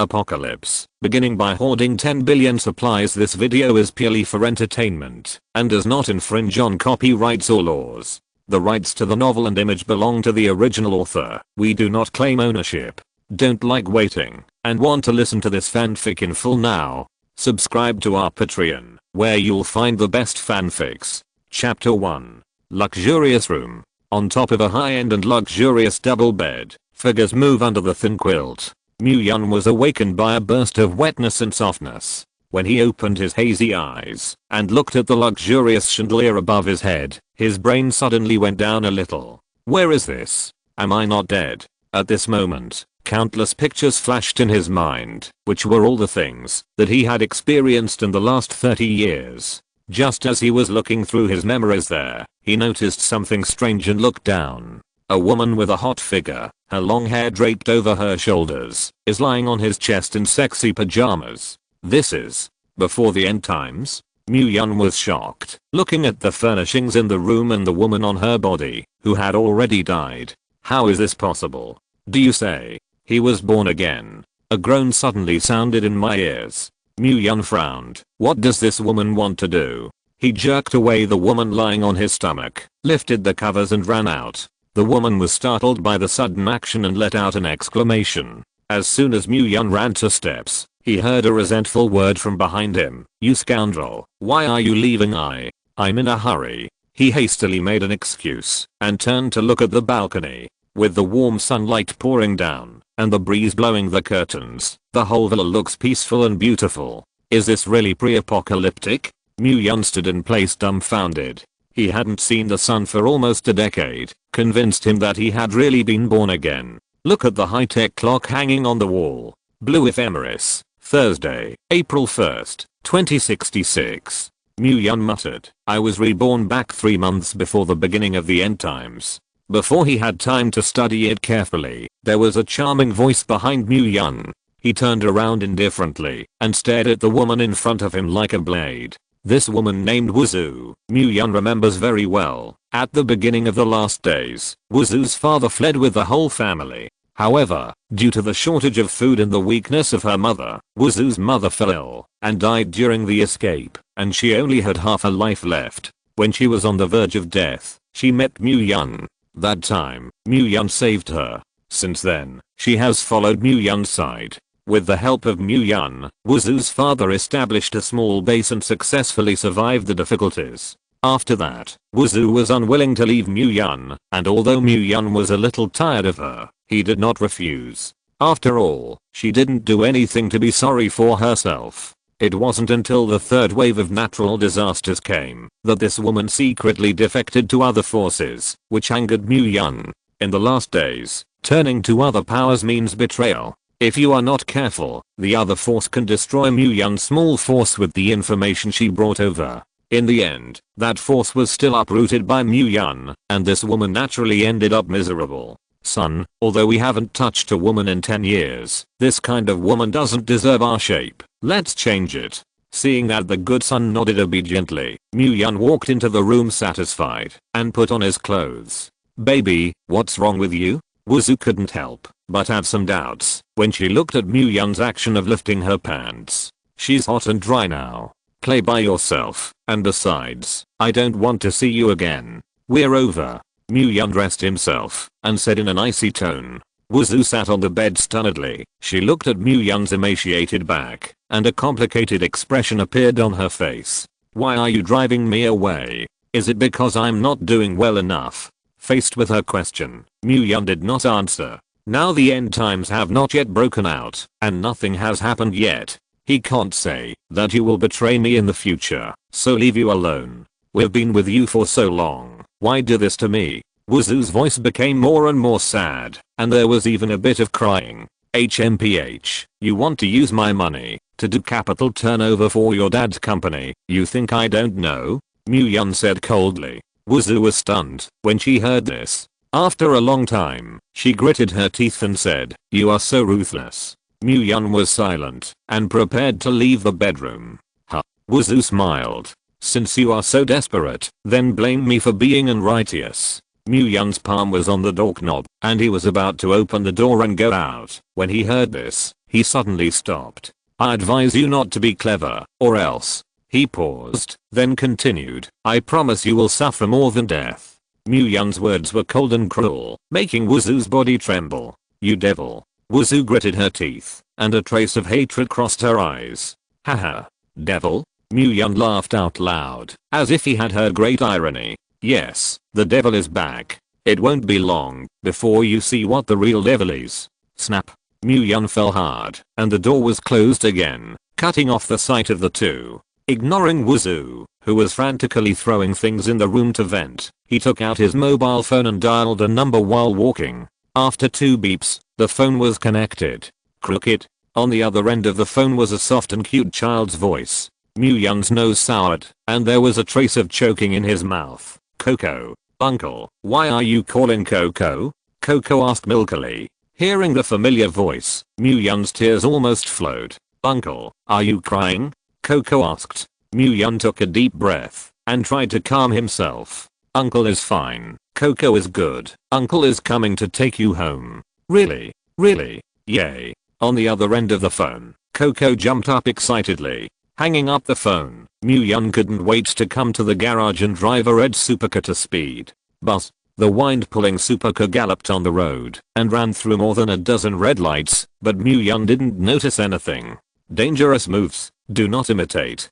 Apocalypse. Beginning by hoarding 10 billion supplies. This video is purely for entertainment and does not infringe on copyrights or laws. The rights to the novel and image belong to the original author. We do not claim ownership. Don't like waiting and want to listen to this fanfic in full now? Subscribe to our Patreon, where you'll find the best fanfics. Chapter 1. Luxurious room. On top of a high-end and luxurious double bed, figures move under the thin quilt. Myung was awakened by a burst of wetness and softness. When he opened his hazy eyes and looked at the luxurious chandelier above his head, his brain suddenly went down a little. Where is this? Am I not dead? At this moment, countless pictures flashed in his mind, which were all the things that he had experienced in the last 30 years. Just as he was looking through his memories there, he noticed something strange and looked down. A woman with a hot figure, her long hair draped over her shoulders, is lying on his chest in sexy pajamas. This is before the end times? Myung was shocked, looking at the furnishings in the room and the woman on her body, who had already died. How is this possible? Do you say he was born again? A groan suddenly sounded in my ears. Myung frowned. What does this woman want to do? He jerked away the woman lying on his stomach, lifted the covers and ran out. The woman was startled by the sudden action and let out an exclamation. As soon as Myung ran 2 steps, he heard a resentful word from behind him. You scoundrel, why are you leaving? I'm in a hurry. He hastily made an excuse and turned to look at the balcony. With the warm sunlight pouring down and the breeze blowing the curtains, the whole villa looks peaceful and beautiful. Is this really pre-apocalyptic? Myung stood in place dumbfounded. He hadn't seen the sun for almost a decade, convinced him that he had really been born again. Look at the high-tech clock hanging on the wall. Blue ephemeris. Thursday, April 1st, 2066. Myung muttered. I was reborn back 3 months before the beginning of the end times. Before he had time to study it carefully, there was a charming voice behind Myung. He turned around indifferently and stared at the woman in front of him like a blade. This woman named Wuzhu, Myung remembers very well. At the beginning of the last days, Wuzhu's father fled with the whole family. However, due to the shortage of food and the weakness of her mother, Wuzhu's mother fell ill and died during the escape, and she only had half her life left. When she was on the verge of death, she met Myung. That time, Myung saved her. Since then, she has followed Myung's side. With the help of Myung, Wuzhu's father established a small base and successfully survived the difficulties. After that, Wuzhu was unwilling to leave Myung, and although Myung was a little tired of her, he did not refuse. After all, she didn't do anything to be sorry for herself. It wasn't until the 3rd wave of natural disasters came that this woman secretly defected to other forces, which angered Myung. In the last days, turning to other powers means betrayal. If you are not careful, the other force can destroy Myung's small force with the information she brought over. In the end, that force was still uprooted by Myung, and this woman naturally ended up miserable. Son, although we haven't touched a woman in 10 years, this kind of woman doesn't deserve our shape. Let's change it. Seeing that the good son nodded obediently, Myung walked into the room satisfied and put on his clothes. Baby, what's wrong with you? Wuzhu couldn't help but have some doubts when she looked at Myung's action of lifting her pants. She's hot and dry now. Play by yourself, and besides, I don't want to see you again. We're over. Myung dressed himself and said in an icy tone. Wuzhu sat on the bed stunnedly. She looked at Myung's emaciated back, and a complicated expression appeared on her face. Why are you driving me away? Is it because I'm not doing well enough? Faced with her question, Myung did not answer. Now the end times have not yet broken out, and nothing has happened yet. He can't say that you will betray me in the future, so leave you alone. We've been with you for so long, why do this to me? Wuzhu's voice became more and more sad, and there was even a bit of crying. HMPH, you want to use my money to do capital turnover for your dad's company, you think I don't know? Myung said coldly. Wuzhu was stunned when she heard this. After a long time, she gritted her teeth and said, you are so ruthless. Myung was silent and prepared to leave the bedroom. Huh. Wuzhu smiled. Since you are so desperate, then blame me for being unrighteous. Myung's palm was on the doorknob, and he was about to open the door and go out. When he heard this, He suddenly stopped. I advise you not to be clever, or else. He paused, then continued, I promise you will suffer more than death. Mu Yun's words were cold and cruel, making Wuzu's body tremble. You devil. Wuzu gritted her teeth, and a trace of hatred crossed her eyes. Haha. Devil? Mu Yun laughed out loud, as if he had heard great irony. Yes, the devil is back. It won't be long before you see what the real devil is. Snap. Mu Yun fell hard, and the door was closed again, cutting off the sight of the two. Ignoring Wuzu, who was frantically throwing things in the room to vent, he took out his mobile phone and dialed a number while walking. After 2 beeps, the phone was connected. Crooked. On the other end of the phone was a soft and cute child's voice. Mu Yun's nose soured, and there was a trace of choking in his mouth. Coco. Uncle, why are you calling Coco? Coco asked milkily. Hearing the familiar voice, Mu Yun's tears almost flowed. Uncle, are you crying? Coco asked. Mu Yun took a deep breath, and tried to calm himself. Uncle is fine. Coco is good. Uncle is coming to take you home. Really? Really? Yay. On the other end of the phone, Coco jumped up excitedly. Hanging up the phone, Mu Yun couldn't wait to come to the garage and drive a red supercar to speed. Buzz. The wind-pulling supercar galloped on the road and ran through more than a dozen red lights, but Mu Yun didn't notice anything. Dangerous moves, do not imitate.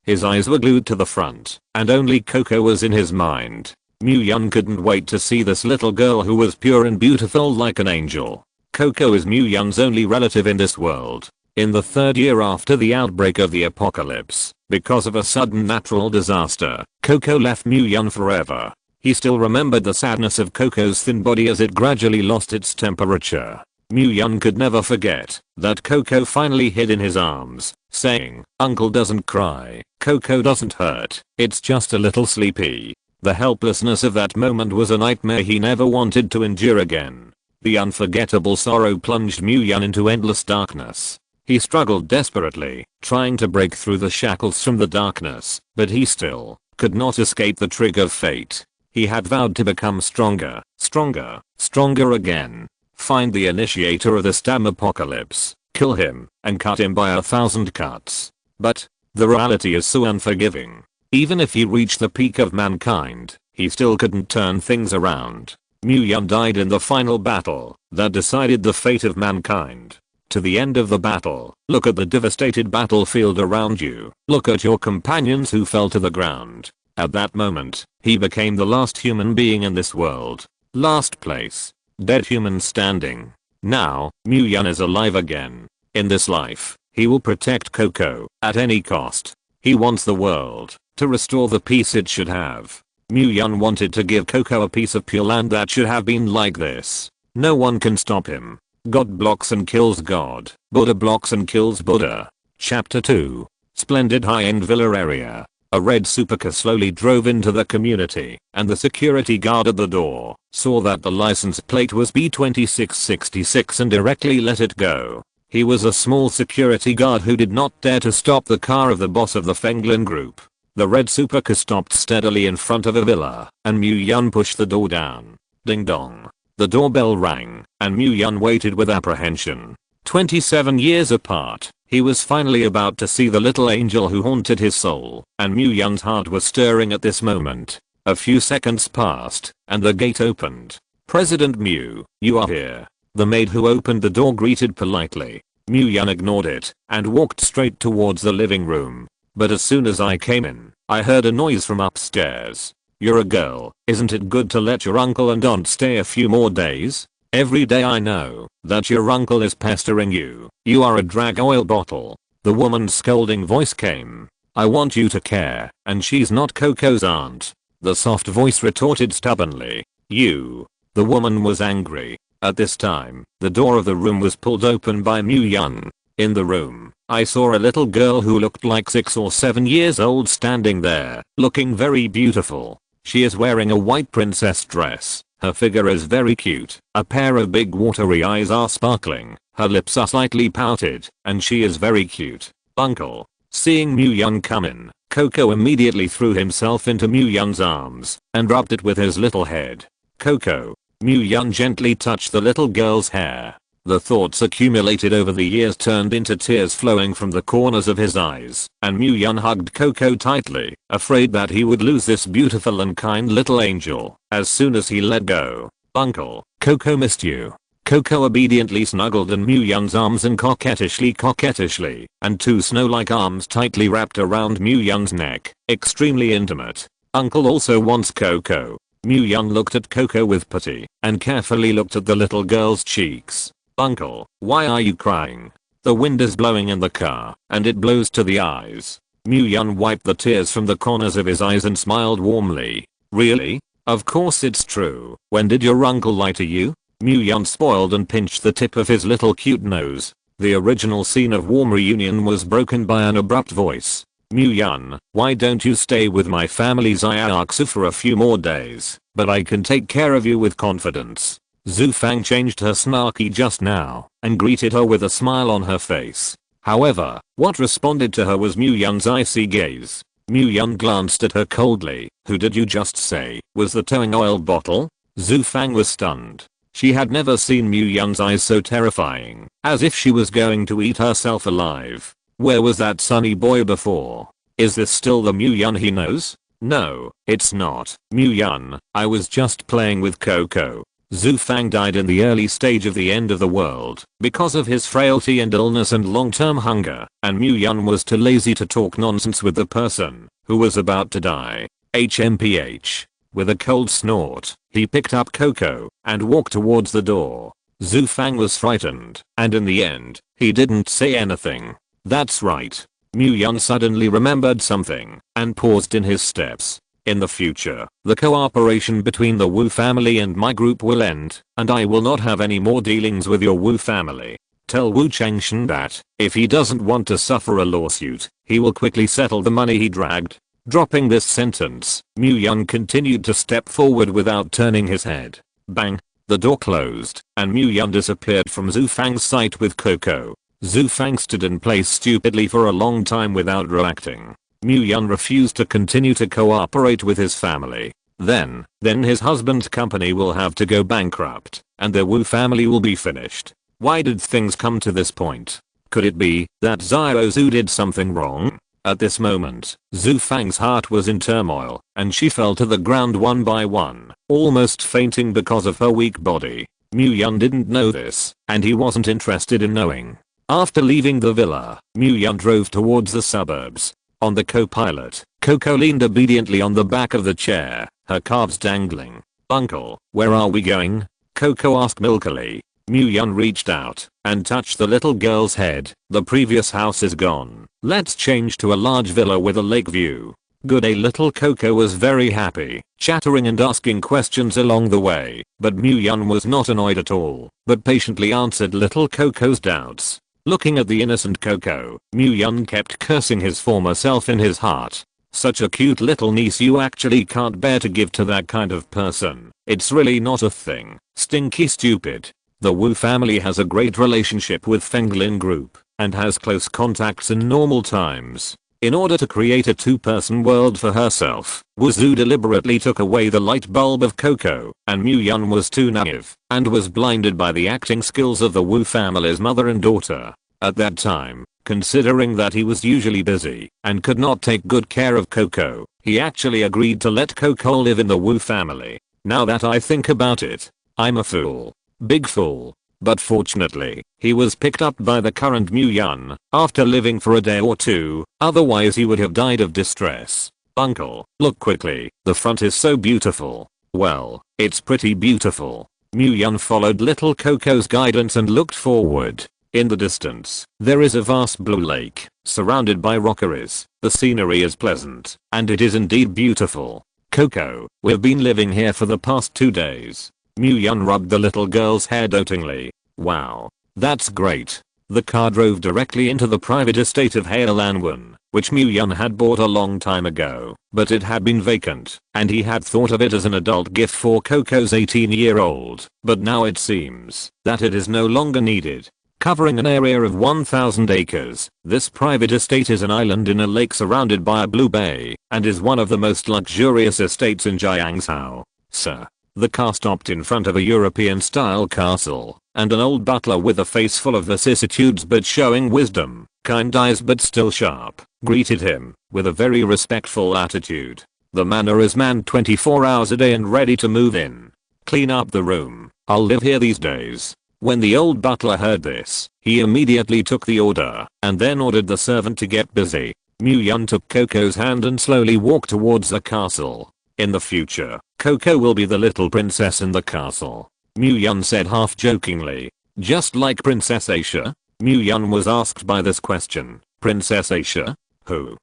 His eyes were glued to the front, and only Coco was in his mind. Mu Yun couldn't wait to see this little girl who was pure and beautiful like an angel. Coco is Mu Yun's only relative in this world. In the 3rd year after the outbreak of the apocalypse, because of a sudden natural disaster, Coco left Mu Yun forever. He still remembered the sadness of Coco's thin body as it gradually lost its temperature. Mu Yun could never forget that Coco finally hid in his arms, saying, Uncle doesn't cry, Coco doesn't hurt, it's just a little sleepy. The helplessness of that moment was a nightmare he never wanted to endure again. The unforgettable sorrow plunged Mu Yun into endless darkness. He struggled desperately, trying to break through the shackles from the darkness, but he still could not escape the trick of fate. He had vowed to become stronger, stronger, stronger again. Find the initiator of this damn apocalypse, kill him, and cut him by 1,000 cuts. But the reality is so unforgiving. Even if he reached the peak of mankind, he still couldn't turn things around. Mu Yun died in the final battle that decided the fate of mankind. To the end of the battle, look at the devastated battlefield around you. Look at your companions who fell to the ground. At that moment, he became the last human being in this world. Last place. Dead human standing. Now, Mu Yun is alive again. In this life, he will protect Coco at any cost. He wants the world to restore the peace it should have. Mu Yun wanted to give Coco a piece of pure land that should have been like this. No one can stop him. God blocks and kills God. Buddha blocks and kills Buddha. Chapter 2. Splendid high-end villa area. A red supercar slowly drove into the community, and the security guard at the door saw that the license plate was B2666 and directly let it go. He was a small security guard who did not dare to stop the car of the boss of the Fenglin group. The red supercar stopped steadily in front of a villa, and Mu Yun pushed the door down. Ding dong. The doorbell rang, and Mu Yun waited with apprehension. 27 years apart, he was finally about to see the little angel who haunted his soul, and Mu Yun's heart was stirring at this moment. A few seconds passed, and the gate opened. President Mu, you are here. The maid who opened the door greeted politely. Mu Yun ignored it, and walked straight towards the living room. But as soon as I came in, I heard a noise from upstairs. You're a girl, isn't it good to let your uncle and aunt stay a few more days? Every day I know that your uncle is pestering you. You are a drag oil bottle. The woman's scolding voice came. I want you to care, and she's not Coco's aunt. The soft voice retorted stubbornly. You. The woman was angry. At this time, the door of the room was pulled open by Mu Yun. In the room, I saw a little girl who looked like 6 or 7 years old standing there, looking very beautiful. She is wearing a white princess dress. Her figure is very cute. A pair of big watery eyes are sparkling. Her lips are slightly pouted, and she is very cute. Uncle. Seeing Mu Yun come in, Coco immediately threw himself into Mu Yun's arms and rubbed it with his little head. Coco. Mu Yun gently touched the little girl's hair. The thoughts accumulated over the years turned into tears flowing from the corners of his eyes, and Mu-yeon hugged Coco tightly, afraid that he would lose this beautiful and kind little angel as soon as he let go. "Uncle, Coco missed you." Coco obediently snuggled in Mu-yeon's arms and coquettishly, and two snow-like arms tightly wrapped around Mu-yeon's neck, extremely intimate. "Uncle also wants Coco." Mu-yeon looked at Coco with pity, and carefully looked at the little girl's cheeks. "Uncle, why are you crying?" "The wind is blowing in the car, and it blows to the eyes." Mu-yeon wiped the tears from the corners of his eyes and smiled warmly. "Really? Of course it's true. When did your uncle lie to you?" Mu-yeon spoiled and pinched the tip of his little cute nose. The original scene of warm reunion was broken by an abrupt voice. "Mu-yeon, why don't you stay with my family Xiaoxu for a few more days, but I can take care of you with confidence." Zhu Fang changed her snarky just now and greeted her with a smile on her face. However, what responded to her was Mu-yeon's icy gaze. Mu-yeon glanced at her coldly. "Who did you just say was the towing oil bottle?" Zhu Fang was stunned. She had never seen Mu-yeon's eyes so terrifying, as if she was going to eat herself alive. Where was that sunny boy before? Is this still the Mu-yeon he knows? No, it's not. "Mu-yeon, I was just playing with Coco." Zhu Fang died in the early stage of the end of the world because of his frailty and illness and long-term hunger, and Mu-yeon was too lazy to talk nonsense with the person who was about to die. HMPH. With a cold snort, he picked up Coco and walked towards the door. Zhu Fang was frightened, and in the end, he didn't say anything. That's right. Mu-yeon suddenly remembered something and paused in his steps. "In the future, the cooperation between the Wu family and my group will end, and I will not have any more dealings with your Wu family. Tell Wu Changshan that, if he doesn't want to suffer a lawsuit, he will quickly settle the money he dragged." Dropping this sentence, Mu-yeon continued to step forward without turning his head. Bang! The door closed, and Mu-yeon disappeared from Zhu Fang's sight with Coco. Zhu Fang stood in place stupidly for a long time without reacting. Mu-yeon refused to continue to cooperate with his family. Then his husband's company will have to go bankrupt, and the Wu family will be finished. Why did things come to this point? Could it be that Xiaozu did something wrong? At this moment, Zhu Fang's heart was in turmoil, and she fell to the ground one by one, almost fainting because of her weak body. Mu-yeon didn't know this, and he wasn't interested in knowing. After leaving the villa, Mu-yeon drove towards the suburbs. On the co-pilot, Coco leaned obediently on the back of the chair, her calves dangling. "Uncle, where are we going?" Coco asked milkily. Mu-yeon reached out and touched the little girl's head. "The previous house is gone. Let's change to a large villa with a lake view." Good day. Little Coco was very happy, chattering and asking questions along the way, but Mu-yeon was not annoyed at all, but patiently answered little Coco's doubts. Looking at the innocent Coco, Mu-yeon kept cursing his former self in his heart. Such a cute little niece you actually can't bear to give to that kind of person. It's really not a thing. Stinky stupid. The Wu family has a great relationship with Fenglin Group and has close contacts in normal times. In order to create a two-person world for herself, Wu Zhu deliberately took away the light bulb of Coco, and Mu-yeon was too naive and was blinded by the acting skills of the Wu family's mother and daughter. At that time, considering that he was usually busy and could not take good care of Coco, he actually agreed to let Coco live in the Wu family. Now that I think about it, I'm a fool. Big fool. But fortunately, he was picked up by the current Mu-yeon after living for a day or two, otherwise he would have died of distress. "Uncle, look quickly, the front is so beautiful." "Well, it's pretty beautiful." Mu-yeon followed little Coco's guidance and looked forward. In the distance, there is a vast blue lake, surrounded by rockeries. The scenery is pleasant, and it is indeed beautiful. "Coco, we've been living here for the past 2 days. Mu-yeon rubbed the little girl's hair dotingly. "Wow. That's great." The car drove directly into the private estate of Haelanwon, which Mu-yeon had bought a long time ago, but it had been vacant, and he had thought of it as an adult gift for Coco's 18-year-old, but now it seems that it is no longer needed. Covering an area of 1,000 acres, this private estate is an island in a lake surrounded by a blue bay, and is one of the most luxurious estates in Jiangzhou. "Sir." The car stopped in front of a European-style castle, and an old butler with a face full of vicissitudes but showing wisdom, kind eyes but still sharp, greeted him with a very respectful attitude. The manor is manned 24 hours a day and ready to move in. Clean up the room. I'll live here these days. When the old butler heard this, he immediately took the order and then ordered the servant to get busy. Mu-Yun took Coco's hand and slowly walked towards the castle. In the future, Coco will be the little princess in the castle. Mu-Yun said half jokingly. Just like Princess Asia? Mu-Yun was asked by this question. Princess Asia? Who?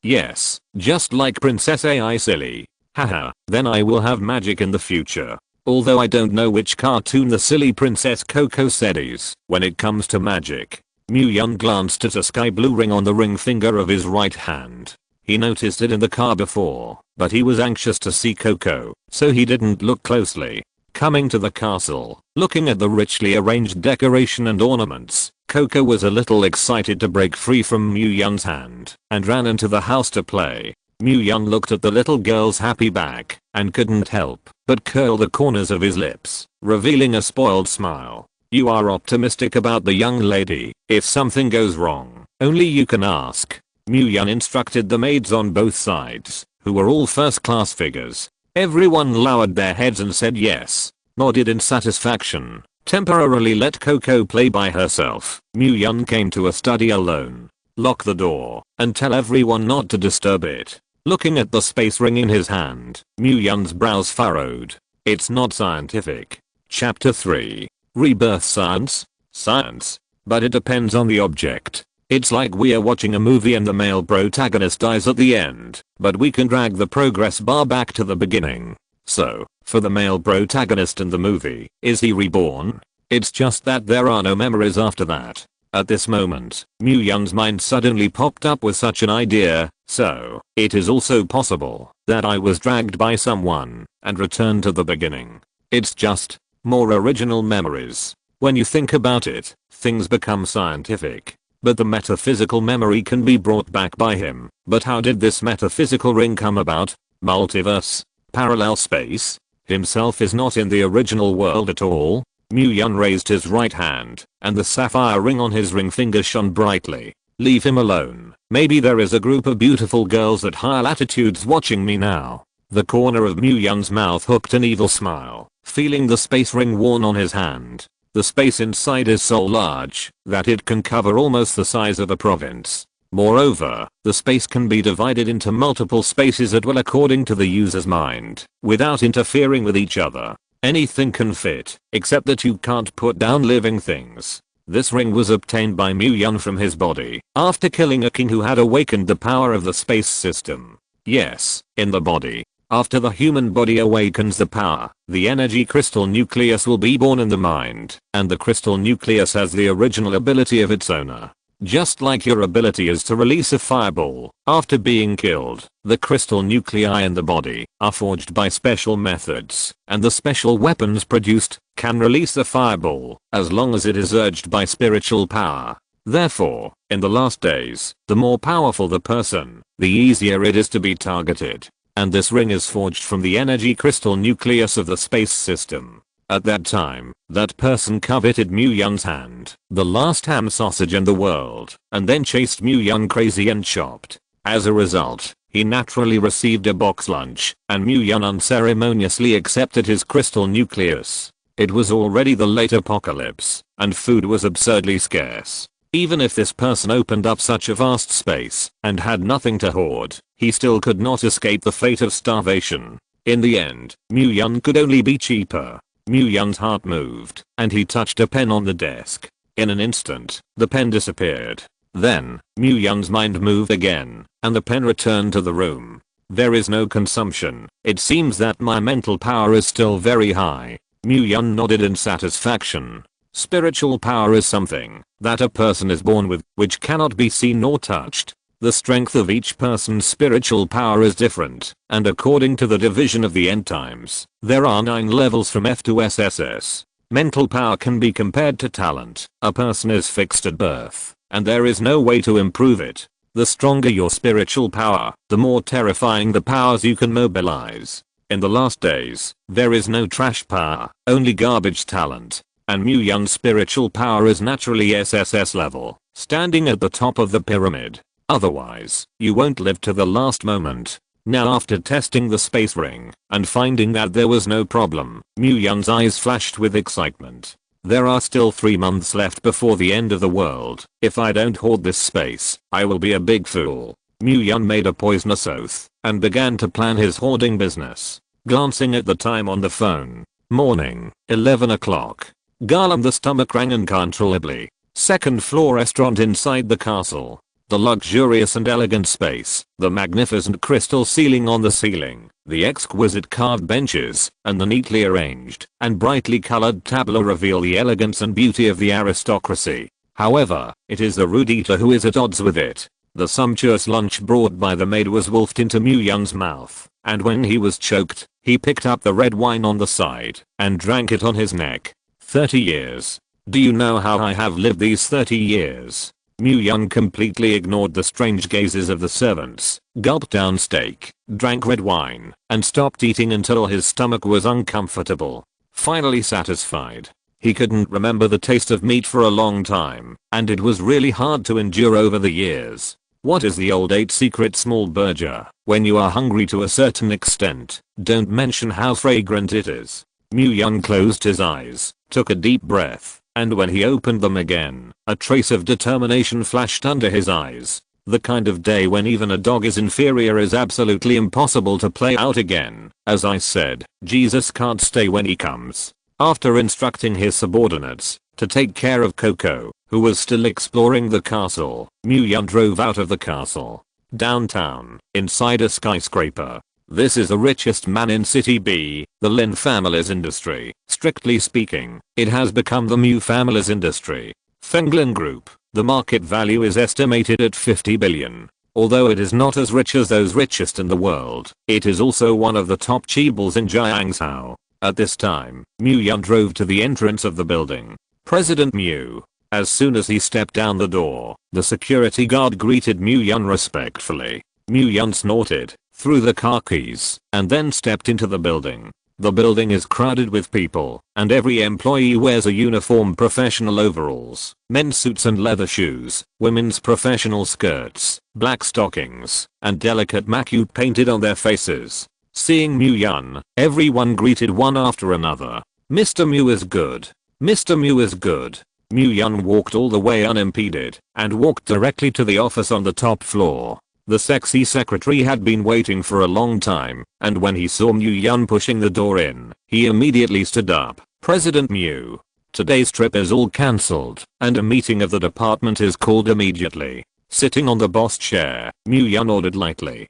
Yes, just like Princess AI, silly. Haha, then I will have magic in the future. Although I don't know which cartoon the silly Princess Coco said is when it comes to magic. Mu-Yun glanced at a sky blue ring on the ring finger of his right hand. He noticed it in the car before, but he was anxious to see Coco, so he didn't look closely. Coming to the castle, looking at the richly arranged decoration and ornaments, Coco was a little excited to break free from Mu-Yun's hand and ran into the house to play. Mu-Yun looked at the little girl's happy back and couldn't help but curl the corners of his lips, revealing a spoiled smile. You are optimistic about the young lady. If something goes wrong, only you can ask. Mu-Yun instructed the maids on both sides, who were all first-class figures. Everyone lowered their heads and said yes, nodded in satisfaction, temporarily let Coco play by herself. Mu-Yun came to a study alone. Lock the door and tell everyone not to disturb it. Looking at the space ring in his hand, Mu-Yun's brows furrowed. It's not scientific. Chapter 3. Rebirth science? Science. But it depends on the object. It's like we're watching a movie and the male protagonist dies at the end, but we can drag the progress bar back to the beginning. So, for the male protagonist in the movie, is he reborn? It's just that there are no memories after that. At this moment, Mu-Yun's mind suddenly popped up with such an idea. So, it is also possible that I was dragged by someone and returned to the beginning. It's just more original memories. When you think about it, things become scientific. But the metaphysical memory can be brought back by him. But how did this metaphysical ring come about? Multiverse? Parallel space? Himself is not in the original world at all? Mu-Yun raised his right hand, and the sapphire ring on his ring finger shone brightly. Leave him alone. Maybe there is a group of beautiful girls at higher latitudes watching me now. The corner of Mu-Yun's mouth hooked an evil smile, feeling the space ring worn on his hand. The space inside is so large that it can cover almost the size of a province. Moreover, the space can be divided into multiple spaces at will according to the user's mind, without interfering with each other. Anything can fit, except that you can't put down living things. This ring was obtained by Mu-Yun from his body, after killing a king who had awakened the power of the space system. Yes, in the body. After the human body awakens the power, the energy crystal nucleus will be born in the mind, and the crystal nucleus has the original ability of its owner. Just like your ability is to release a fireball after being killed, the crystal nuclei in the body are forged by special methods, and the special weapons produced can release the fireball as long as it is urged by spiritual power. Therefore, in the last days, the more powerful the person, the easier it is to be targeted. And this ring is forged from the energy crystal nucleus of the space system. At that time, that person coveted Mu-Yun's hand, the last ham sausage in the world, and then chased Mu-Yun crazy and chopped. As a result, he naturally received a box lunch, and Mu-Yun unceremoniously accepted his crystal nucleus. It was already the late apocalypse, and food was absurdly scarce. Even if this person opened up such a vast space and had nothing to hoard, he still could not escape the fate of starvation. In the end, Mu-Yun could only be cheaper. Mu-Yun's heart moved, and he touched a pen on the desk. In an instant, the pen disappeared. Then, Mu-Yun's mind moved again, and the pen returned to the room. There is no consumption. It seems that my mental power is still very high. Mu-Yun nodded in satisfaction. Spiritual power is something that a person is born with, which cannot be seen nor touched. The strength of each person's spiritual power is different, and according to the division of the end times, there are 9 levels from F to SSS. Mental power can be compared to talent. A person is fixed at birth, and there is no way to improve it. The stronger your spiritual power, the more terrifying the powers you can mobilize. In the last days, there is no trash power, only garbage talent. And Mu Yun's spiritual power is naturally SSS level, standing at the top of the pyramid. Otherwise, you won't live to the last moment. Now after testing the space ring, and finding that there was no problem, Mu Yun's eyes flashed with excitement. There are still 3 months left before the end of the world. If I don't hoard this space, I will be a big fool. Mu Yun made a poisonous oath, and began to plan his hoarding business. Glancing at the time on the phone. Morning, 11 o'clock. Garland the stomach rang uncontrollably. Second floor restaurant inside the castle. The luxurious and elegant space, the magnificent crystal ceiling on the ceiling, the exquisite carved benches, and the neatly arranged and brightly colored tableau reveal the elegance and beauty of the aristocracy. However, it is the rude eater who is at odds with it. The sumptuous lunch brought by the maid was wolfed into Mu Yun's mouth, and when he was choked, he picked up the red wine on the side and drank it on his neck. 30 years. Do you know how I have lived these 30 years? Mu Yun completely ignored the strange gazes of the servants, gulped down steak, drank red wine, and stopped eating until his stomach was uncomfortable. Finally satisfied. He couldn't remember the taste of meat for a long time, and it was really hard to endure over the years. What is the old 8 secret small burger? When you are hungry to a certain extent, don't mention how fragrant it is. Mu Yun closed his eyes, took a deep breath, and when he opened them again, a trace of determination flashed under his eyes. The kind of day when even a dog is inferior is absolutely impossible to play out again. As I said, Jesus can't stay when he comes. After instructing his subordinates to take care of Coco, who was still exploring the castle, Mu Yun drove out of the castle. Downtown, inside a skyscraper. This is the richest man in City B, the Lin family's industry. Strictly speaking, it has become the Mu family's industry. Fenglin Group, the market value is estimated at 50 billion. Although it is not as rich as those richest in the world, it is also one of the top chaebols in Jiangzhou. At this time, Mu Yun drove to the entrance of the building. President Mu. As soon as he stepped down the door, the security guard greeted Mu Yun respectfully. Mu Yun snorted, threw the car keys, and then stepped into the building. The building is crowded with people, and every employee wears a uniform, professional overalls, men's suits and leather shoes, women's professional skirts, black stockings, and delicate makeup painted on their faces. Seeing Mu Yun, everyone greeted one after another. Mr. Mu is good. Mr. Mu is good. Mu Yun walked all the way unimpeded, and walked directly to the office on the top floor. The sexy secretary had been waiting for a long time, and when he saw Mu Yun pushing the door in, he immediately stood up. President Mu. Today's trip is all cancelled, and a meeting of the department is called immediately. Sitting on the boss chair, Mu Yun ordered lightly.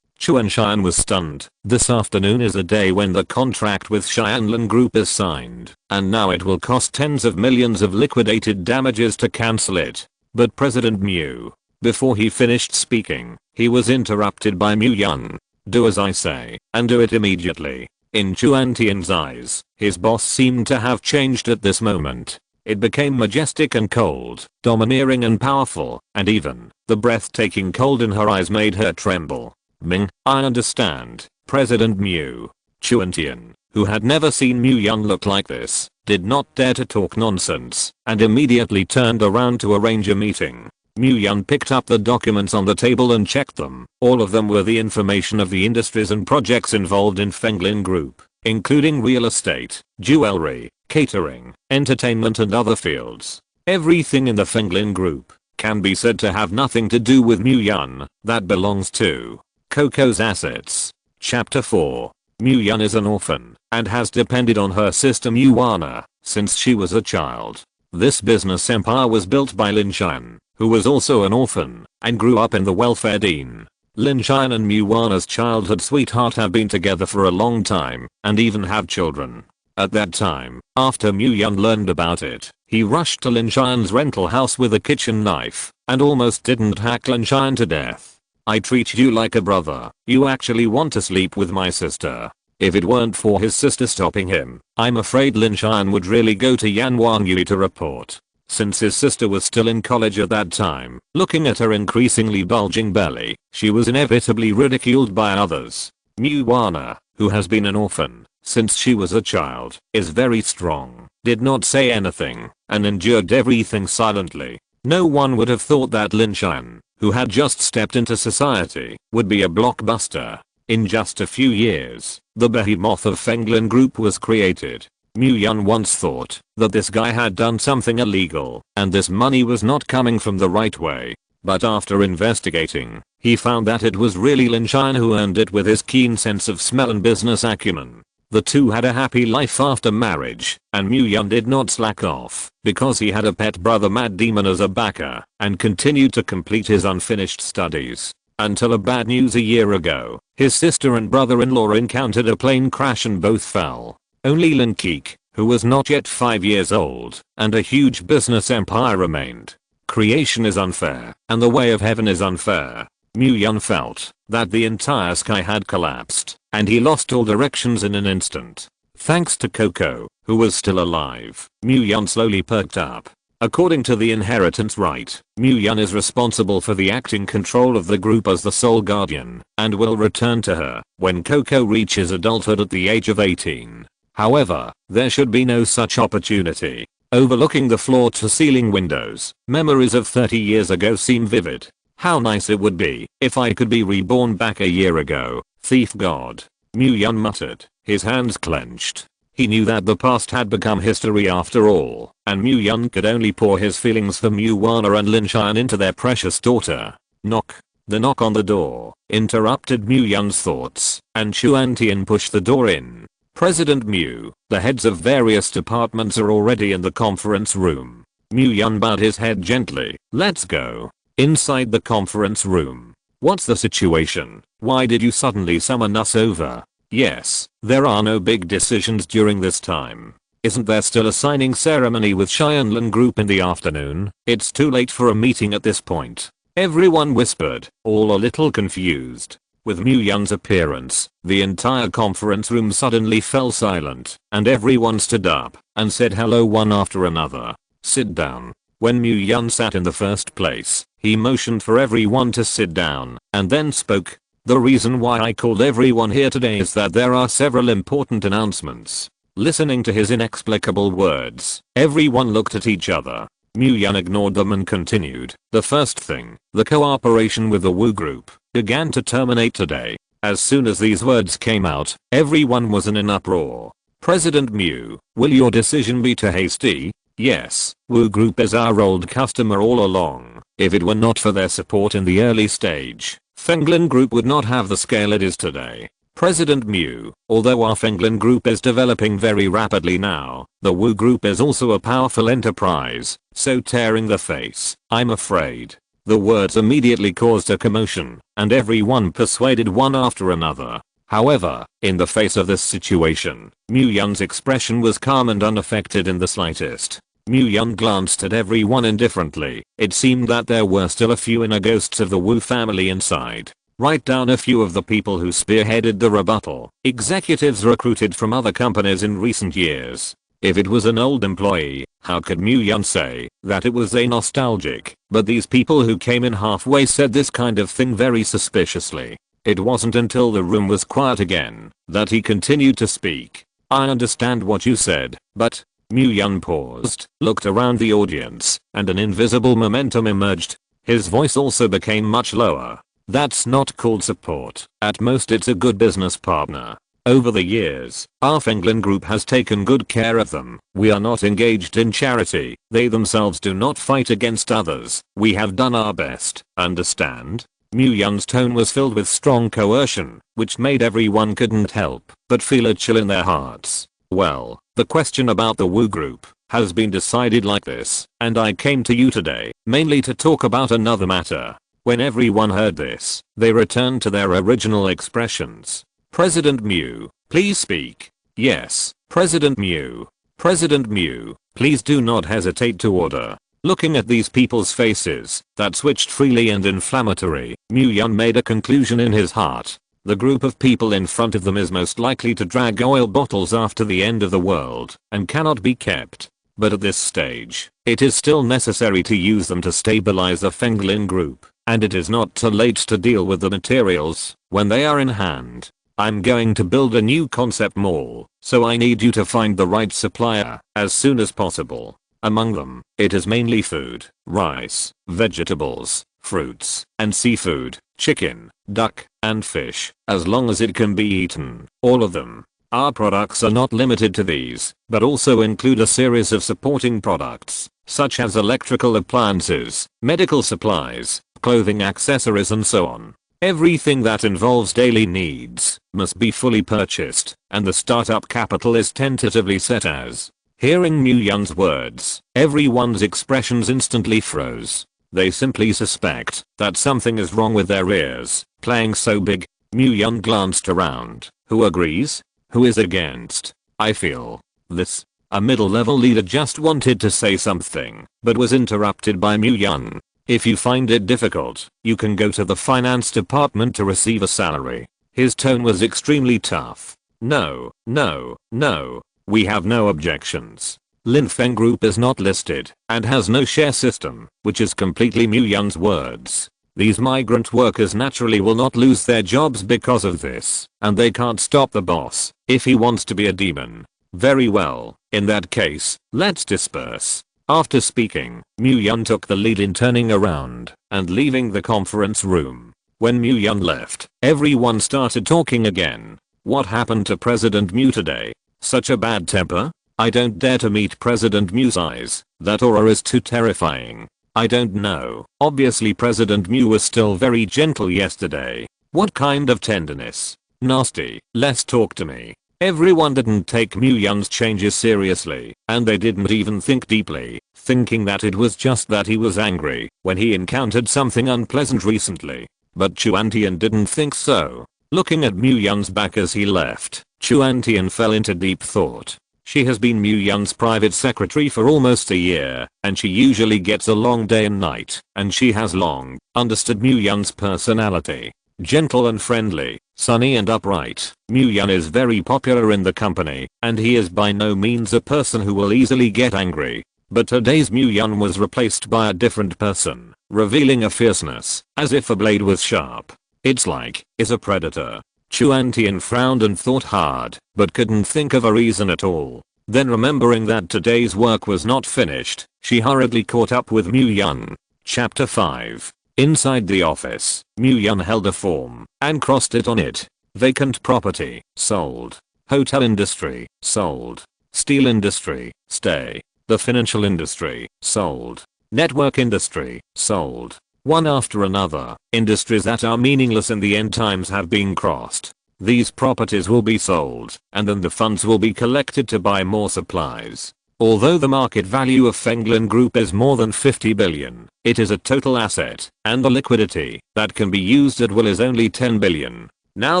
Chuan Xian was stunned. This afternoon is a day when the contract with Xianlin Group is signed, and now it will cost tens of millions of liquidated damages to cancel it. But President Mu. Before he finished speaking, he was interrupted by Mu Yun. Do as I say, and do it immediately. In Chuan Tian's eyes, his boss seemed to have changed at this moment. It became majestic and cold, domineering and powerful, and even the breathtaking cold in her eyes made her tremble. Ming, I understand, President Mu. Chuan Tian, who had never seen Mu Yun look like this, did not dare to talk nonsense, and immediately turned around to arrange a meeting. Mu Yun picked up the documents on the table and checked them. All of them were the information of the industries and projects involved in Fenglin Group, including real estate, jewelry, catering, entertainment and other fields. Everything in the Fenglin Group can be said to have nothing to do with Mu Yun. That belongs to Coco's assets. Chapter 4. Mu Yun is an orphan and has depended on her sister Muana since she was a child. This business empire was built by Lin Xian, who was also an orphan and grew up in the welfare den. Lin Xian and Muana's childhood sweetheart have been together for a long time and even have children. At that time, after Mu Yun learned about it, he rushed to Lin Xian's rental house with a kitchen knife and almost didn't hack Lin Xian to death. I treat you like a brother. You actually want to sleep with my sister. If it weren't for his sister stopping him, I'm afraid Lin Xian would really go to Yan Wangyue to report. Since his sister was still in college at that time, looking at her increasingly bulging belly, she was inevitably ridiculed by others. Muana, who has been an orphan since she was a child, is very strong, did not say anything, and endured everything silently. No one would have thought that Lin Xian, who had just stepped into society, would be a blockbuster. In just a few years, the behemoth of Fenglin Group was created. Mu Yun once thought that this guy had done something illegal, and this money was not coming from the right way. But after investigating, he found that it was really Lin Xian who earned it with his keen sense of smell and business acumen. The two had a happy life after marriage, and Mu Yun did not slack off, because he had a pet brother Mad Demon as a backer, and continued to complete his unfinished studies. Until a bad news a year ago, his sister and brother-in-law encountered a plane crash and both fell. Only Lin Keek, who was not yet 5 years old, and a huge business empire remained. Creation is unfair, and the way of heaven is unfair. Mu Yun felt that the entire sky had collapsed, and he lost all directions in an instant. Thanks to Coco, who was still alive, Mu Yun slowly perked up. According to the inheritance right, Mu Yun is responsible for the acting control of the group as the sole guardian, and will return to her when Coco reaches adulthood at the age of 18. However, there should be no such opportunity. Overlooking the floor-to-ceiling windows, memories of 30 years ago seem vivid. How nice it would be if I could be reborn back a year ago, thief god. Mu Yun muttered, his hands clenched. He knew that the past had become history after all, and Mu Yun could only pour his feelings for Mu Wana and Lin Xian into their precious daughter. Knock. The knock on the door interrupted Mu Yun's thoughts, and Chuan Tian pushed the door in. President Mu, the heads of various departments are already in the conference room. Mu Yun bowed his head gently. Let's go. Inside the conference room. What's the situation? Why did you suddenly summon us over? Yes, there are no big decisions during this time. Isn't there still a signing ceremony with Xianlin Group in the afternoon? It's too late for a meeting at this point. Everyone whispered, all a little confused. With Mu Yun's appearance, the entire conference room suddenly fell silent, and everyone stood up and said hello one after another. Sit down. When Mu Yun sat in the first place, he motioned for everyone to sit down, and then spoke. The reason why I called everyone here today is that there are several important announcements. Listening to his inexplicable words, everyone looked at each other. Mu Yun ignored them and continued. The first thing, the cooperation with the Wu Group, began to terminate today. As soon as these words came out, everyone was in an uproar. President Mu, will your decision be too hasty? Yes, Wu Group is our old customer all along. If it were not for their support in the early stage, Fenglin Group would not have the scale it is today. President Mu, although our Fenglin Group is developing very rapidly now, the Wu Group is also a powerful enterprise, so tearing the face, I'm afraid. The words immediately caused a commotion, and everyone persuaded one after another. However, in the face of this situation, Mu Yun's expression was calm and unaffected in the slightest. Mu Yun glanced at everyone indifferently. It seemed that there were still a few inner ghosts of the Wu family inside. Write down a few of the people who spearheaded the rebuttal. Executives recruited from other companies in recent years. If it was an old employee, how could Mu Yun say that it was a nostalgic? But these people who came in halfway said this kind of thing very suspiciously. It wasn't until the room was quiet again that he continued to speak. I understand what you said, but... Mu Yun paused, looked around the audience, and an invisible momentum emerged. His voice also became much lower. That's not called support. At most it's a good business partner. Over the years, our Fenglin Group has taken good care of them. We are not engaged in charity. They themselves do not fight against others. We have done our best. Understand? Mu Yun's tone was filled with strong coercion, which made everyone couldn't help but feel a chill in their hearts. Well, the question about the Wu Group has been decided like this, and I came to you today, mainly to talk about another matter. When everyone heard this, they returned to their original expressions. President Mu, please speak. Yes, President Mu. President Mu, please do not hesitate to order. Looking at these people's faces that switched freely and inflammatory, Mu Yun made a conclusion in his heart. The group of people in front of them is most likely to drag oil bottles after the end of the world and cannot be kept. But at this stage, it is still necessary to use them to stabilize the Fenglin Group, and it is not too late to deal with the materials when they are in hand. I'm going to build a new concept mall, so I need you to find the right supplier as soon as possible. Among them, it is mainly food, rice, vegetables, fruits, and seafood, chicken, duck, and fish, as long as it can be eaten, all of them. Our products are not limited to these, but also include a series of supporting products, such as electrical appliances, medical supplies, clothing accessories and so on. Everything that involves daily needs must be fully purchased, and the startup capital is tentatively set as. Hearing Mu-Yun's words, everyone's expressions instantly froze. They simply suspect that something is wrong with their ears, playing so big. Mu-Yun glanced around. Who agrees? Who is against? I feel this. A middle-level leader just wanted to say something, but was interrupted by Mu-Yun. If you find it difficult, you can go to the finance department to receive a salary. His tone was extremely tough. No, no, no. We have no objections. Linfeng Group is not listed and has no share system, which is completely Mu-Yun's words. These migrant workers naturally will not lose their jobs because of this, and they can't stop the boss if he wants to be a demon. Very well, in that case, let's disperse. After speaking, Mu-Yun took the lead in turning around and leaving the conference room. When Mu-Yun left, everyone started talking again. What happened to President Mu today? Such a bad temper? I don't dare to meet President Mu's eyes. That aura is too terrifying. I don't know. Obviously President Mu was still very gentle yesterday. What kind of tenderness? Nasty. Less talk to me. Everyone didn't take Mu-Yun's changes seriously, and they didn't even think deeply, thinking that it was just that he was angry when he encountered something unpleasant recently. But Chuantian didn't think so. Looking at Mu-Yun's back as he left, Chuantian fell into deep thought. She has been Mu-Yun's private secretary for almost a year, and she usually gets a long day and night, and she has long understood Mu-Yun's personality. Gentle and friendly, sunny and upright, Mu-Yun is very popular in the company, and he is by no means a person who will easily get angry. But today's Mu-Yun was replaced by a different person, revealing a fierceness, as if a blade was sharp. It's like, is a predator. Chuantian frowned and thought hard, but couldn't think of a reason at all. Then remembering that today's work was not finished, she hurriedly caught up with Mu-Yun. Chapter 5. Inside the office, Mu-Yun held a form and crossed it on it. Vacant property, sold. Hotel industry, sold. Steel industry, stay. The financial industry, sold. Network industry, sold. One after another, industries that are meaningless in the end times have been crossed. These properties will be sold, and then the funds will be collected to buy more supplies. Although the market value of Fenglan Group is more than 50 billion, it is a total asset, and the liquidity that can be used at will is only 10 billion. Now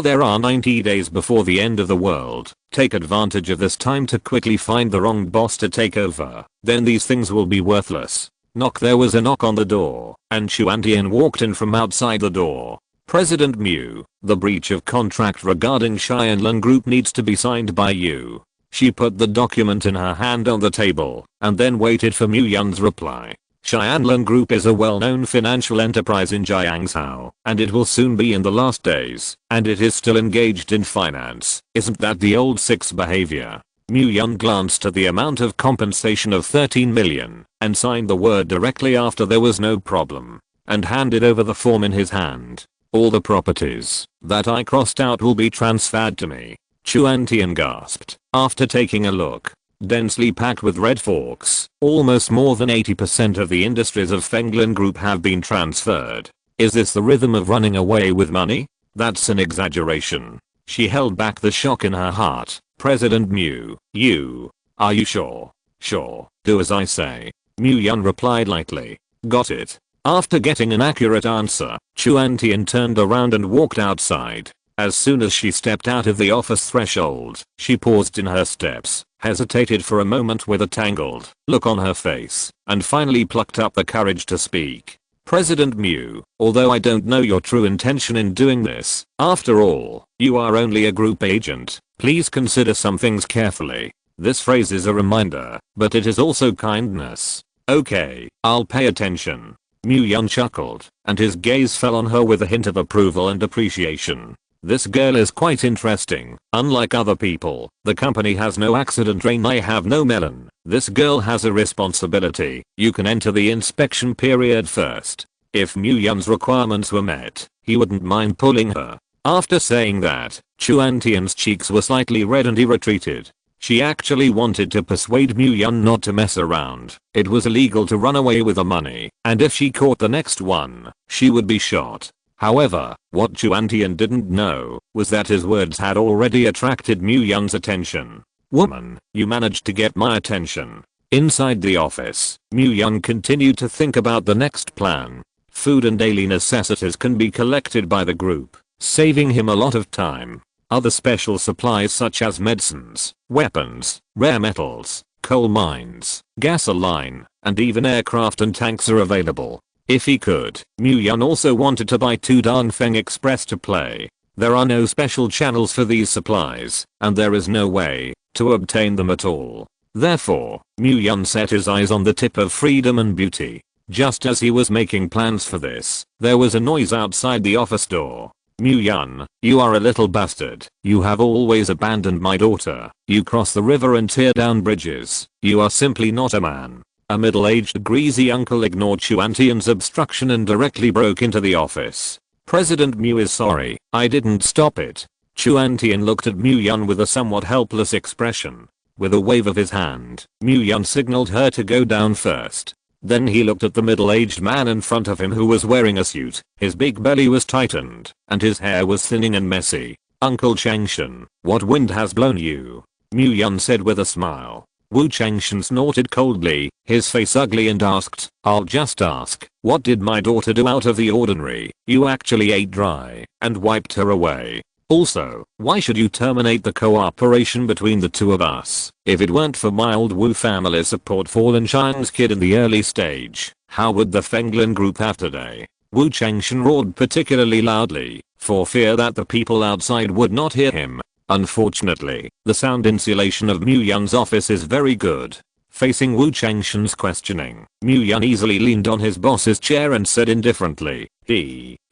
there are 90 days before the end of the world. Take advantage of this time to quickly find the wrong boss to take over. Then these things will be worthless. Knock. There was a knock on the door, and Chuantian walked in from outside the door. President Mu, the breach of contract regarding Xianlun Group needs to be signed by you. She put the document in her hand on the table, and then waited for Mu-Yun's reply. Xianlun Group is a well-known financial enterprise in Jiangzhou, and it will soon be in the last days, and it is still engaged in finance. Isn't that the old six behavior? Mu-Yun glanced at the amount of compensation of 13 million, and signed the word directly after. There was no problem, and handed over the form in his hand. All the properties that I crossed out will be transferred to me. Chuantian gasped after taking a look. Densely packed with red forks, almost more than 80% of the industries of Fenglan Group have been transferred. Is this the rhythm of running away with money? That's an exaggeration. She held back the shock in her heart. President Mu, are you sure? Sure, do as I say. Mu-Yun replied lightly. Got it. After getting an accurate answer, Chuantian turned around and walked outside. As soon as she stepped out of the office threshold, she paused in her steps, hesitated for a moment with a tangled look on her face, and finally plucked up the courage to speak. President Mu, although I don't know your true intention in doing this, after all, you are only a group agent, please consider some things carefully. This phrase is a reminder, but it is also kindness. Okay, I'll pay attention. Mu-Yun chuckled, and his gaze fell on her with a hint of approval and appreciation. This girl is quite interesting. Unlike other people, the company has no accident drain. I have no melon. This girl has a responsibility. You can enter the inspection period first. If Mu-Yun's requirements were met, he wouldn't mind pulling her. After saying that, Chuan Tian's cheeks were slightly red and he retreated. She actually wanted to persuade Mu-Yun not to mess around. It was illegal to run away with the money, and if she caught the next one, she would be shot. However, what Chuan Tian didn't know was that his words had already attracted Mu-Yun's attention. "Woman, you managed to get my attention." Inside the office, Mu-Yun continued to think about the next plan. Food and daily necessities can be collected by the group, saving him a lot of time. Other special supplies such as medicines, weapons, rare metals, coal mines, gasoline, and even aircraft and tanks are available. If he could, Mu-Yun also wanted to buy 2 Dongfeng Express to play. There are no special channels for these supplies, and there is no way to obtain them at all. Therefore, Mu-Yun set his eyes on the tip of freedom and beauty. Just as he was making plans for this, there was a noise outside the office door. "Mu-Yun, you are a little bastard. You have always abandoned my daughter. You cross the river and tear down bridges. You are simply not a man." A middle-aged greasy uncle ignored Chuan Tian's obstruction and directly broke into the office. "President Mu is sorry, I didn't stop it." Chuan Tian looked at Mu-Yun with a somewhat helpless expression. With a wave of his hand, Mu-Yun signaled her to go down first. Then he looked at the middle-aged man in front of him who was wearing a suit. His big belly was tightened, and his hair was thinning and messy. "Uncle Changshan, what wind has blown you?" Mu-Yun said with a smile. Wu Changshan snorted coldly, his face ugly, and asked, "I'll just ask, what did my daughter do out of the ordinary? You actually ate dry and wiped her away. Also, why should you terminate the cooperation between the two of us? If it weren't for my old Wu family support for Lin Shine's kid in the early stage, how would the Fenglin group have today?" Wu Changshan roared particularly loudly, for fear that the people outside would not hear him. Unfortunately, the sound insulation of Mu-Yun's office is very good. Facing Wu Changshan's questioning, Mu-Yun easily leaned on his boss's chair and said indifferently,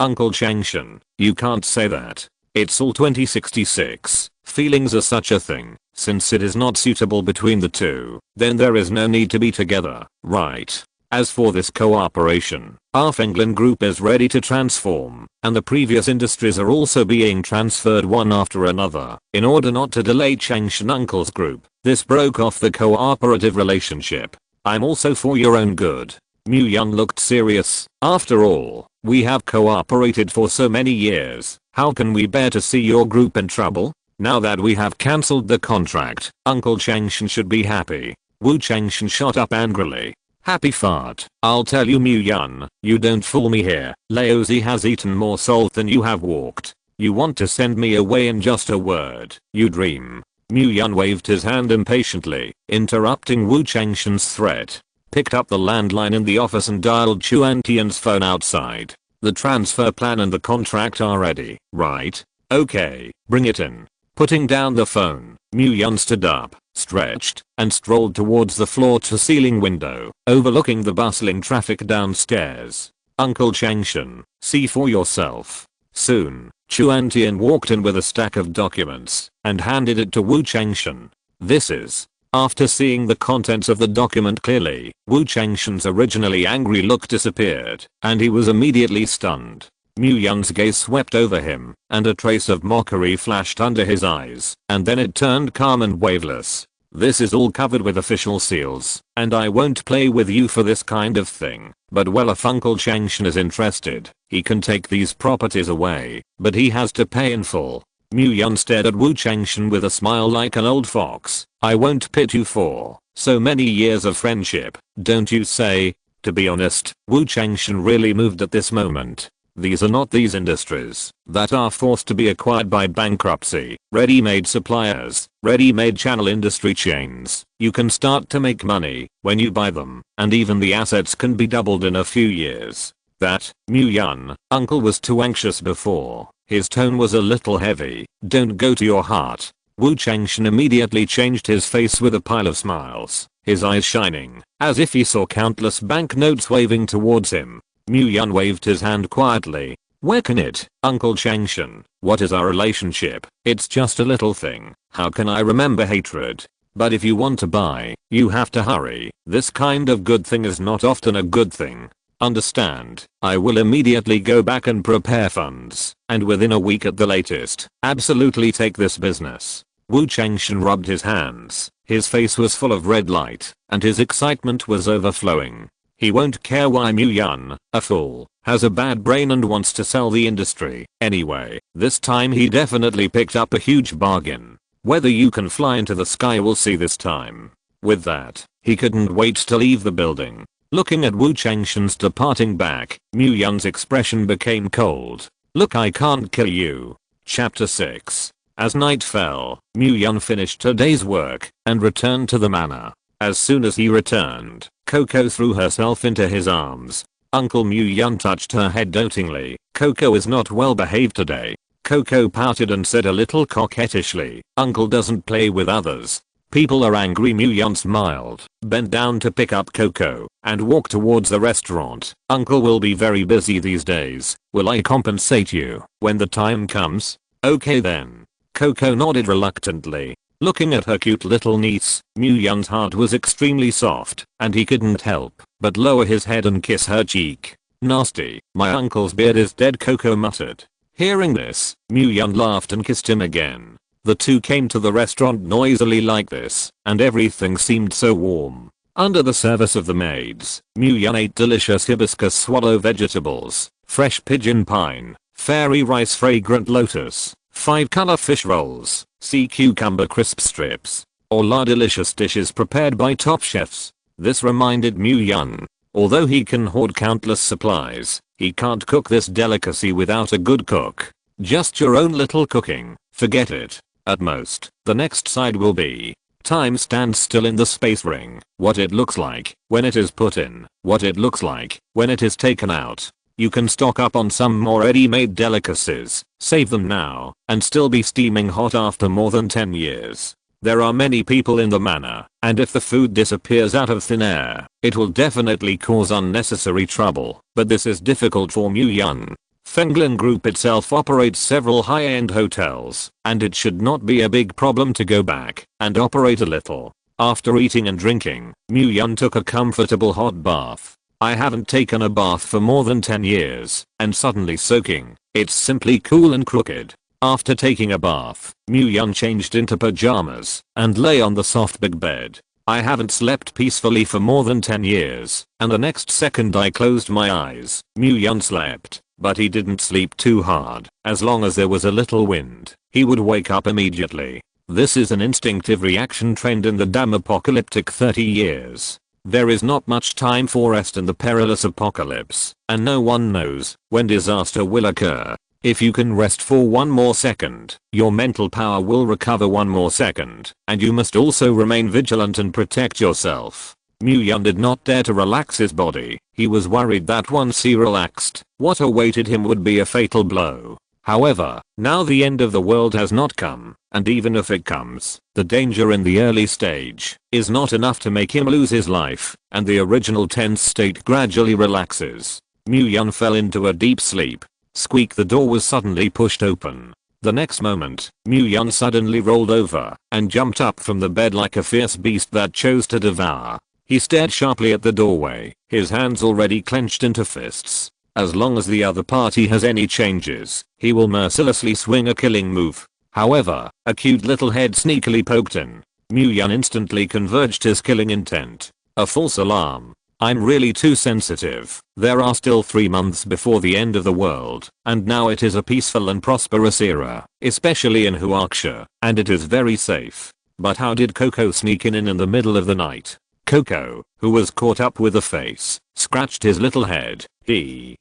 Uncle Changshan, you can't say that. It's all 2066. Feelings are such a thing. Since it is not suitable between the two, then there is no need to be together, right? As for this cooperation, our Fenglin group is ready to transform, and the previous industries are also being transferred one after another. In order not to delay Changshan Uncle's group, this broke off the cooperative relationship. I'm also for your own good. Mu-Yun looked serious. After all, we have cooperated for so many years. How can we bear to see your group in trouble? Now that we have cancelled the contract, Uncle Changshan should be happy. Wu Changshan shot up angrily. Happy fart. I'll tell you, Mu-Yun, you don't fool me here. Laozi has eaten more salt than you have walked. You want to send me away in just a word. You dream. Mu-Yun waved his hand impatiently, interrupting Wu Changshan's threat. Picked up the landline in the office and dialed Chuan Tian's phone outside. The transfer plan and the contract are ready, right? Okay, bring it in. Putting down the phone, Mu-Yun stood up, stretched, and strolled towards the floor-to-ceiling window, overlooking the bustling traffic downstairs. Uncle Changshan, see for yourself. Soon, Chuan Tian walked in with a stack of documents, and handed it to Wu Changshan. This is. After seeing the contents of the document clearly, Wu Changshan's originally angry look disappeared, and he was immediately stunned. Mu-Yun's gaze swept over him, and a trace of mockery flashed under his eyes, and then it turned calm and waveless. This is all covered with official seals, and I won't play with you for this kind of thing. But well, if Uncle Changshan is interested, he can take these properties away, but he has to pay in full. Mu-Yun stared at Wu Changshan with a smile like an old fox. I won't pit you for so many years of friendship, don't you say? To be honest, Wu Changshan really moved at this moment. These are not these industries that are forced to be acquired by bankruptcy, ready-made suppliers, ready-made channel industry chains. You can start to make money when you buy them, and even the assets can be doubled in a few years. That, Mu-Yun, Uncle was too anxious before. His tone was a little heavy. Don't go to your heart. Wu Changshan immediately changed his face with a pile of smiles, his eyes shining, as if he saw countless banknotes waving towards him. Mu-Yun waved his hand quietly. Where can it? Uncle Changshan, what is our relationship? It's just a little thing. How can I remember hatred? But if you want to buy, you have to hurry. This kind of good thing is not often a good thing. Understand? I will immediately go back and prepare funds, and within a week at the latest, absolutely take this business. Wu Changshan rubbed his hands. His face was full of red light, and his excitement was overflowing. He won't care why Mu Yun, a fool, has a bad brain and wants to sell the industry. Anyway, this time he definitely picked up a huge bargain. Whether you can fly into the sky we'll see this time. With that, he couldn't wait to leave the building. Looking at Wu Changshan's departing back, Mu Yun's expression became cold. Look, I can't kill you. Chapter 6. As night fell, Mu Yun finished her day's work and returned to the manor. As soon as he returned, Coco threw herself into his arms. Uncle Mu Yun touched her head dotingly. Coco is not well behaved today. Coco pouted and said a little coquettishly, Uncle doesn't play with others. People are angry. Mu Yun smiled, bent down to pick up Coco, and walked towards the restaurant. Uncle will be very busy these days. Will I compensate you when the time comes? Okay then. Coco nodded reluctantly. Looking at her cute little niece, Mu Yun's heart was extremely soft, and he couldn't help but lower his head and kiss her cheek. Nasty, my uncle's beard is dead, Coco muttered. Hearing this, Mu Yun laughed and kissed him again. The two came to the restaurant noisily like this, and everything seemed so warm. Under the service of the maids, Mu Yun ate delicious hibiscus swallow vegetables, fresh pigeon pine, fairy rice, fragrant lotus, 5-color fish rolls, sea cucumber crisp strips, all are delicious dishes prepared by top chefs. This reminded Mu Yun. Although he can hoard countless supplies, he can't cook this delicacy without a good cook. Just your own little cooking, forget it. At most, the next side will be time stands still in the space ring, what it looks like when it is put in, what it looks like when it is taken out. You can stock up on some already made delicacies, save them now, and still be steaming hot after more than 10 years. There are many people in the manor, and if the food disappears out of thin air, it will definitely cause unnecessary trouble, but this is difficult for Mu Yun. Fenglin Group itself operates several high-end hotels, and it should not be a big problem to go back and operate a little. After eating and drinking, Mu Yun took a comfortable hot bath. I haven't taken a bath for more than 10 years, and suddenly soaking, it's simply cool and crooked. After taking a bath, Mu Yun changed into pajamas and lay on the soft big bed. I haven't slept peacefully for more than 10 years, and the next second I closed my eyes. Mu Yun slept, but he didn't sleep too hard. As long as there was a little wind, he would wake up immediately. This is an instinctive reaction trained in the damn apocalyptic 30 years. There is not much time for rest in the perilous apocalypse, and no one knows when disaster will occur. If you can rest for one more second, your mental power will recover one more second, and you must also remain vigilant and protect yourself. Mu Yun did not dare to relax his body. He was worried that once he relaxed, what awaited him would be a fatal blow. However, now the end of the world has not come, and even if it comes, the danger in the early stage is not enough to make him lose his life, and the original tense state gradually relaxes. Mu Yun fell into a deep sleep. Squeak, the door was suddenly pushed open. The next moment, Mu Yun suddenly rolled over and jumped up from the bed like a fierce beast that chose to devour. He stared sharply at the doorway, his hands already clenched into fists. As long as the other party has any changes, he will mercilessly swing a killing move. However, a cute little head sneakily poked in. Mu Yun instantly converged his killing intent. A false alarm. I'm really too sensitive. There are still 3 months before the end of the world, and now it is a peaceful and prosperous era, especially in Huaxia, and it is very safe. But how did Coco sneak in the middle of the night? Coco, who was caught up with the face, scratched his little head.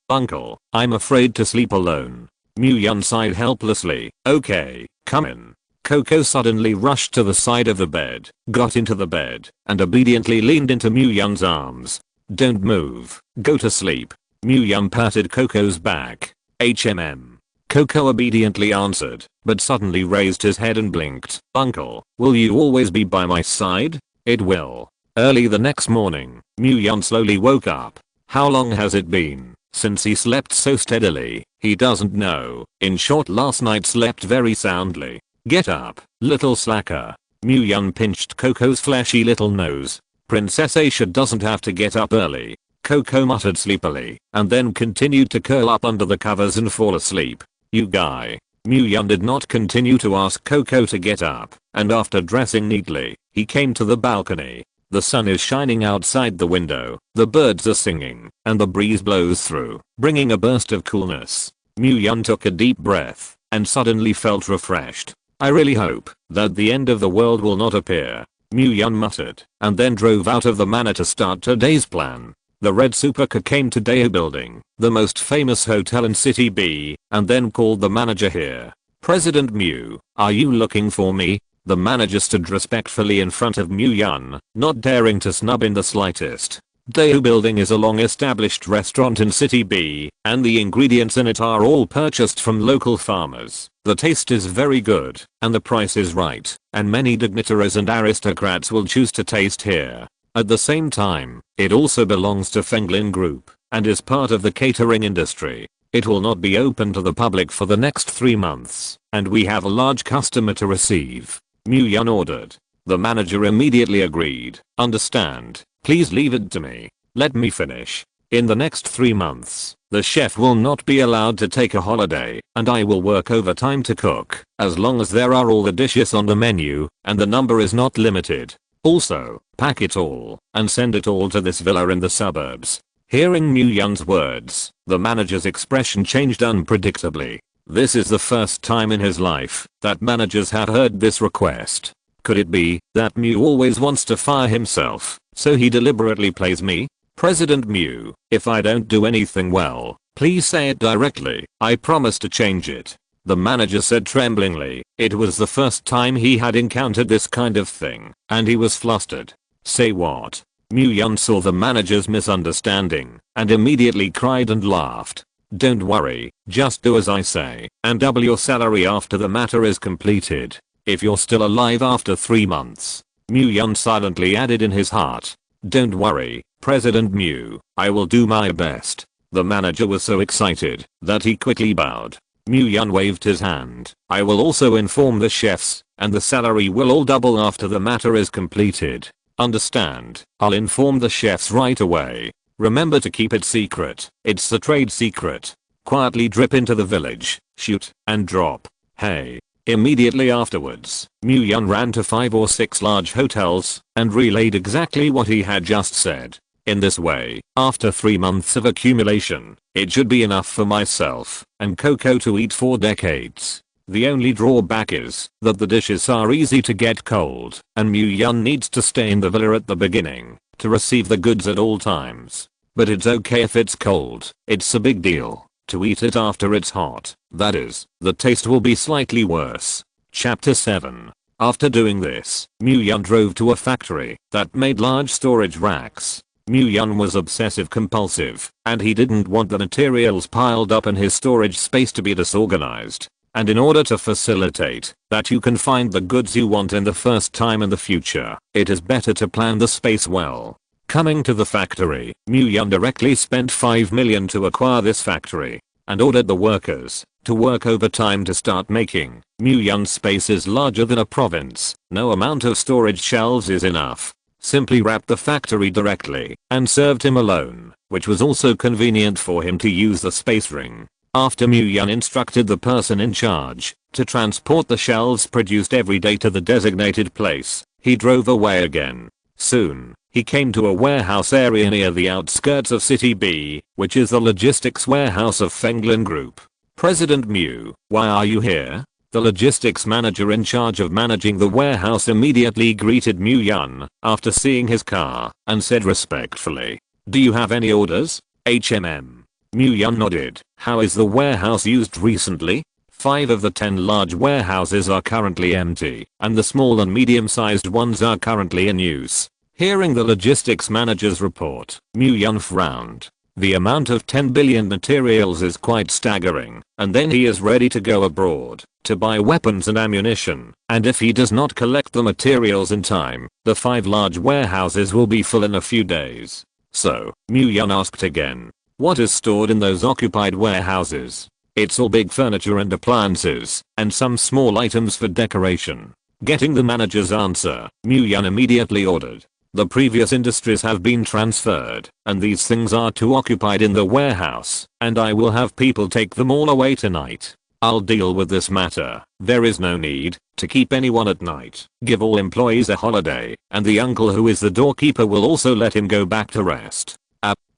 Uncle, I'm afraid to sleep alone. Mu Yun sighed helplessly. Okay, come in. Coco suddenly rushed to the side of the bed, got into the bed, and obediently leaned into Mu Yun's arms. Don't move, go to sleep. Mu Yun patted Coco's back. Coco obediently answered, but suddenly raised his head and blinked. Uncle, will you always be by my side? It will. Early the next morning, Mu Yun slowly woke up. How long has it been Since he slept so steadily, he doesn't know. In short, last night slept very soundly. Get up, little slacker. Mu-Yun pinched Coco's fleshy little nose. Princess Aisha doesn't have to get up early. Coco muttered sleepily, and then continued to curl up under the covers and fall asleep. You guy. Mu-Yun did not continue to ask Coco to get up, and after dressing neatly, he came to the balcony. The sun is shining outside the window, the birds are singing, and the breeze blows through, bringing a burst of coolness. Mu-Yun took a deep breath, and suddenly felt refreshed. I really hope that the end of the world will not appear, Mu-Yun muttered, and then drove out of the manor to start today's plan. The red supercar came to Deo Building, the most famous hotel in City B, and then called the manager here. President Mu, are you looking for me? The manager stood respectfully in front of Mu-Yun, not daring to snub in the slightest. Deo Building is a long-established restaurant in City B, and the ingredients in it are all purchased from local farmers. The taste is very good, and the price is right, and many dignitaries and aristocrats will choose to taste here. At the same time, it also belongs to Fenglin Group, and is part of the catering industry. It will not be open to the public for the next 3 months, and we have a large customer to receive, Mu-Yun ordered. The manager immediately agreed. Understand, please leave it to me. Let me finish. In the next 3 months, the chef will not be allowed to take a holiday, and I will work overtime to cook, as long as there are all the dishes on the menu, and the number is not limited. Also, pack it all, and send it all to this villa in the suburbs. Hearing Mu-Yun's words, the manager's expression changed unpredictably. This is the first time in his life that managers have heard this request. Could it be that Mu always wants to fire himself, so he deliberately plays me? President Mu, if I don't do anything well, please say it directly. I promise to change it. The manager said tremblingly. It was the first time he had encountered this kind of thing, and he was flustered. Say what? Mu-Yun saw the manager's misunderstanding, and immediately cried and laughed. Don't worry, just do as I say, and double your salary after the matter is completed. If you're still alive after 3 months. Mu-Yun silently added in his heart. Don't worry, President Mu, I will do my best. The manager was so excited that he quickly bowed. Mu-Yun waved his hand. I will also inform the chefs, and the salary will all double after the matter is completed. Understand, I'll inform the chefs right away. Remember to keep it secret. It's the trade secret. Quietly drip into the village, shoot, and drop. Hey. Immediately afterwards, Mu-Yun ran to 5 or 6 large hotels, and relayed exactly what he had just said. In this way, after 3 months of accumulation, it should be enough for myself and Coco to eat for decades. The only drawback is that the dishes are easy to get cold, and Mu-Yun needs to stay in the villa at the beginning to receive the goods at all times. But it's okay if it's cold, it's a big deal to eat it after it's hot. That is, the taste will be slightly worse. Chapter 7. After doing this, Mu-Yun drove to a factory that made large storage racks. Mu-Yun was obsessive compulsive, and he didn't want the materials piled up in his storage space to be disorganized. And in order to facilitate that you can find the goods you want in the first time in the future, it is better to plan the space well. Coming to the factory, Mu-Yun directly spent 5 million to acquire this factory, and ordered the workers to work overtime to start making. Mu-Yun's space is larger than a province. No amount of storage shelves is enough. Simply wrapped the factory directly and served him alone, which was also convenient for him to use the space ring. After Mu-Yun instructed the person in charge to transport the shelves produced every day to the designated place, he drove away again. Soon, he came to a warehouse area near the outskirts of City B, which is the logistics warehouse of Fenglin Group. President Mu, why are you here? The logistics manager in charge of managing the warehouse immediately greeted Mu-Yun after seeing his car and said respectfully, do you have any orders? Mu-Yun nodded. How is the warehouse used recently? 5 of the 10 large warehouses are currently empty, and the small and medium-sized ones are currently in use. Hearing the logistics manager's report, Mu-Yun frowned. The amount of 10 billion materials is quite staggering, and then he is ready to go abroad to buy weapons and ammunition, and if he does not collect the materials in time, the 5 large warehouses will be full in a few days. So, Mu-Yun asked again. What is stored in those occupied warehouses? It's all big furniture and appliances, and some small items for decoration. Getting the manager's answer, Myung immediately ordered. The previous industries have been transferred, and these things are too occupied in the warehouse, and I will have people take them all away tonight. I'll deal with this matter. There is no need to keep anyone at night. Give all employees a holiday, and the uncle who is the doorkeeper will also let him go back to rest.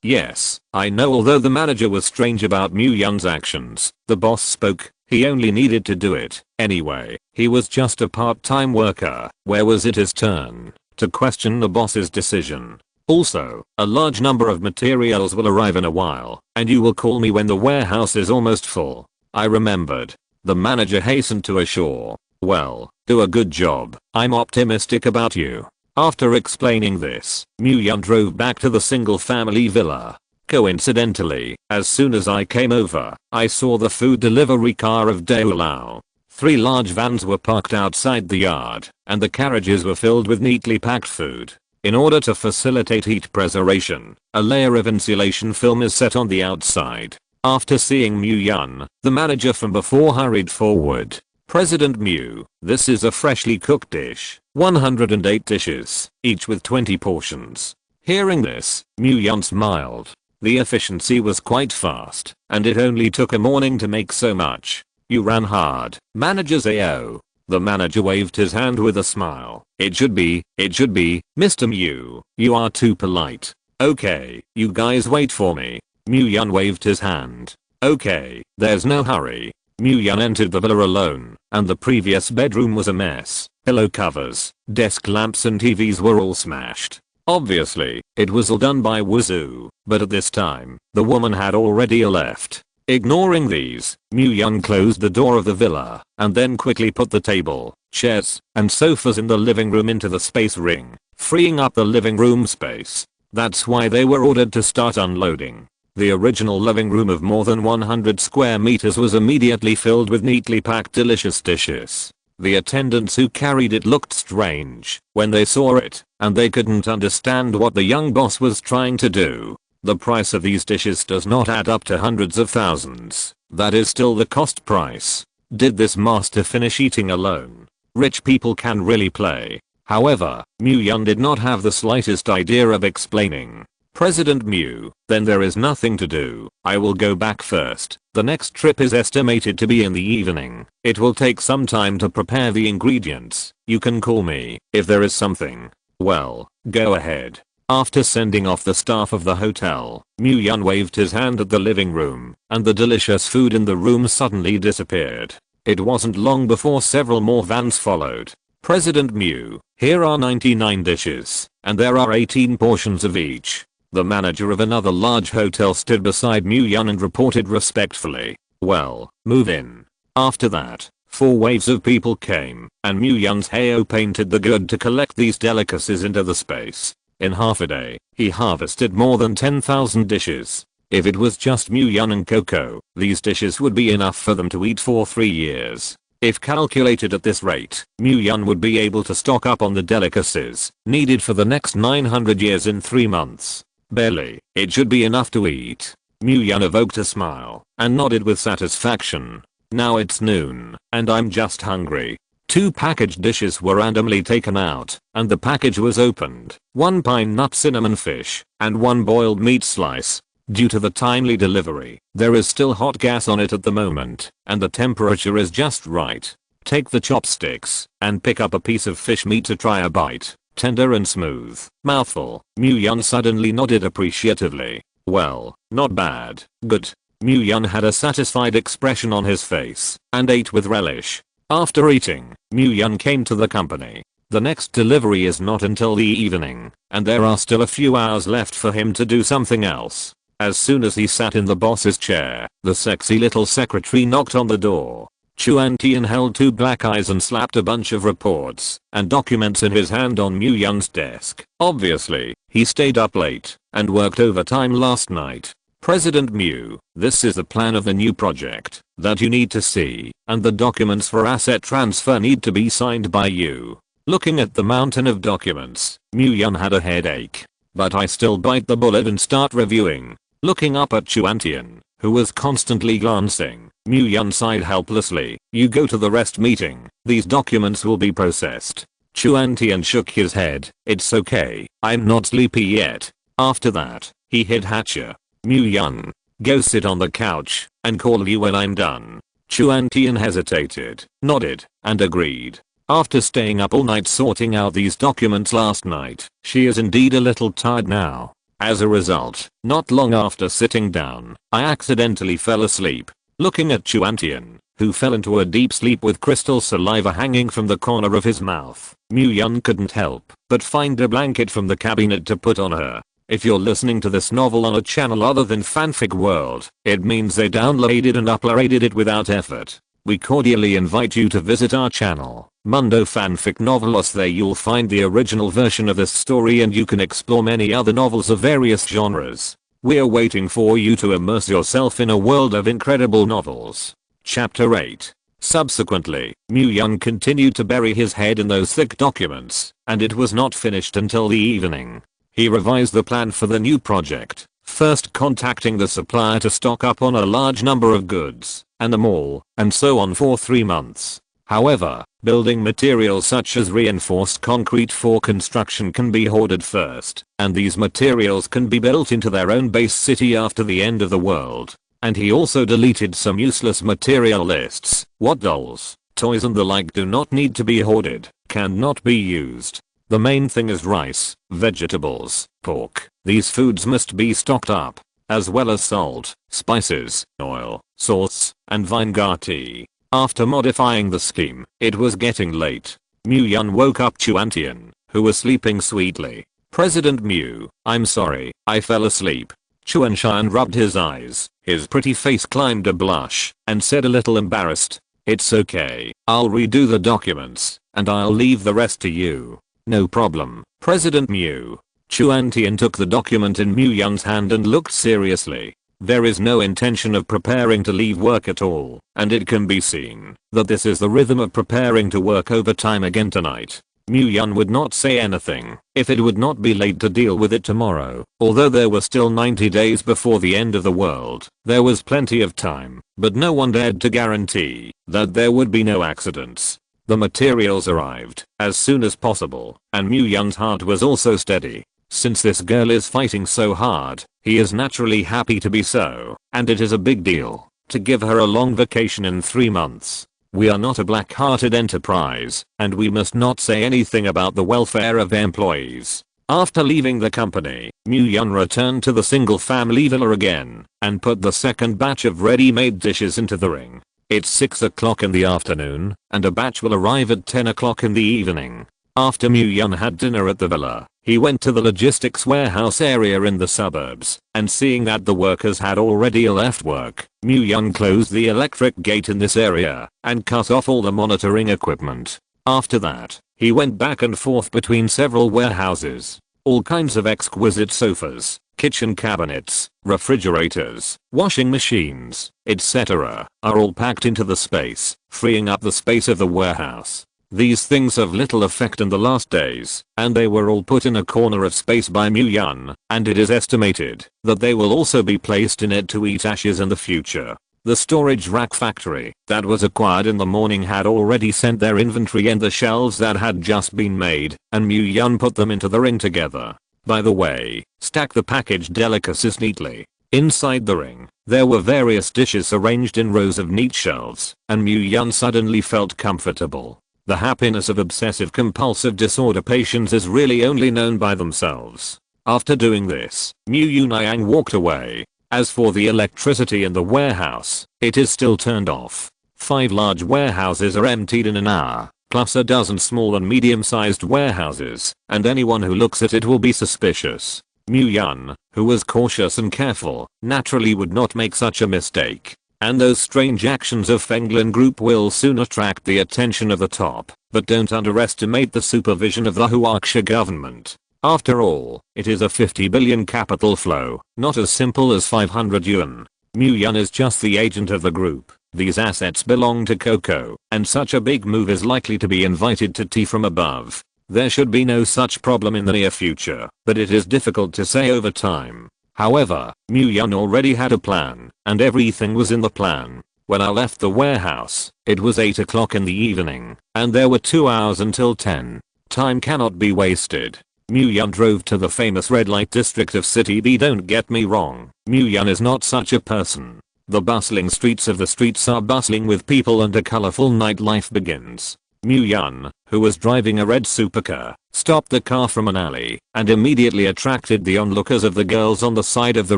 Yes, I know. Although the manager was strange about Myung's actions, the boss spoke. He only needed to do it anyway. He was just a part-time worker. Where was it his turn to question the boss's decision? Also, a large number of materials will arrive in a while, and you will call me when the warehouse is almost full. I remembered. The manager hastened to assure. Well, do a good job. I'm optimistic about you. After explaining this, Myung drove back to the single-family villa. Coincidentally, as soon as I came over, I saw the food delivery car of Daolao. 3 large vans were parked outside the yard, and the carriages were filled with neatly packed food. In order to facilitate heat preservation, a layer of insulation film is set on the outside. After seeing Myung, the manager from before hurried forward. President Mew, this is a freshly cooked dish. 108 dishes, each with 20 portions. Hearing this, Myung smiled. The efficiency was quite fast, and it only took a morning to make so much. You ran hard, Manager Zao. The manager waved his hand with a smile. It should be, Mr. Mew. You are too polite. Okay, you guys wait for me. Myung waved his hand. Okay, there's no hurry. Myung entered the villa alone, and the previous bedroom was a mess. Pillow covers, desk lamps and TVs were all smashed. Obviously, it was all done by Wuzhu, but at this time, the woman had already left. Ignoring these, Myung closed the door of the villa, and then quickly put the table, chairs, and sofas in the living room into the space ring, freeing up the living room space. That's why they were ordered to start unloading. The original living room of more than 100 square meters was immediately filled with neatly packed delicious dishes. The attendants who carried it looked strange when they saw it, and they couldn't understand what the young boss was trying to do. The price of these dishes does not add up to hundreds of thousands. That is still the cost price. Did this master finish eating alone? Rich people can really play. However, Myung did not have the slightest idea of explaining. President Mew, then there is nothing to do. I will go back first. The next trip is estimated to be in the evening. It will take some time to prepare the ingredients. You can call me if there is something. Well, go ahead. After sending off the staff of the hotel, Myung waved his hand at the living room, and the delicious food in the room suddenly disappeared. It wasn't long before several more vans followed. President Mew, here are 99 dishes, and there are 18 portions of each. The manager of another large hotel stood beside Myung and reported respectfully. Well, move in. After that, 4 waves of people came, and Myung's Hao painted the good to collect these delicacies into the space. In half a day, he harvested more than 10,000 dishes. If it was just Myung and Coco, these dishes would be enough for them to eat for 3 years. If calculated at this rate, Myung would be able to stock up on the delicacies needed for the next 900 years in 3 months. Barely, it should be enough to eat. Myung evoked a smile and nodded with satisfaction. Now it's noon, and I'm just hungry. 2 packaged dishes were randomly taken out, and the package was opened. 1 pine nut cinnamon fish, and 1 boiled meat slice. Due to the timely delivery, there is still hot gas on it at the moment, and the temperature is just right. Take the chopsticks, and pick up a piece of fish meat to try a bite. Tender and smooth. Mouthful. Myung suddenly nodded appreciatively. Well, not bad. Good. Myung had a satisfied expression on his face, and ate with relish. After eating, Myung came to the company. The next delivery is not until the evening, and there are still a few hours left for him to do something else. As soon as he sat in the boss's chair, the sexy little secretary knocked on the door. Chuan Tian held 2 black eyes and slapped a bunch of reports and documents in his hand on Myung's desk. Obviously, he stayed up late and worked overtime last night. President Mew, this is the plan of the new project that you need to see, and the documents for asset transfer need to be signed by you. Looking at the mountain of documents, Myung had a headache. But I still bite the bullet and start reviewing. Looking up at Chuantian, who was constantly glancing, Mu Yun sighed helplessly. You go to the rest meeting. These documents will be processed. Chuantian shook his head. It's okay. I'm not sleepy yet. After that, he hid Hatcher. Mu Yun, go sit on the couch and call you when I'm done. Chuantian hesitated, nodded, and agreed. After staying up all night sorting out these documents last night, she is indeed a little tired now. As a result, not long after sitting down, I accidentally fell asleep. Looking at Chuantian, who fell into a deep sleep with crystal saliva hanging from the corner of his mouth, Mu Yun couldn't help but find a blanket from the cabinet to put on her. If you're listening to this novel on a channel other than Fanfic World, it means they downloaded and uploaded it without effort. We cordially invite you to visit our channel, Mundo Fanfic Novelos. There you'll find the original version of this story and you can explore many other novels of various genres. We're waiting for you to immerse yourself in a world of incredible novels. Chapter 8. Subsequently, Mu Yun continued to bury his head in those thick documents, and it was not finished until the evening. He revised the plan for the new project, first contacting the supplier to stock up on a large number of goods, and them all, and so on for 3 months. However, building materials such as reinforced concrete for construction can be hoarded first, and these materials can be built into their own base city after the end of the world. And he also deleted some useless material lists. What dolls, toys and the like do not need to be hoarded, cannot be used. The main thing is rice, vegetables, pork. These foods must be stocked up, as well as salt, spices, oil, sauce, and vinegar tea. After modifying the scheme, it was getting late. Mu Yun woke up Chuantian, who was sleeping sweetly. President Mu, I'm sorry, I fell asleep. Chuanshan rubbed his eyes, his pretty face climbed a blush, and said a little embarrassed, it's okay, I'll redo the documents, and I'll leave the rest to you. No problem, President Mu. Chuantian took the document in Mu Yun's hand and looked seriously. There is no intention of preparing to leave work at all, and it can be seen that this is the rhythm of preparing to work overtime again tonight. Mu Yun would not say anything if it would not be late to deal with it tomorrow. Although there were still 90 days before the end of the world, there was plenty of time, but no one dared to guarantee that there would be no accidents. The materials arrived as soon as possible, and Mu Yun's heart was also steady. Since this girl is fighting so hard, he is naturally happy to be so, and it is a big deal to give her a long vacation in 3 months. We are not a black-hearted enterprise, and we must not say anything about the welfare of employees. After leaving the company, Mu Yun returned to the single-family villa again, and put the second batch of ready-made dishes into the ring. It's 6 o'clock in the afternoon, and a batch will arrive at 10 o'clock in the evening. After Mu Yun had dinner at the villa, he went to the logistics warehouse area in the suburbs, and seeing that the workers had already left work, Mu Yun closed the electric gate in this area, and cut off all the monitoring equipment. After that, he went back and forth between several warehouses. All kinds of exquisite sofas, kitchen cabinets, refrigerators, washing machines, etc. are all packed into the space, freeing up the space of the warehouse. These things have little effect in the last days, and they were all put in a corner of space by Mu Yun, and it is estimated that they will also be placed in it to eat ashes in the future. The storage rack factory that was acquired in the morning had already sent their inventory and the shelves that had just been made, and Mu Yun put them into the ring together. By the way, stack the packaged delicacies neatly. Inside the ring, there were various dishes arranged in rows of neat shelves, and Mu Yun suddenly felt comfortable. The happiness of obsessive compulsive disorder patients is really only known by themselves. After doing this, Mu Yunayang walked away. As for the electricity in the warehouse, it is still turned off. 5 large warehouses are emptied in an hour, plus a dozen small and medium-sized warehouses, and anyone who looks at it will be suspicious. Mu Yun, who was cautious and careful, naturally would not make such a mistake. And those strange actions of Fenglin Group will soon attract the attention of the top, but don't underestimate the supervision of the Huaxia government. After all, it is a 50 billion capital flow, not as simple as 500 yuan. Mu Yun is just the agent of the group. These assets belong to Coco, and such a big move is likely to be invited to tea from above. There should be no such problem in the near future, but it is difficult to say over time. However, Mu-Yun already had a plan, and everything was in the plan. When I left the warehouse, it was 8 o'clock in the evening, and there were 2 hours until 10. Time cannot be wasted. Mu-Yun drove to the famous red light district of City B. Don't get me wrong, Mu-Yun is not such a person. The bustling streets of the streets are bustling with people and a colorful nightlife begins. Mu-Yun, who was driving a red supercar, stopped the car from an alley and immediately attracted the onlookers of the girls on the side of the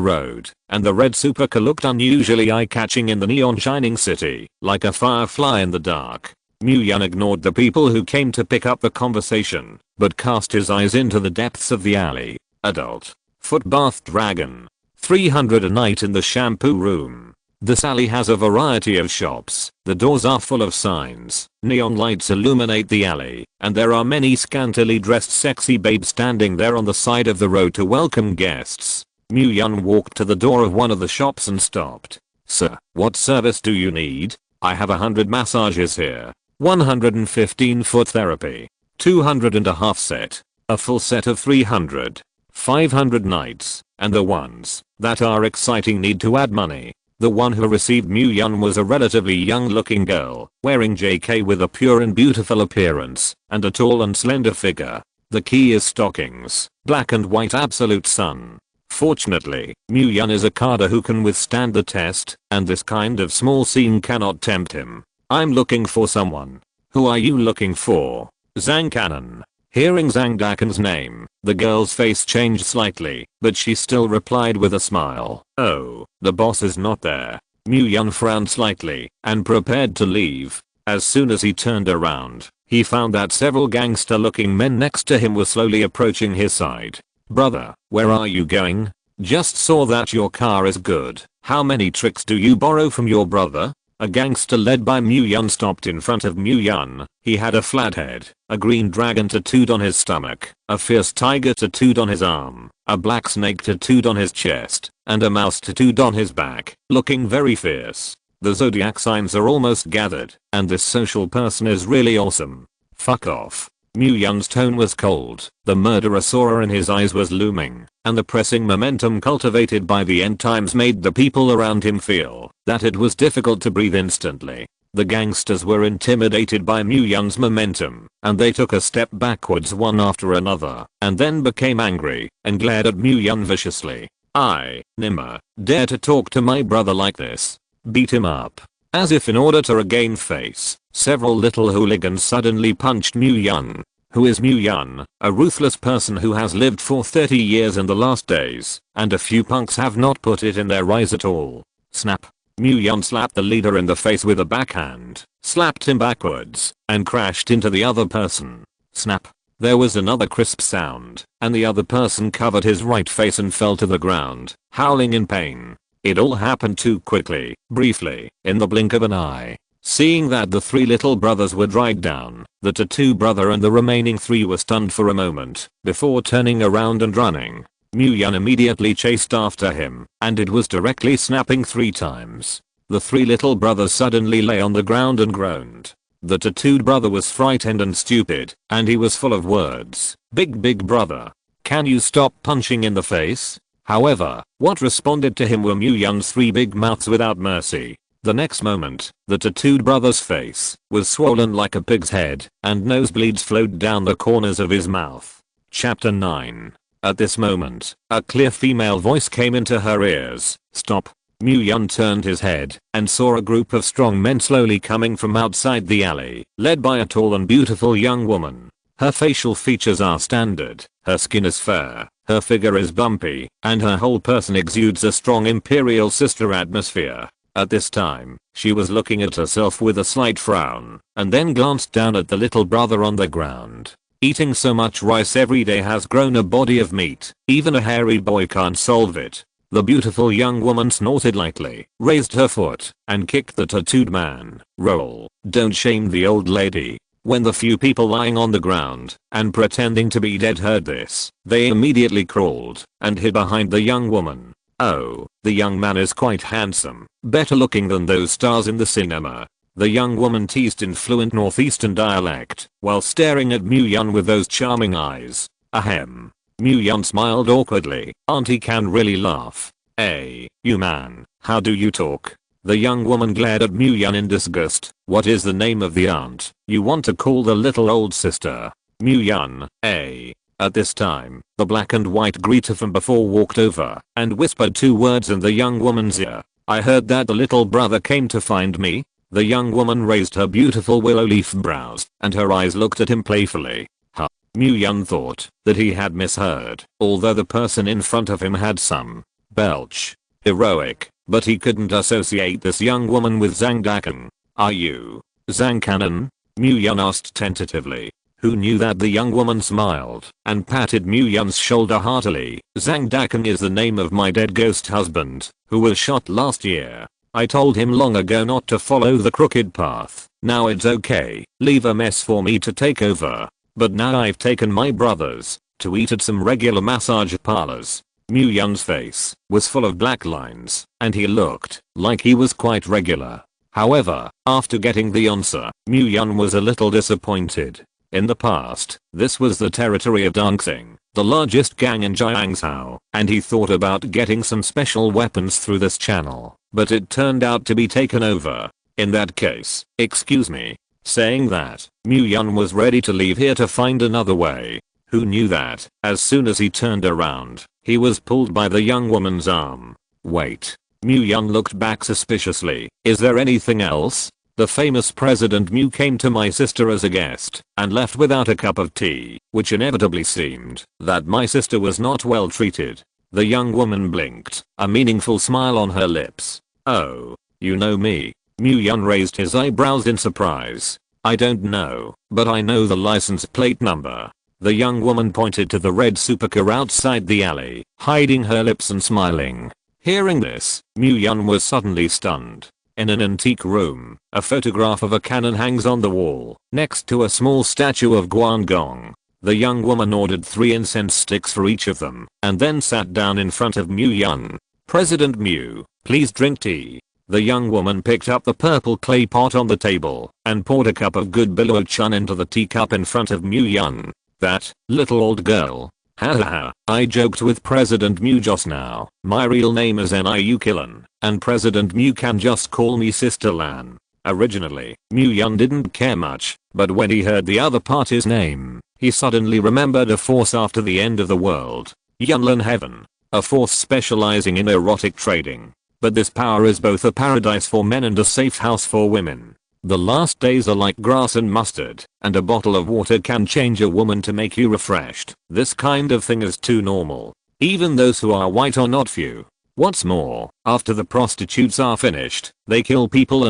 road, and the red supercar looked unusually eye-catching in the neon shining city, like a firefly in the dark. Mu-Yun ignored the people who came to pick up the conversation, but cast his eyes into the depths of the alley. Adult. Footbath dragon. 300 a night in the shampoo room. This alley has a variety of shops, the doors are full of signs, neon lights illuminate the alley, and there are many scantily dressed sexy babes standing there on the side of the road to welcome guests. Mu-Yun walked to the door of one of the shops and stopped. Sir, what service do you need? I have 100 massages here, 115 foot therapy, 200 and a half set, a full set of 300, 500 nights, and the ones that are exciting need to add money. The one who received Mu-Yun was a relatively young looking girl, wearing JK with a pure and beautiful appearance, and a tall and slender figure. The key is stockings, black and white absolute sun. Fortunately, Mu-Yun is a carder who can withstand the test, and this kind of small scene cannot tempt him. I'm looking for someone. Who are you looking for? Zhang Cannon. Hearing Zhang Dakan's name, the girl's face changed slightly, but she still replied with a smile. Oh, the boss is not there. Mu-Yun frowned slightly and prepared to leave. As soon as he turned around, he found that several gangster-looking men next to him were slowly approaching his side. Brother, where are you going? Just saw that your car is good. How many tricks do you borrow from your brother? A gangster led by Mu-Yun stopped in front of Mu-Yun. He had a flat head, a green dragon tattooed on his stomach, a fierce tiger tattooed on his arm, a black snake tattooed on his chest, and a mouse tattooed on his back, looking very fierce. The zodiac signs are almost gathered, and this social person is really awesome. Fuck off. Mu-Yun's tone was cold, the murderous aura in his eyes was looming, and the pressing momentum cultivated by the end times made the people around him feel that it was difficult to breathe instantly. The gangsters were intimidated by Mu-Yun's momentum, and they took a step backwards one after another, and then became angry, and glared at Mu-Yun viciously. I, Nima, dare to talk to my brother like this? Beat him up. As if in order to regain face, several little hooligans suddenly punched Mu-Yun. Who is Mu-Yun? A ruthless person who has lived for 30 years in the last days, and a few punks have not put it in their eyes at all. Snap. Mu-Yun slapped the leader in the face with a backhand, slapped him backwards, and crashed into the other person. Snap. There was another crisp sound, and the other person covered his right face and fell to the ground, howling in pain. It all happened too quickly, briefly, in the blink of an eye. Seeing that the 3 little brothers were dragged down, the tattoo brother and the remaining 3 were stunned for a moment, before turning around and running. Mu-Yun immediately chased after him, and it was directly snapping 3 times. The 3 little brothers suddenly lay on the ground and groaned. The tattooed brother was frightened and stupid, and he was full of words. Big brother. Can you stop punching in the face? However, what responded to him were Mu-Yun's 3 big mouths without mercy. The next moment, the tattooed brother's face was swollen like a pig's head, and nosebleeds flowed down the corners of his mouth. Chapter 9. At this moment, a clear female voice came into her ears. Stop. Mu-Yun turned his head and saw a group of strong men slowly coming from outside the alley, led by a tall and beautiful young woman. Her facial features are standard, her skin is fair, her figure is bumpy, and her whole person exudes a strong imperial sister atmosphere. At this time, she was looking at herself with a slight frown, and then glanced down at the little brother on the ground. Eating so much rice every day has grown a body of meat, even a hairy boy can't solve it. The beautiful young woman snorted lightly, raised her foot, and kicked the tattooed man. Roll. Don't shame the old lady. When the few people lying on the ground and pretending to be dead heard this, they immediately crawled and hid behind the young woman. Oh, the young man is quite handsome, better looking than those stars in the cinema. The young woman teased in fluent northeastern dialect while staring at Mu-Yun with those charming eyes. Ahem. Mu Yun smiled awkwardly. Auntie can really laugh. Hey, you man, how do you talk? The young woman glared at Mu Yun in disgust. What is the name of the aunt you want to call the little old sister? Mu Yun, hey. At this time, the black and white greeter from before walked over and whispered 2 words in the young woman's ear. I heard that the little brother came to find me. The young woman raised her beautiful willow leaf brows and her eyes looked at him playfully. Huh. Mu Yun thought that he had misheard, although the person in front of him had some belch. Heroic, but he couldn't associate this young woman with Zhang Dakan. Are you Zhang Kanan? Mu Yun asked tentatively. Who knew that? The young woman smiled and patted Mu Yun's shoulder heartily. Zhang Dakan is the name of my dead ghost husband, who was shot last year. I told him long ago not to follow the crooked path. Now it's okay, leave a mess for me to take over. But now I've taken my brothers to eat at some regular massage parlors. Mu Yun's face was full of black lines, and he looked like he was quite regular. However, after getting the answer, Mu Yun was a little disappointed. In the past, this was the territory of Dancing, the largest gang in Jiangzhou, and he thought about getting some special weapons through this channel, but it turned out to be taken over. In that case, excuse me. Saying that, Mu Yun was ready to leave here to find another way. Who knew that, as soon as he turned around, he was pulled by the young woman's arm. Wait. Mu Yun looked back suspiciously. Is there anything else? The famous President Mu came to my sister as a guest and left without a cup of tea, which inevitably seemed that my sister was not well treated. The young woman blinked, a meaningful smile on her lips. Oh, you know me? Mu Yun raised his eyebrows in surprise. I don't know, but I know the license plate number. The young woman pointed to the red supercar outside the alley, hiding her lips and smiling. Hearing this, Mu Yun was suddenly stunned. In an antique room, a photograph of a cannon hangs on the wall, next to a small statue of Guangdong. The young woman ordered 3 incense sticks for each of them, and then sat down in front of Mu Yun. President Mu, please drink tea. The young woman picked up the purple clay pot on the table, and poured a cup of good bilao chun into the teacup in front of Mu Yun. That little old girl. Hahaha, I joked with President Mu just now. My real name is Niu Killan, and President Mu can just call me Sister Lan. Originally, Mu Yun didn't care much, but when he heard the other party's name, he suddenly remembered a force after the end of the world. Yunlin Heaven. A force specializing in erotic trading. But this power is both a paradise for men and a safe house for women. The last days are like grass and mustard, and a bottle of water can change a woman to make you refreshed. This kind of thing is too normal. Even those who are white are not few. What's more, after the prostitutes are finished, they kill people,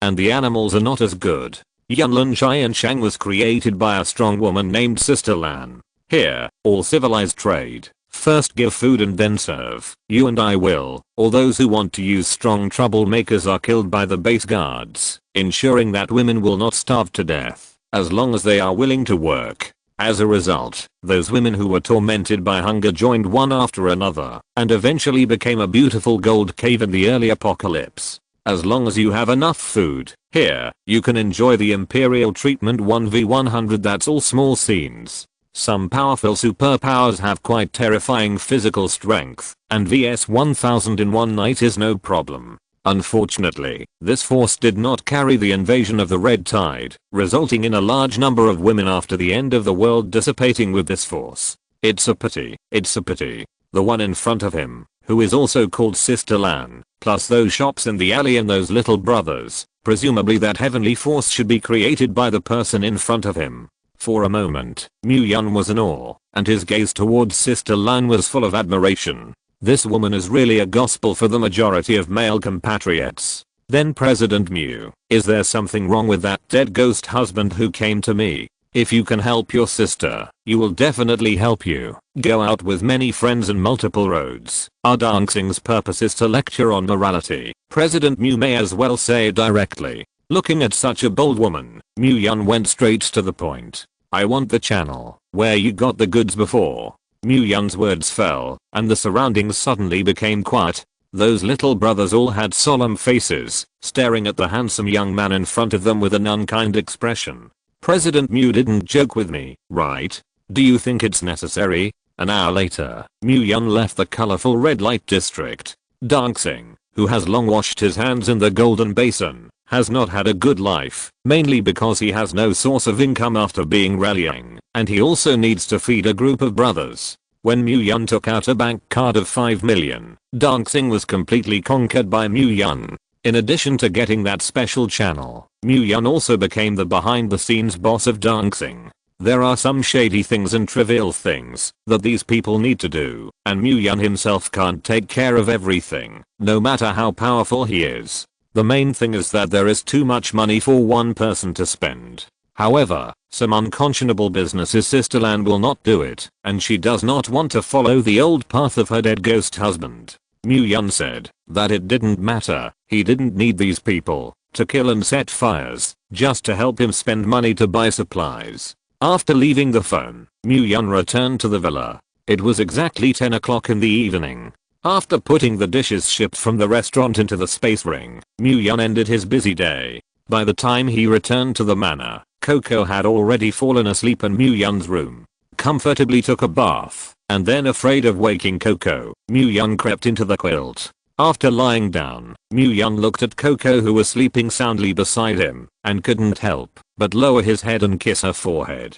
and the animals are not as good. Yunlin Qianshang was created by a strong woman named Sister Lan. Here, all civilized trade. First give food and then serve. You and I will, or those who want to use strong troublemakers are killed by the base guards, ensuring that women will not starve to death, as long as they are willing to work. As a result, those women who were tormented by hunger joined one after another, and eventually became a beautiful gold cave in the early apocalypse. As long as you have enough food, here, you can enjoy the imperial treatment 1v100. That's all small scenes. Some powerful superpowers have quite terrifying physical strength, and vs 1000 in one night is no problem. Unfortunately, this force did not carry the invasion of the Red Tide, resulting in a large number of women after the end of the world dissipating with this force. It's a pity. The one in front of him, who is also called Sister Lan, plus those shops in the alley and those little brothers, presumably that heavenly force should be created by the person in front of him. For a moment, Mu Yun was in awe, and his gaze towards Sister Lan was full of admiration. This woman is really a gospel for the majority of male compatriots. Then President Mu, is there something wrong with that dead ghost husband who came to me? If you can help your sister, you will definitely help you. Go out with many friends and multiple roads. Our dancing's purpose is to lecture on morality. President Mu may as well say it directly. Looking at such a bold woman, Mu Yun went straight to the point. I want the channel where you got the goods before. Mu Yun's words fell, and the surroundings suddenly became quiet. Those little brothers all had solemn faces, staring at the handsome young man in front of them with an unkind expression. President Mu didn't joke with me, right? Do you think it's necessary? An hour later, Mu-Yun left the colorful red light district. Dancing, who has long washed his hands in the golden basin, has not had a good life, mainly because he has no source of income after being rallying, and he also needs to feed a group of brothers. When Mu-Yun took out a bank card of 5 million, Dancing was completely conquered by Mu-Yun. In addition to getting that special channel, Mu-Yun also became the behind-the-scenes boss of Dancing. There are some shady things and trivial things that these people need to do, and Mu-Yun himself can't take care of everything, no matter how powerful he is. The main thing is that there is too much money for one person to spend. However, some unconscionable business's sister Lan will not do it, and she does not want to follow the old path of her dead ghost husband. Mu-Yun said that it didn't matter, he didn't need these people to kill and set fires, just to help him spend money to buy supplies. After leaving the phone, Mu-Yun returned to the villa. It was exactly 10 o'clock in the evening. After putting the dishes shipped from the restaurant into the space ring, Mu-Yun ended his busy day. By the time he returned to the manor, Coco had already fallen asleep in Mu-Yun's room, comfortably took a bath, and then, afraid of waking Coco, Mu-Yun crept into the quilt. After lying down, Mu-Yun looked at Coco, who was sleeping soundly beside him, and couldn't help but lower his head and kiss her forehead.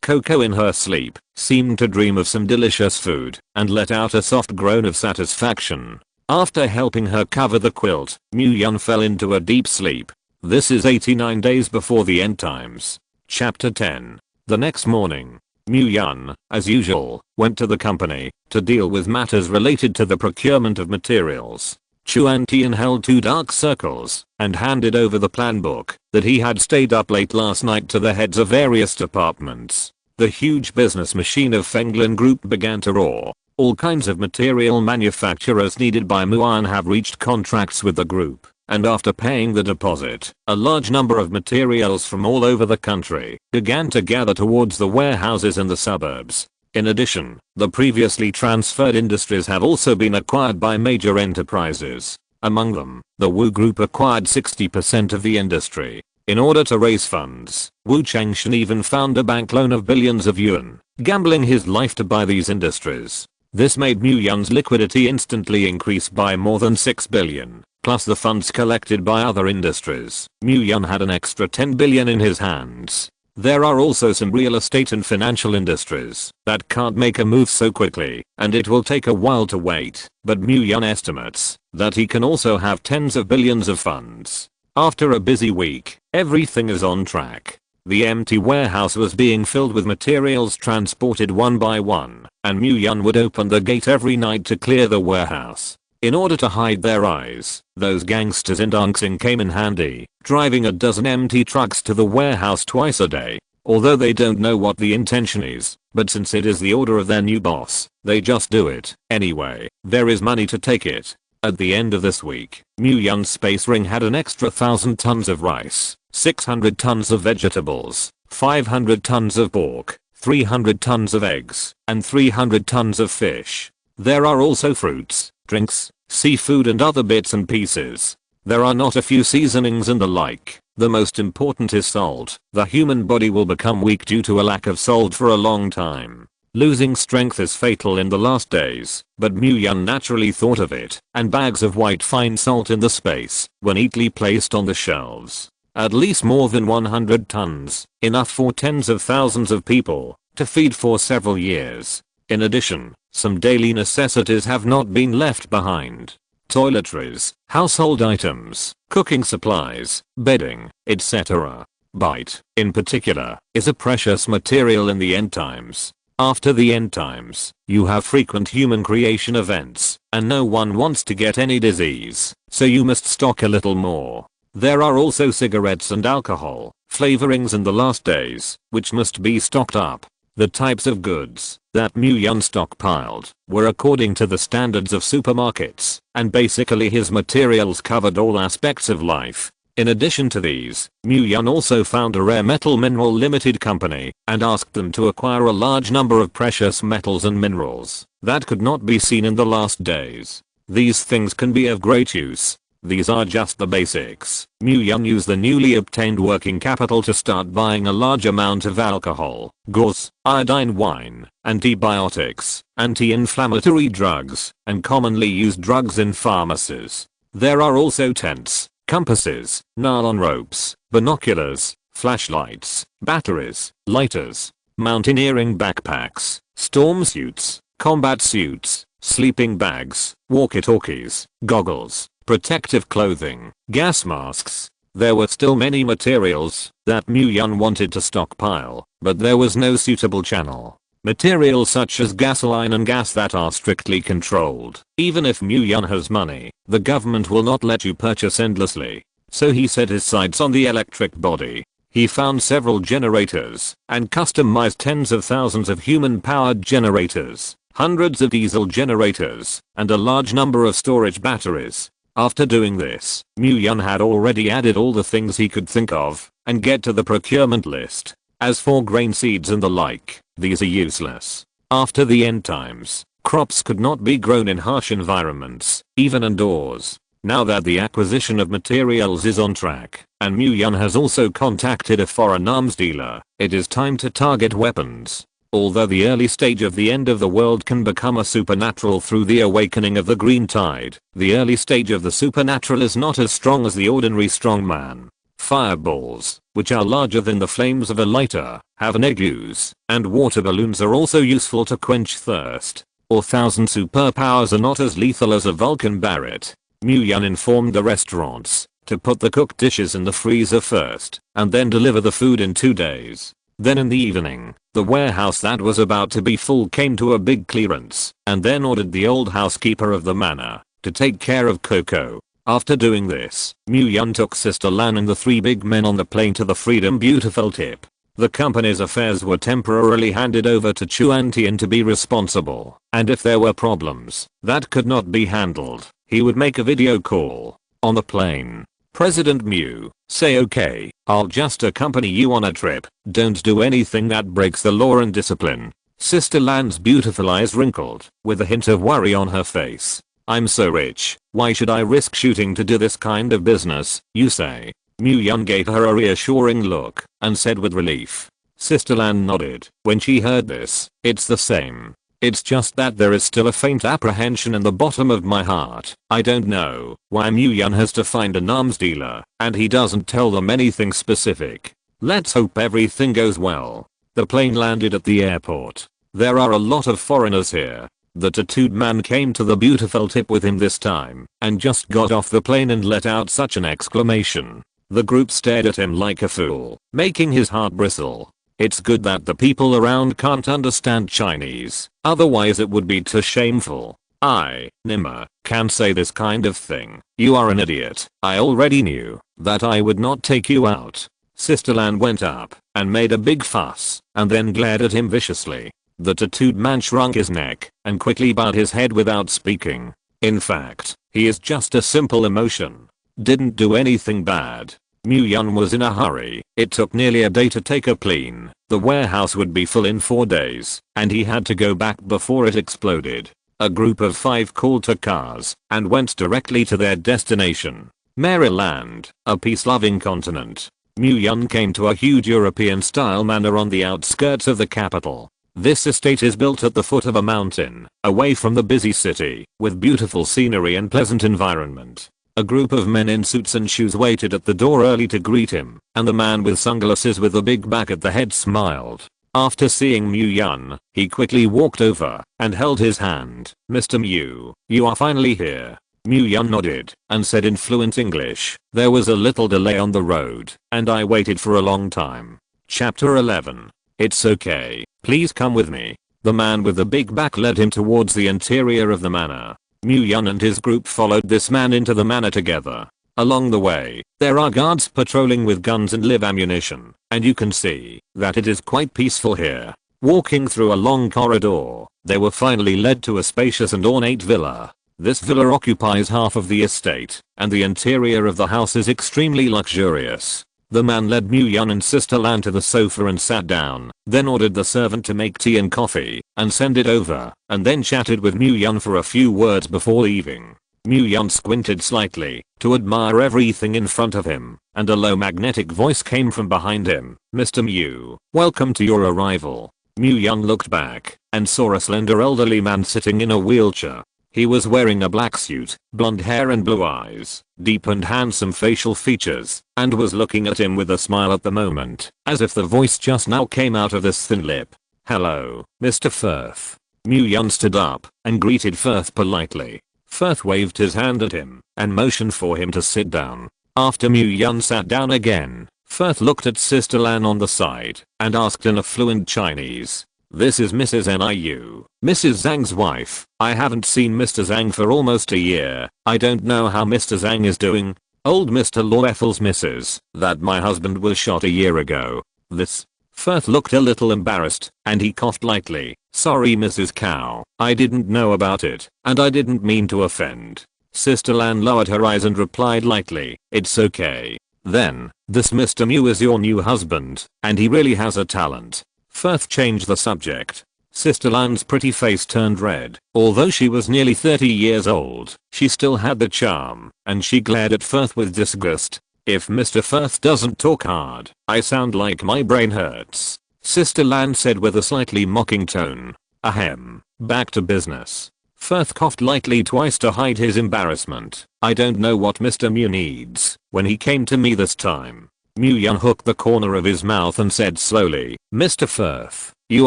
Coco, in her sleep, seemed to dream of some delicious food and let out a soft groan of satisfaction. After helping her cover the quilt, Mu-Yun fell into a deep sleep. This is 89 days before the end times. Chapter 10. The next morning, Mu-Yun, as usual, went to the company to deal with matters related to the procurement of materials. Chuan Tian held 2 dark circles and handed over the plan book that he had stayed up late last night to the heads of various departments. The huge business machine of Fenglin Group began to roar. All kinds of material manufacturers needed by Muan have reached contracts with the group, and after paying the deposit, a large number of materials from all over the country began to gather towards the warehouses in the suburbs. In addition, the previously transferred industries have also been acquired by major enterprises. Among them, the Wu Group acquired 60% of the industry. In order to raise funds, Wu Changshan even found a bank loan of billions of yuan, gambling his life to buy these industries. This made Mu-Yun's liquidity instantly increase by more than 6 billion, plus the funds collected by other industries. Mu-Yun had an extra 10 billion in his hands. There are also some real estate and financial industries that can't make a move so quickly, and it will take a while to wait, but Mu-Yun estimates that he can also have tens of billions of funds. After a busy week, everything is on track. The empty warehouse was being filled with materials transported one by one, and Mu-Yun would open the gate every night to clear the warehouse. In order to hide their eyes, those gangsters in Dancing came in handy, driving a dozen empty trucks to the warehouse twice a day. Although they don't know what the intention is, but since it is the order of their new boss, they just do it. Anyway, there is money to take it. At the end of this week, Mu-Yun's space ring had an extra 1,000 tons of rice, 600 tons of vegetables, 500 tons of pork, 300 tons of eggs, and 300 tons of fish. There are also fruits, drinks, seafood and other bits and pieces. There are not a few seasonings and the like. The most important is salt. The human body will become weak due to a lack of salt for a long time. Losing strength is fatal in the last days, but Mu-Yun naturally thought of it, and bags of white fine salt in the space were neatly placed on the shelves. At least more than 100 tons, enough for tens of thousands of people to feed for several years. In addition, some daily necessities have not been left behind. Toiletries, household items, cooking supplies, bedding, etc. Bite, in particular, is a precious material in the end times. After the end times, you have frequent human creation events, and no one wants to get any disease, so you must stock a little more. There are also cigarettes and alcohol, flavorings in the last days, which must be stocked up. The types of goods that Mu-Yun stockpiled were according to the standards of supermarkets, and basically his materials covered all aspects of life. In addition to these, Mu-Yun also found a rare metal mineral limited company and asked them to acquire a large number of precious metals and minerals that could not be seen in the last days. These things can be of great use. These are just the basics. Mu-Yun used the newly obtained working capital to start buying a large amount of alcohol, gauze, iodine wine, antibiotics, anti-inflammatory drugs, and commonly used drugs in pharmacies. There are also tents, compasses, nylon ropes, binoculars, flashlights, batteries, lighters, mountaineering backpacks, storm suits, combat suits, sleeping bags, walkie-talkies, goggles, protective clothing, gas masks. There were still many materials that Mu-Yun wanted to stockpile, but there was no suitable channel. Materials such as gasoline and gas that are strictly controlled. Even if Mu-Yun has money, the government will not let you purchase endlessly. So he set his sights on the electric body. He found several generators and customized tens of thousands of human-powered generators, hundreds of diesel generators, and a large number of storage batteries. After doing this, Mu-Yun had already added all the things he could think of and get to the procurement list. As for grain seeds and the like, these are useless. After the end times, crops could not be grown in harsh environments, even indoors. Now that the acquisition of materials is on track, and Mu-Yun has also contacted a foreign arms dealer, it is time to target weapons. Although the early stage of the end of the world can become a supernatural through the awakening of the green tide, the early stage of the supernatural is not as strong as the ordinary strongman. Fireballs, which are larger than the flames of a lighter, have an use, and water balloons are also useful to quench thirst. 4,000 superpowers are not as lethal as a Vulcan Barrett. Mu-Yun informed the restaurants to put the cooked dishes in the freezer first, and then deliver the food in 2 days. Then in the evening, the warehouse that was about to be full came to a big clearance, and then ordered the old housekeeper of the manor to take care of Coco. After doing this, Mu-Yun took Sister Lan and the 3 big men on the plane to the Freedom Beautiful tip. The company's affairs were temporarily handed over to Chuan Tian to be responsible, and if there were problems that could not be handled, he would make a video call. On the plane, President Mu, say okay, I'll just accompany you on a trip, don't do anything that breaks the law and discipline. Sister Lan's beautiful eyes wrinkled, with a hint of worry on her face. I'm so rich, why should I risk shooting to do this kind of business, you say? Mu-Yun gave her a reassuring look, and said with relief. Sister Lan nodded. When she heard this, it's the same. It's just that there is still a faint apprehension in the bottom of my heart. I don't know why Mu-Yun has to find an arms dealer, and he doesn't tell them anything specific. Let's hope everything goes well. The plane landed at the airport. There are a lot of foreigners here. The tattooed man came to the beautiful tip with him this time, and just got off the plane and let out such an exclamation. The group stared at him like a fool, making his heart bristle. It's good that the people around can't understand Chinese, otherwise it would be too shameful. I, Nima, can't say this kind of thing. You are an idiot. I already knew that I would not take you out. Sister Lan went up and made a big fuss, and then glared at him viciously. The tattooed man shrunk his neck and quickly bowed his head without speaking. In fact, he is just a simple emotion. Didn't do anything bad. Mu-Yun was in a hurry. It took nearly a day to take a plane. The warehouse would be full in 4 days, and he had to go back before it exploded. A group of 5 called to cars and went directly to their destination, Maryland, a peace-loving continent. Mu-Yun came to a huge European-style manor on the outskirts of the capital. This estate is built at the foot of a mountain, away from the busy city, with beautiful scenery and pleasant environment. A group of men in suits and shoes waited at the door early to greet him, and the man with sunglasses with a big back at the head smiled. After seeing Mu-Yun, he quickly walked over and held his hand. Mr. Mu, you are finally here. Mu-Yun nodded and said in fluent English, there was a little delay on the road, and I waited for a long time. Chapter 11. It's okay, please come with me. The man with the big back led him towards the interior of the manor. Mu-Yun and his group followed this man into the manor together. Along the way, there are guards patrolling with guns and live ammunition, and you can see that it is quite peaceful here. Walking through a long corridor, they were finally led to a spacious and ornate villa. This villa occupies half of the estate, and the interior of the house is extremely luxurious. The man led Mu-Yun and Sister Lan to the sofa and sat down, then ordered the servant to make tea and coffee and send it over, and then chatted with Mu-Yun for a few words before leaving. Yun squinted slightly to admire everything in front of him, and a low magnetic voice came from behind him. "Mr. Mew, welcome to your arrival." Yun looked back and saw a slender elderly man sitting in a wheelchair. He was wearing a black suit, blonde hair and blue eyes, deep and handsome facial features, and was looking at him with a smile at the moment, as if the voice just now came out of this thin lip. "Hello, Mr. Firth." Yun stood up and greeted Firth politely. Firth waved his hand at him and motioned for him to sit down. After Yun sat down again, Firth looked at Sister Lan on the side and asked in a fluent Chinese, "This is Mrs. Niu, Mrs. Zhang's wife. I haven't seen Mr. Zhang for almost a year. I don't know how Mr. Zhang is doing. Old Mr. Law Ethel's missus, that my husband was shot a year ago. This." Firth looked a little embarrassed, and he coughed lightly. "Sorry Mrs. Cow, I didn't know about it, and I didn't mean to offend." Sister Lan lowered her eyes and replied lightly, "It's okay." "Then, this Mr. Mew is your new husband, and he really has a talent." Firth changed the subject. Sister Lan's pretty face turned red. Although she was nearly 30 years old, she still had the charm, and she glared at Firth with disgust. "If Mr. Firth doesn't talk hard, I sound like my brain hurts," Sister Lan said with a slightly mocking tone. "Ahem, back to business." Firth coughed lightly twice to hide his embarrassment. "I don't know what Mr. Mew needs. When he came to me this time." Yun hooked the corner of his mouth and said slowly, "Mr. Firth, you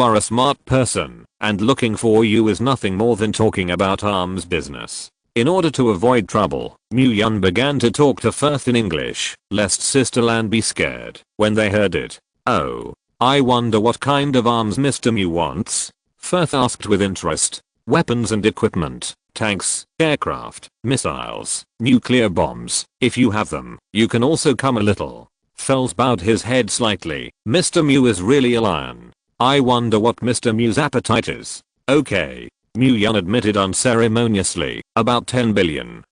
are a smart person, and looking for you is nothing more than talking about arms business." In order to avoid trouble, Yun began to talk to Firth in English, lest Sister Lan be scared when they heard it. "Oh, I wonder what kind of arms Mr. Mew wants?" Firth asked with interest. "Weapons and equipment, tanks, aircraft, missiles, nuclear bombs. If you have them, you can also come a little." Fells bowed his head slightly. "Mr. Mew is really a lion. I wonder what Mr. Mew's appetite is." "Okay." Yun admitted unceremoniously, "About $10 billion.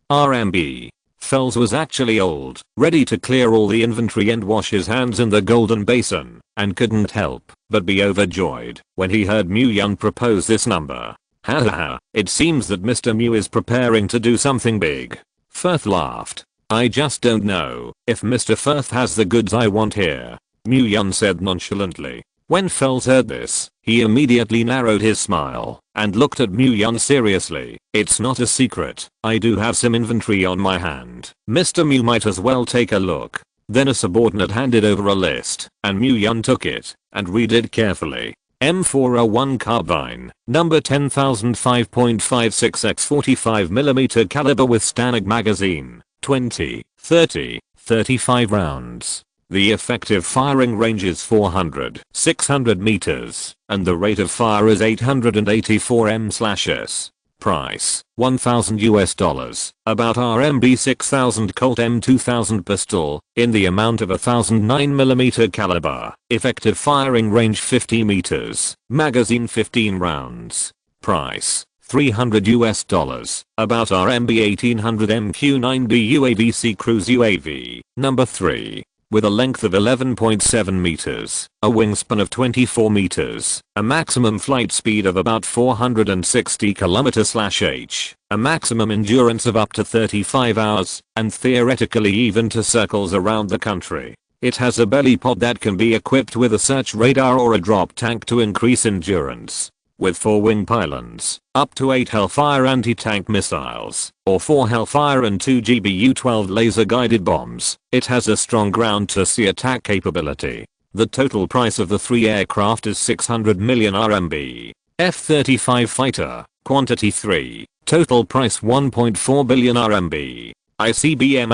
RMB. Fells was actually old, ready to clear all the inventory and wash his hands in the golden basin, and couldn't help but be overjoyed when he heard Yun propose this number. "Ha ha ha, it seems that Mr. Mew is preparing to do something big." Firth laughed. "I just don't know if Mr. Firth has the goods I want here," Yun said nonchalantly. When Fells heard this, he immediately narrowed his smile and looked at Yun seriously. "It's not a secret. I do have some inventory on my hand. Mr. Mew might as well take a look." Then a subordinate handed over a list, and Yun took it and read it carefully. M401 carbine, number 10005.56x 45mm caliber with Stanag magazine, 20, 30, 35 rounds. The effective firing range is 400-600 meters, and the rate of fire is 884 m/s. Price, $1,000, about RMB 6,000 Colt M2000 pistol, in the amount of 1009mm caliber. Effective firing range 50 meters, magazine 15 rounds. Price, $300, about RMB 1800 MQ-9B UAV Cruise UAV, number 3. With a length of 11.7 meters, a wingspan of 24 meters, a maximum flight speed of about 460 km/h, a maximum endurance of up to 35 hours, and theoretically even to circles around the country. It has a belly pod that can be equipped with a search radar or a drop tank to increase endurance. With 4 wing pylons, up to 8 Hellfire anti-tank missiles, or 4 Hellfire and 2 GBU-12 laser-guided bombs, it has a strong ground-to-sea attack capability. The total price of the 3 aircraft is 600 million RMB. F-35 fighter, quantity 3, total price 1.4 billion RMB. ICBM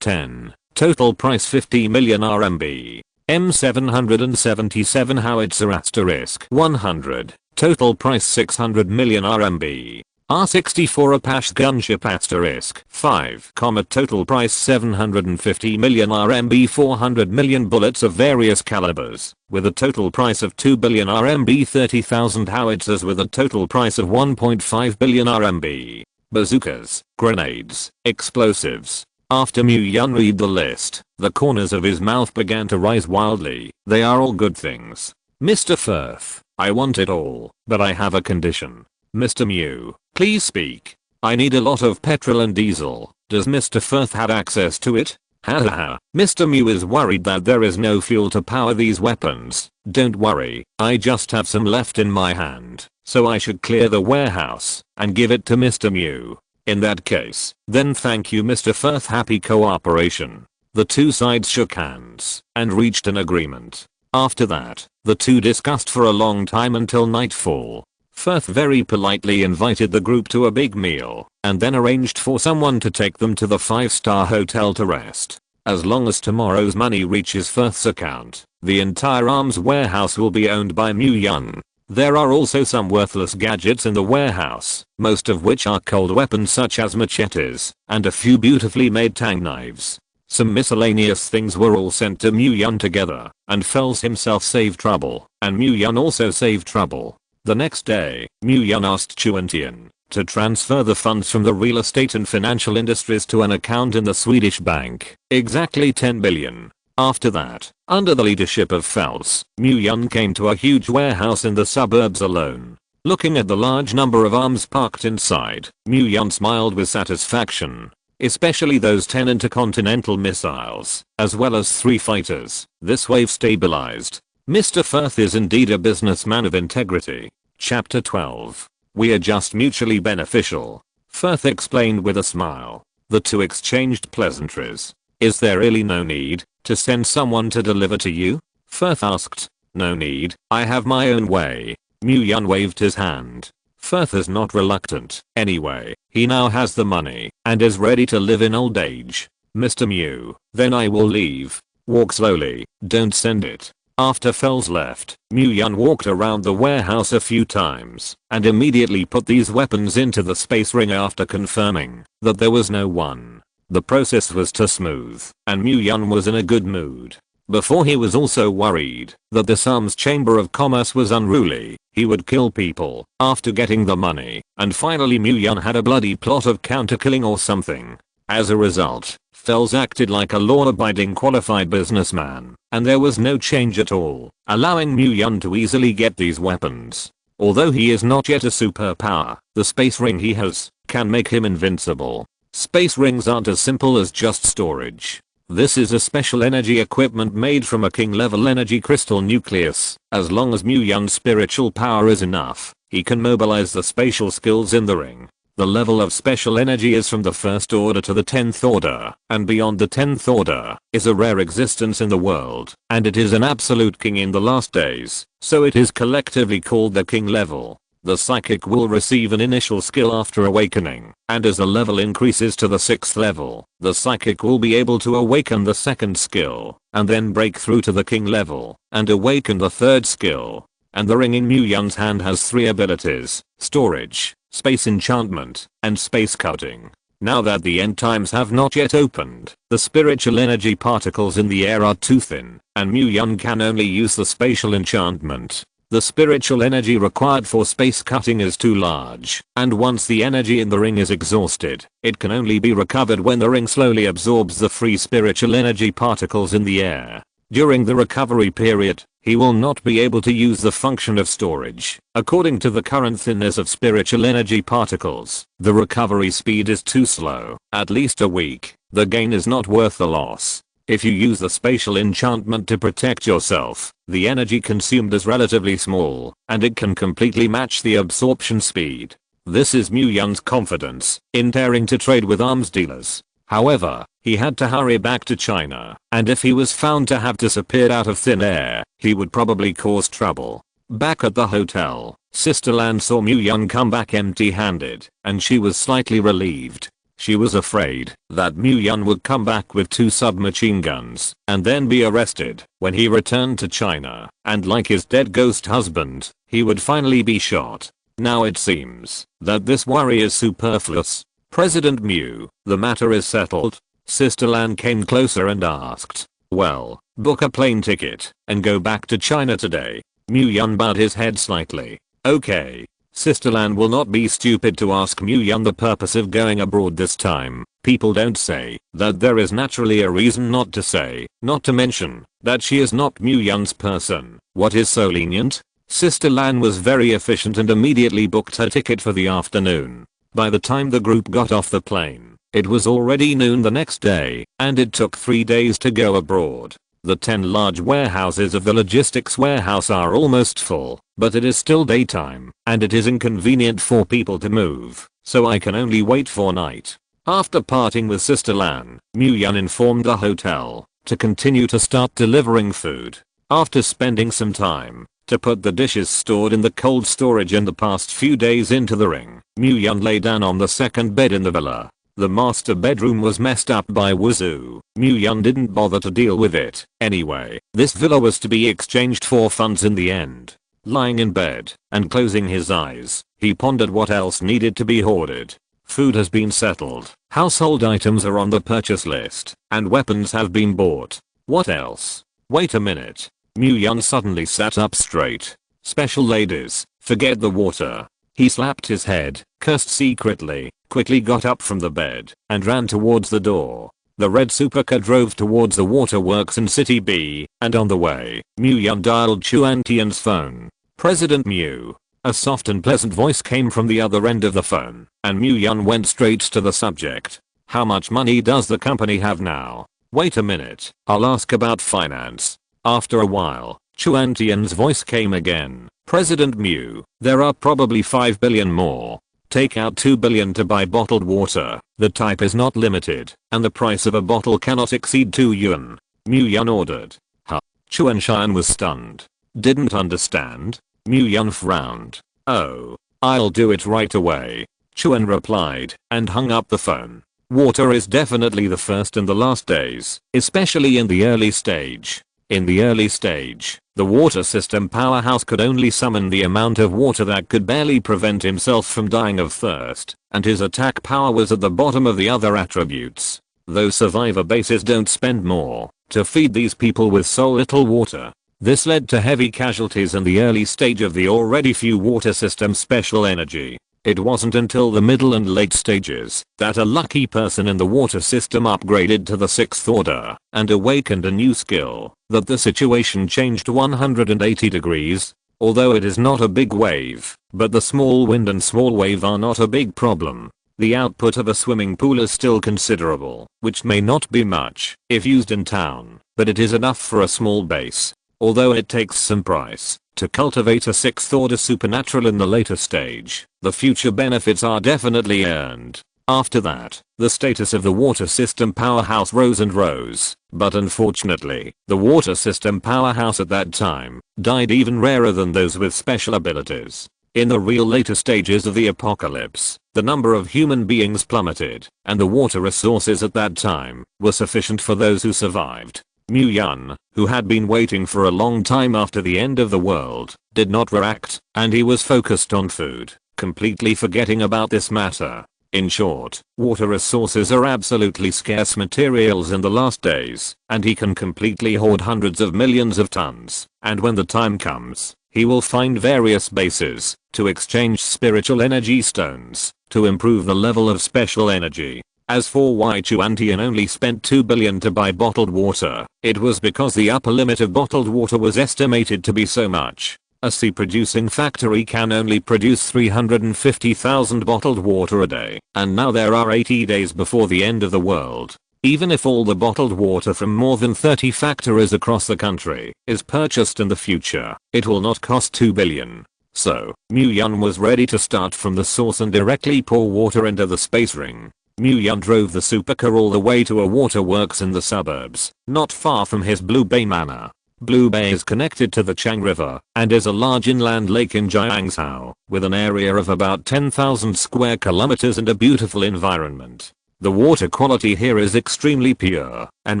*10, total price 50 million RMB. M777 howitzer *100, total price 600 million RMB. R64 Apache gunship *5, total price 750 million RMB. 400 million bullets of various calibers, with a total price of 2 billion RMB. 30,000 howitzers with a total price of 1.5 billion RMB. Bazookas, grenades, explosives. After Yun read the list, the corners of his mouth began to rise wildly. "They are all good things. Mr. Firth, I want it all, but I have a condition." "Mr. Mew, please speak." I need a lot of petrol and diesel. Does Mr. Firth have access to it? Haha. Mr. Mew is worried that there is no fuel to power these weapons. Don't worry, I just have some left in my hand, so I should clear the warehouse and give it to Mr. Mew. In that case, then thank you Mr. Firth. Happy cooperation. The two sides shook hands and reached an agreement. After that, the two discussed for a long time until nightfall. Firth very politely invited the group to a big meal and then arranged for someone to take them to the 5-star hotel to rest. As long as tomorrow's money reaches Firth's account, the entire arms warehouse will be owned by Mew Yun. There are also some worthless gadgets in the warehouse, most of which are cold weapons such as machetes, and a few beautifully made tang knives. Some miscellaneous things were all sent to Mew Yun together, and Fells himself saved trouble, and Mew Yun also saved trouble. The next day, Mew Yun asked Chuan Tian to transfer the funds from the real estate and financial industries to an account in the Swedish bank, exactly 10 billion. After that, under the leadership of Fells, Mew Yun came to a huge warehouse in the suburbs alone. Looking at the large number of arms parked inside, Mew Yun smiled with satisfaction. Especially those 10 intercontinental missiles, as well as 3 fighters. This wave stabilized. Mr. Firth is indeed a businessman of integrity. Chapter 12. We are just mutually beneficial. Firth explained with a smile. The two exchanged pleasantries. Is there really no need to send someone to deliver to you? Firth asked. No need, I have my own way. Mew Yun waved his hand. Firth is not reluctant. Anyway, he now has the money and is ready to live in old age. Mr. Mew, then I will leave. Walk slowly, don't send it. After Fells left, Mew Yun walked around the warehouse a few times and immediately put these weapons into the space ring after confirming that there was no one. The process was too smooth and Mew Yun was in a good mood. Before he was also worried that the Sums Chamber of Commerce was unruly. He would kill people after getting the money, and finally Mew Yun had a bloody plot of counter-killing or something. As a result, Fells acted like a law-abiding qualified businessman, and there was no change at all, allowing Mew Yun to easily get these weapons. Although he is not yet a superpower, the space ring he has can make him invincible. Space rings aren't as simple as just storage. This is a special energy equipment made from a king-level energy crystal nucleus. As long as Mew Yun's spiritual power is enough, he can mobilize the spatial skills in the ring. The level of special energy is from the 1st order to the 10th order, and beyond the 10th order is a rare existence in the world, and it is an absolute king in the last days, so it is collectively called the king level. The psychic will receive an initial skill after awakening, and as the level increases to the 6th level, the psychic will be able to awaken the 2nd skill, and then break through to the king level, and awaken the 3rd skill. And the ring in Mew Yun's hand has 3 abilities: storage, space enchantment, and space cutting. Now that the end times have not yet opened, the spiritual energy particles in the air are too thin, and Mew Yun can only use the spatial enchantment. The spiritual energy required for space cutting is too large, and once the energy in the ring is exhausted, it can only be recovered when the ring slowly absorbs the free spiritual energy particles in the air. During the recovery period, he will not be able to use the function of storage. According to the current thinness of spiritual energy particles, the recovery speed is too slow, at least a week. The gain is not worth the loss. If you use the spatial enchantment to protect yourself, the energy consumed is relatively small, and it can completely match the absorption speed. This is Mew Yun's confidence in daring to trade with arms dealers. However, he had to hurry back to China, and if he was found to have disappeared out of thin air, he would probably cause trouble. Back at the hotel, Sister Lan saw Mew Yun come back empty-handed, and she was slightly relieved. She was afraid that Mew Yun would come back with 2 submachine guns and then be arrested when he returned to China, and like his dead ghost husband, he would finally be shot. Now it seems that this worry is superfluous. President Mew, the matter is settled. Sister Lan came closer and asked, well, book a plane ticket and go back to China today. Mew Yun bowed his head slightly. Okay. Sister Lan will not be stupid to ask Mew Yun the purpose of going abroad this time. People don't say that there is naturally a reason not to say, not to mention that she is not Mew Yun's person. What is so lenient? Sister Lan was very efficient and immediately booked her ticket for the afternoon. By the time the group got off the plane, it was already noon the next day, and it took 3 days to go abroad. The 10 large warehouses of the logistics warehouse are almost full, but it is still daytime, and it is inconvenient for people to move, so I can only wait for night. After parting with Sister Lan, Muyun informed the hotel to continue to start delivering food. After spending some time to put the dishes stored in the cold storage in the past few days into the ring, Muyun lay down on the second bed in the villa. The master bedroom was messed up by Wuzhu. Muyun didn't bother to deal with it. Anyway, this villa was to be exchanged for funds in the end. Lying in bed and closing his eyes, he pondered what else needed to be hoarded. Food has been settled, household items are on the purchase list, and weapons have been bought. What else? Wait a minute. Muyun suddenly sat up straight. Special ladies, forget the water. He slapped his head, cursed secretly, quickly got up from the bed, and ran towards the door. The red supercar drove towards the waterworks in City B, and on the way, Muyun dialed Chuan Tian's phone. President Mu. A soft and pleasant voice came from the other end of the phone, and Muyun went straight to the subject. How much money does the company have now? Wait a minute, I'll ask about finance. After a while, Chuan Tian's voice came again. President Mu, there are probably 5 billion more. Take out 2 billion to buy bottled water. The type is not limited, and the price of a bottle cannot exceed 2 yuan. Muyun ordered. Huh? Chuan Tian was stunned. Didn't understand? Muyun frowned. Oh, I'll do it right away. Chuan replied, and hung up the phone. Water is definitely the first and the last days, especially in the early stage. In the early stage, the water system powerhouse could only summon the amount of water that could barely prevent himself from dying of thirst, and his attack power was at the bottom of the other attributes. Those survivor bases don't spend more to feed these people with so little water. This led to heavy casualties in the early stage of the already few water system special energy. It wasn't until the middle and late stages that a lucky person in the water system upgraded to the 6th order and awakened a new skill that the situation changed 180 degrees. Although it is not a big wave, but the small wind and small wave are not a big problem. The output of a swimming pool is still considerable, which may not be much if used in town, but it is enough for a small base. Although it takes some price to cultivate a 6th order supernatural in the later stage, the future benefits are definitely earned. After that, the status of the water system powerhouse rose and rose, but unfortunately, the water system powerhouse at that time died even rarer than those with special abilities. In the real later stages of the apocalypse, the number of human beings plummeted, and the water resources at that time were sufficient for those who survived. Muyun, who had been waiting for a long time after the end of the world, did not react, and he was focused on food, completely forgetting about this matter. In short, water resources are absolutely scarce materials in the last days, and he can completely hoard hundreds of millions of tons, and when the time comes, he will find various bases to exchange spiritual energy stones to improve the level of special energy. As for why Chuan Tian only spent 2 billion to buy bottled water, it was because the upper limit of bottled water was estimated to be so much. A sea producing factory can only produce 350,000 bottled water a day, and now there are 80 days before the end of the world. Even if all the bottled water from more than 30 factories across the country is purchased in the future, it will not cost 2 billion. So, Muyun was ready to start from the source and directly pour water into the space ring. Muyun drove the supercar all the way to a waterworks in the suburbs, not far from his Blue Bay manor. Blue Bay is connected to the Chang River and is a large inland lake in Jiangzhou, with an area of about 10,000 square kilometers and a beautiful environment. The water quality here is extremely pure, and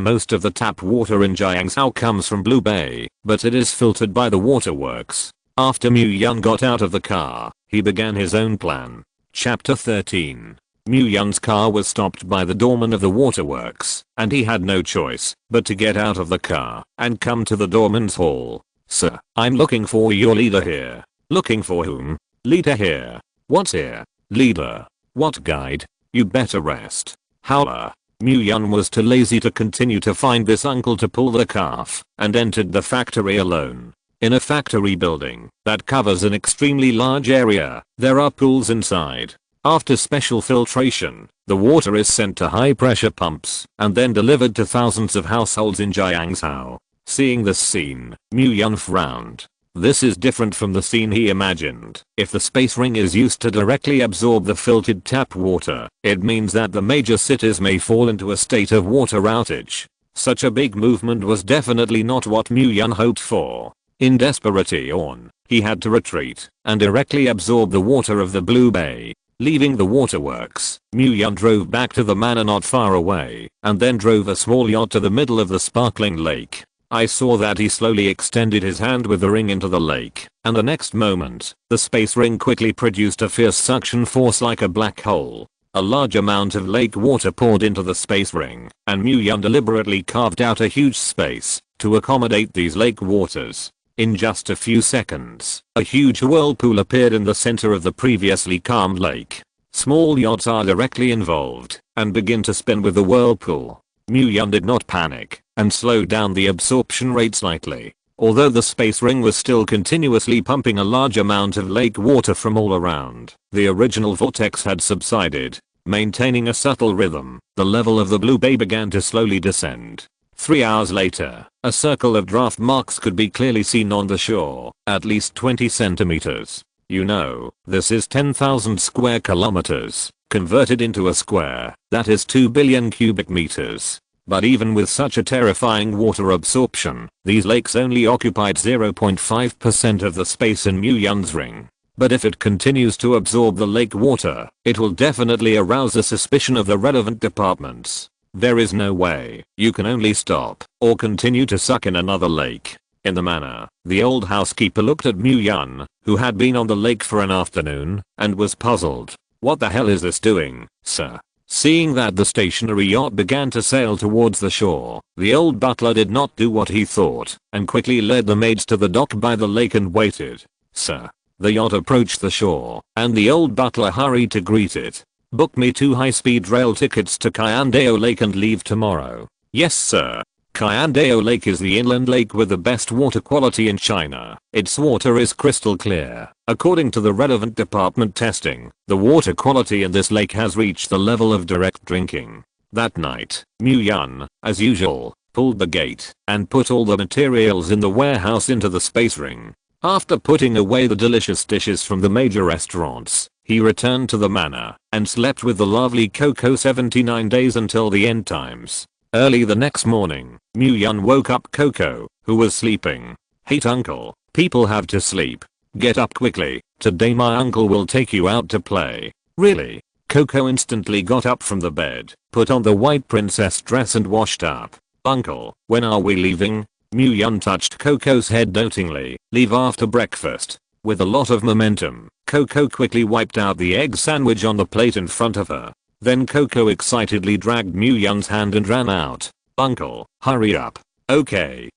most of the tap water in Jiangzhou comes from Blue Bay, but it is filtered by the waterworks. After Muyun got out of the car, he began his own plan. Chapter 13. Muyun's car was stopped by the doorman of the waterworks, and he had no choice but to get out of the car and come to the doorman's hall. Sir, I'm looking for your leader here. Looking for whom? Leader here. What's here? Leader. What guide? You better rest. Howler. Muyun was too lazy to continue to find this uncle to pull the calf, and entered the factory alone. In a factory building that covers an extremely large area, there are pools inside. After special filtration, the water is sent to high pressure pumps and then delivered to thousands of households in Jiangzhou. Seeing this scene, Mu Yun frowned. This is different from the scene he imagined. If the space ring is used to directly absorb the filtered tap water, it means that the major cities may fall into a state of water outage. Such a big movement was definitely not what Mu Yun hoped for. In desperation, he had to retreat and directly absorb the water of the Blue Bay. Leaving the waterworks, Mu Yun drove back to the manor not far away and then drove a small yacht to the middle of the sparkling lake. I saw that he slowly extended his hand with the ring into the lake, and the next moment, the space ring quickly produced a fierce suction force like a black hole. A large amount of lake water poured into the space ring, and Mu Yun deliberately carved out a huge space to accommodate these lake waters. In just a few seconds, a huge whirlpool appeared in the center of the previously calm lake. Small yachts are directly involved and begin to spin with the whirlpool. Mu Yun did not panic and slowed down the absorption rate slightly. Although the space ring was still continuously pumping a large amount of lake water from all around, the original vortex had subsided. Maintaining a subtle rhythm, the level of the Blue Bay began to slowly descend. 3 hours later, a circle of draft marks could be clearly seen on the shore, at least 20 centimeters. You know, this is 10,000 square kilometers, converted into a square, that is 2 billion cubic meters. But even with such a terrifying water absorption, these lakes only occupied 0.5% of the space in Mu Yun's ring. But if it continues to absorb the lake water, it will definitely arouse the suspicion of the relevant departments. There is no way you can only stop or continue to suck in another lake. In the manor, the old housekeeper looked at Mu Yun, who had been on the lake for an afternoon, and was puzzled. What the hell is this doing, sir? Seeing that the stationary yacht began to sail towards the shore, the old butler did not do what he thought, and quickly led the maids to the dock by the lake and waited. Sir. The yacht approached the shore, and the old butler hurried to greet it. Book me 2 high-speed rail tickets to Qiyandao Lake and leave tomorrow. Yes sir. Qiyandao Lake is the inland lake with the best water quality in China. Its water is crystal clear. According to the relevant department testing, the water quality in this lake has reached the level of direct drinking. That night, Mu Yun, as usual, pulled the gate and put all the materials in the warehouse into the space ring. After putting away the delicious dishes from the major restaurants, he returned to the manor and slept with the lovely Coco 79 days until the end times. Early the next morning, Mu Yun woke up Coco, who was sleeping. "Hey uncle, people have to sleep. Get up quickly, today my uncle will take you out to play." "Really?" Coco instantly got up from the bed, put on the white princess dress and washed up. "Uncle, when are we leaving?" Mu Yun touched Coco's head dotingly. "Leave after breakfast." With a lot of momentum, Coco quickly wiped out the egg sandwich on the plate in front of her. Then Coco excitedly dragged Mu Yun's hand and ran out. "Uncle, hurry up." Okay,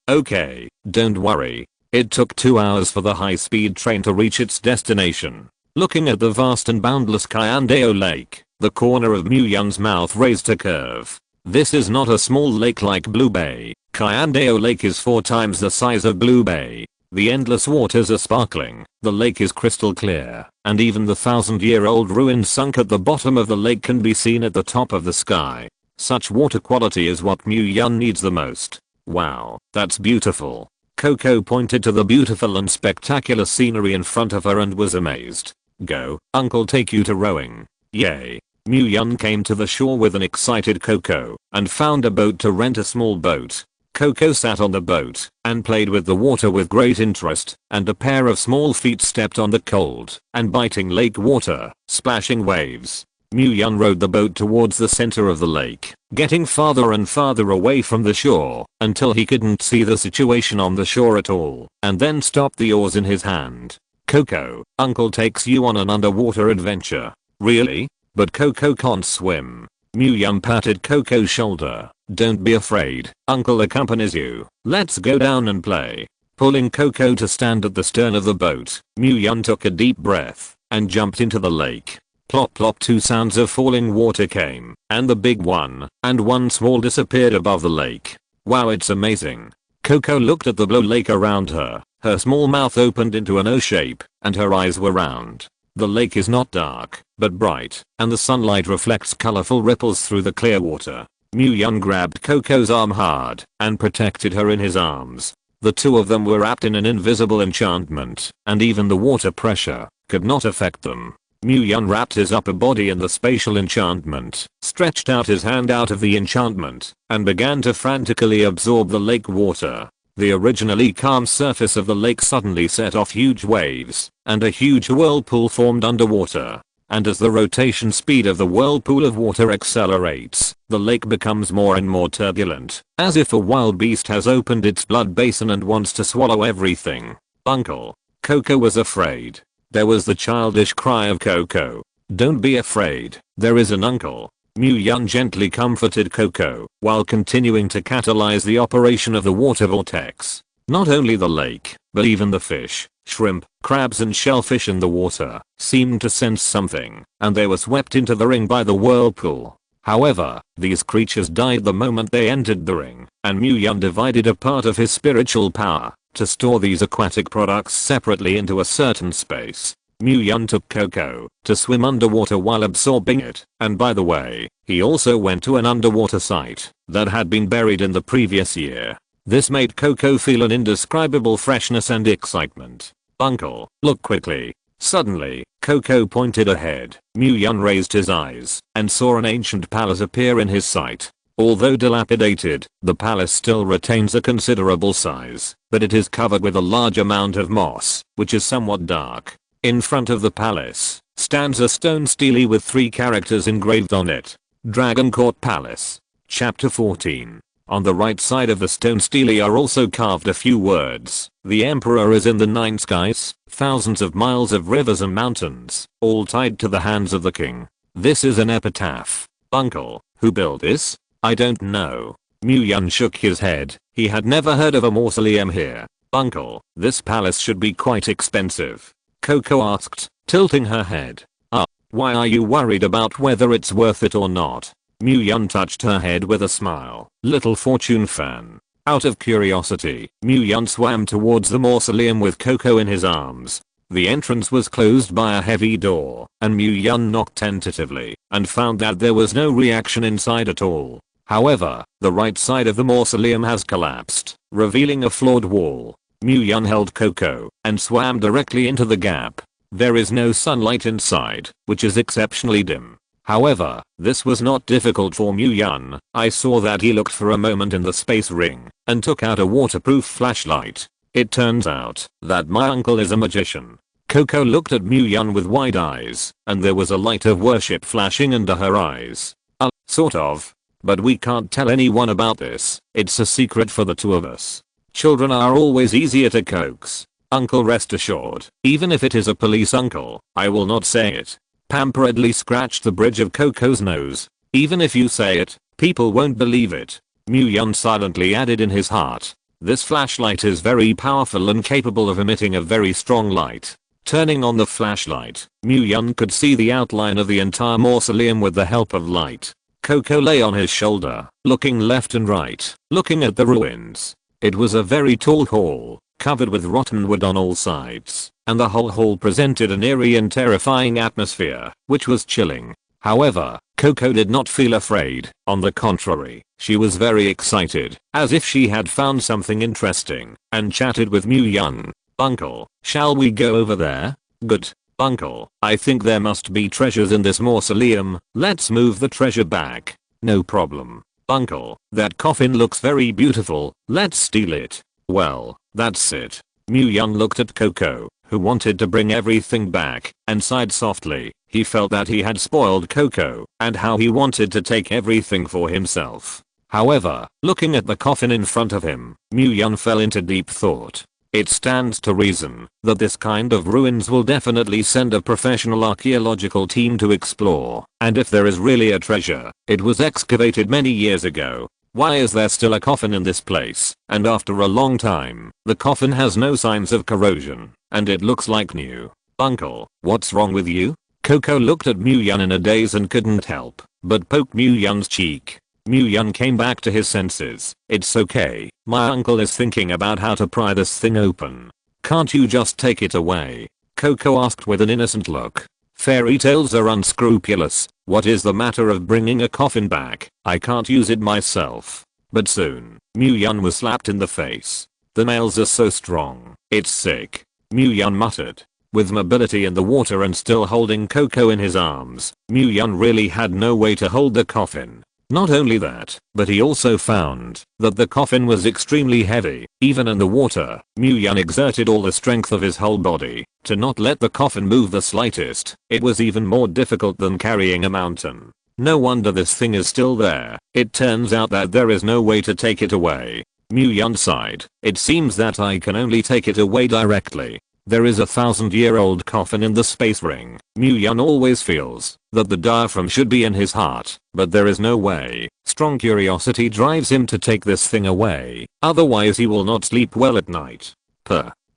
don't worry." It took 2 hours for the high-speed train to reach its destination. Looking at the vast and boundless Qiyandao Lake, the corner of Mu Yun's mouth raised a curve. This is not a small lake like Blue Bay. Qiyandao Lake is 4 times the size of Blue Bay. The endless waters are sparkling, the lake is crystal clear, and even the 1,000-year-old ruins sunk at the bottom of the lake can be seen at the top of the sky. Such water quality is what Mu Yun needs the most. "Wow, that's beautiful." Coco pointed to the beautiful and spectacular scenery in front of her and was amazed. "Go, uncle take you to rowing." "Yay." Mu Yun came to the shore with an excited Coco and found a boat to rent. A small boat. Coco sat on the boat and played with the water with great interest, and a pair of small feet stepped on the cold and biting lake water, splashing waves. Mu Yun rowed the boat towards the center of the lake, getting farther and farther away from the shore until he couldn't see the situation on the shore at all, and then stopped the oars in his hand. "Coco, uncle takes you on an underwater adventure." "Really? But Coco can't swim." Mu Yun patted Coco's shoulder. "Don't be afraid, uncle accompanies you. Let's go down and play." Pulling Coco to stand at the stern of the boat, Mu Yun took a deep breath and jumped into the lake. Plop plop, 2 sounds of falling water came, and the big one and one small disappeared above the lake. "Wow, it's amazing." Coco looked at the blue lake around her. Her small mouth opened into an O shape, and her eyes were round. The lake is not dark, but bright, and the sunlight reflects colorful ripples through the clear water. Mu-Yun grabbed Coco's arm hard and protected her in his arms. The two of them were wrapped in an invisible enchantment, and even the water pressure could not affect them. Mu-Yun wrapped his upper body in the spatial enchantment, stretched out his hand out of the enchantment, and began to frantically absorb the lake water. The originally calm surface of the lake suddenly set off huge waves, and a huge whirlpool formed underwater. And as the rotation speed of the whirlpool of water accelerates, the lake becomes more and more turbulent, as if a wild beast has opened its blood basin and wants to swallow everything. Uncle. Coco was afraid. There was the childish cry of Coco. Don't be afraid, there is an uncle. Mu-Yun gently comforted Coco, while continuing to catalyze the operation of the water vortex. Not only the lake, but even the fish, shrimp, crabs and shellfish in the water seemed to sense something, and they were swept into the ring by the whirlpool. However, these creatures died the moment they entered the ring, and Mu-Yun divided a part of his spiritual power to store these aquatic products separately into a certain space. Mu-Yun took Coco to swim underwater while absorbing it, and by the way, he also went to an underwater site that had been buried in the previous year. This made Coco feel an indescribable freshness and excitement. Uncle, look quickly. Suddenly, Coco pointed ahead. Mu-Yun raised his eyes and saw an ancient palace appear in his sight. Although dilapidated, the palace still retains a considerable size, but it is covered with a large amount of moss, which is somewhat dark. In front of the palace stands a stone stele with 3 characters engraved on it. Dragon Court Palace. Chapter 14. On the right side of the stone stele are also carved a few words. The emperor is in the 9 skies, thousands of miles of rivers and mountains, all tied to the hands of the king. This is an epitaph. Uncle, who built this? I don't know. Mu-Yun shook his head. He had never heard of a mausoleum here. Uncle, this palace should be quite expensive. Coco asked, tilting her head. Why are you worried about whether it's worth it or not? Mu-Yun touched her head with a smile. Little fortune fan. Out of curiosity, Mu-Yun swam towards the mausoleum with Coco in his arms. The entrance was closed by a heavy door, and Mu-Yun knocked tentatively, and found that there was no reaction inside at all. However, the right side of the mausoleum has collapsed, revealing a flawed wall. Mu-Yun held Coco, and swam directly into the gap. There is no sunlight inside, which is exceptionally dim. However, this was not difficult for Mu-Yun. I saw that he looked for a moment in the space ring, and took out a waterproof flashlight. It turns out that my uncle is a magician. Coco looked at Mu-Yun with wide eyes, and there was a light of worship flashing under her eyes. Sort of. But we can't tell anyone about this. It's a secret for the two of us. Children are always easier to coax. Uncle, rest assured, even if it is a police uncle, I will not say it. Pamperedly scratched the bridge of Coco's nose. Even if you say it, people won't believe it. Mu-Yun silently added in his heart. This flashlight is very powerful and capable of emitting a very strong light. Turning on the flashlight, Mu-Yun could see the outline of the entire mausoleum with the help of light. Coco lay on his shoulder, looking left and right, looking at the ruins. It was a very tall hall, covered with rotten wood on all sides, and the whole hall presented an eerie and terrifying atmosphere, which was chilling. However, Coco did not feel afraid. On the contrary, she was very excited, as if she had found something interesting, and chatted with Mu-Yun. Uncle, shall we go over there? Good. Uncle, I think there must be treasures in this mausoleum. Let's move the treasure back. No problem. Uncle, that coffin looks very beautiful. Let's steal it. Well, that's it. Mu-Yun looked at Coco, who wanted to bring everything back, and sighed softly. He felt that he had spoiled Coco, and how he wanted to take everything for himself. However, looking at the coffin in front of him, Mu-Yun fell into deep thought. It stands to reason that this kind of ruins will definitely send a professional archaeological team to explore, and if there is really a treasure, it was excavated many years ago. Why is there still a coffin in this place? And after a long time, the coffin has no signs of corrosion, and it looks like new. Uncle, what's wrong with you? Coco looked at Mu-Yun in a daze and couldn't help but poke Mu-Yun's cheek. Mu-Yun came back to his senses. It's okay, my uncle is thinking about how to pry this thing open. Can't you just take it away? Coco asked with an innocent look. Fairy tales are unscrupulous. What is the matter of bringing a coffin back? I can't use it myself. But soon, Mu-Yun was slapped in the face. The males are so strong. It's sick. Mu-Yun muttered. With mobility in the water and still holding Coco in his arms, Mu-Yun really had no way to hold the coffin. Not only that, but he also found that the coffin was extremely heavy. Even in the water, Mu-Yun exerted all the strength of his whole body to not let the coffin move the slightest. It was even more difficult than carrying a mountain. No wonder this thing is still there. It turns out that there is no way to take it away. Mu-Yun sighed. It seems that I can only take it away directly. There is a 1,000-year-old coffin in the space ring. Mu-Yun always feels that the diaphragm should be in his heart, but there is no way. Strong curiosity drives him to take this thing away, otherwise he will not sleep well at night.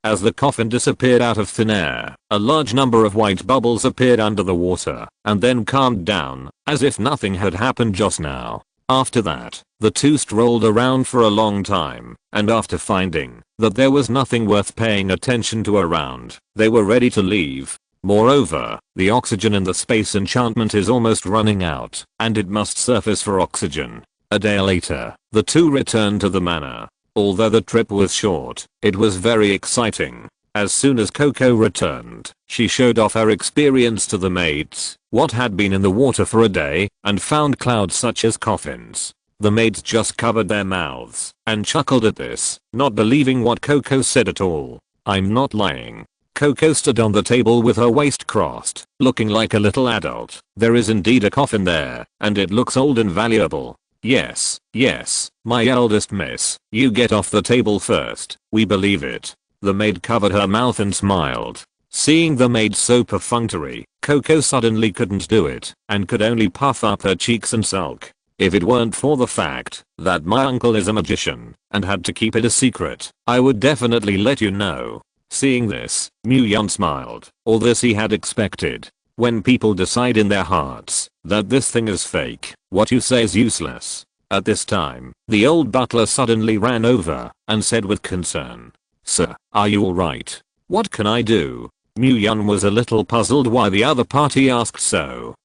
As the coffin disappeared out of thin air, a large number of white bubbles appeared under the water, and then calmed down, as if nothing had happened just now. After that, the two strolled around for a long time, and after finding that there was nothing worth paying attention to around, they were ready to leave. Moreover, the oxygen in the space enchantment is almost running out, and it must surface for oxygen. A day later, the two returned to the manor. Although the trip was short, it was very exciting. As soon as Coco returned, she showed off her experience to the maids, what had been in the water for a day, and found clouds such as coffins. The maids just covered their mouths and chuckled at this, not believing what Coco said at all. I'm not lying. Coco stood on the table with her waist crossed, looking like a little adult. There is indeed a coffin there, and it looks old and valuable. Yes, my eldest miss, you get off the table first, we believe it. The maid covered her mouth and smiled. Seeing the maid so perfunctory, Coco suddenly couldn't do it, and could only puff up her cheeks and sulk. If it weren't for the fact that my uncle is a magician, and had to keep it a secret, I would definitely let you know. Seeing this, Mu-Yun smiled. All this he had expected. When people decide in their hearts that this thing is fake, what you say is useless. At this time, the old butler suddenly ran over and said with concern, "Sir, are you alright? What can I do?" Mu-Yun was a little puzzled why the other party asked so.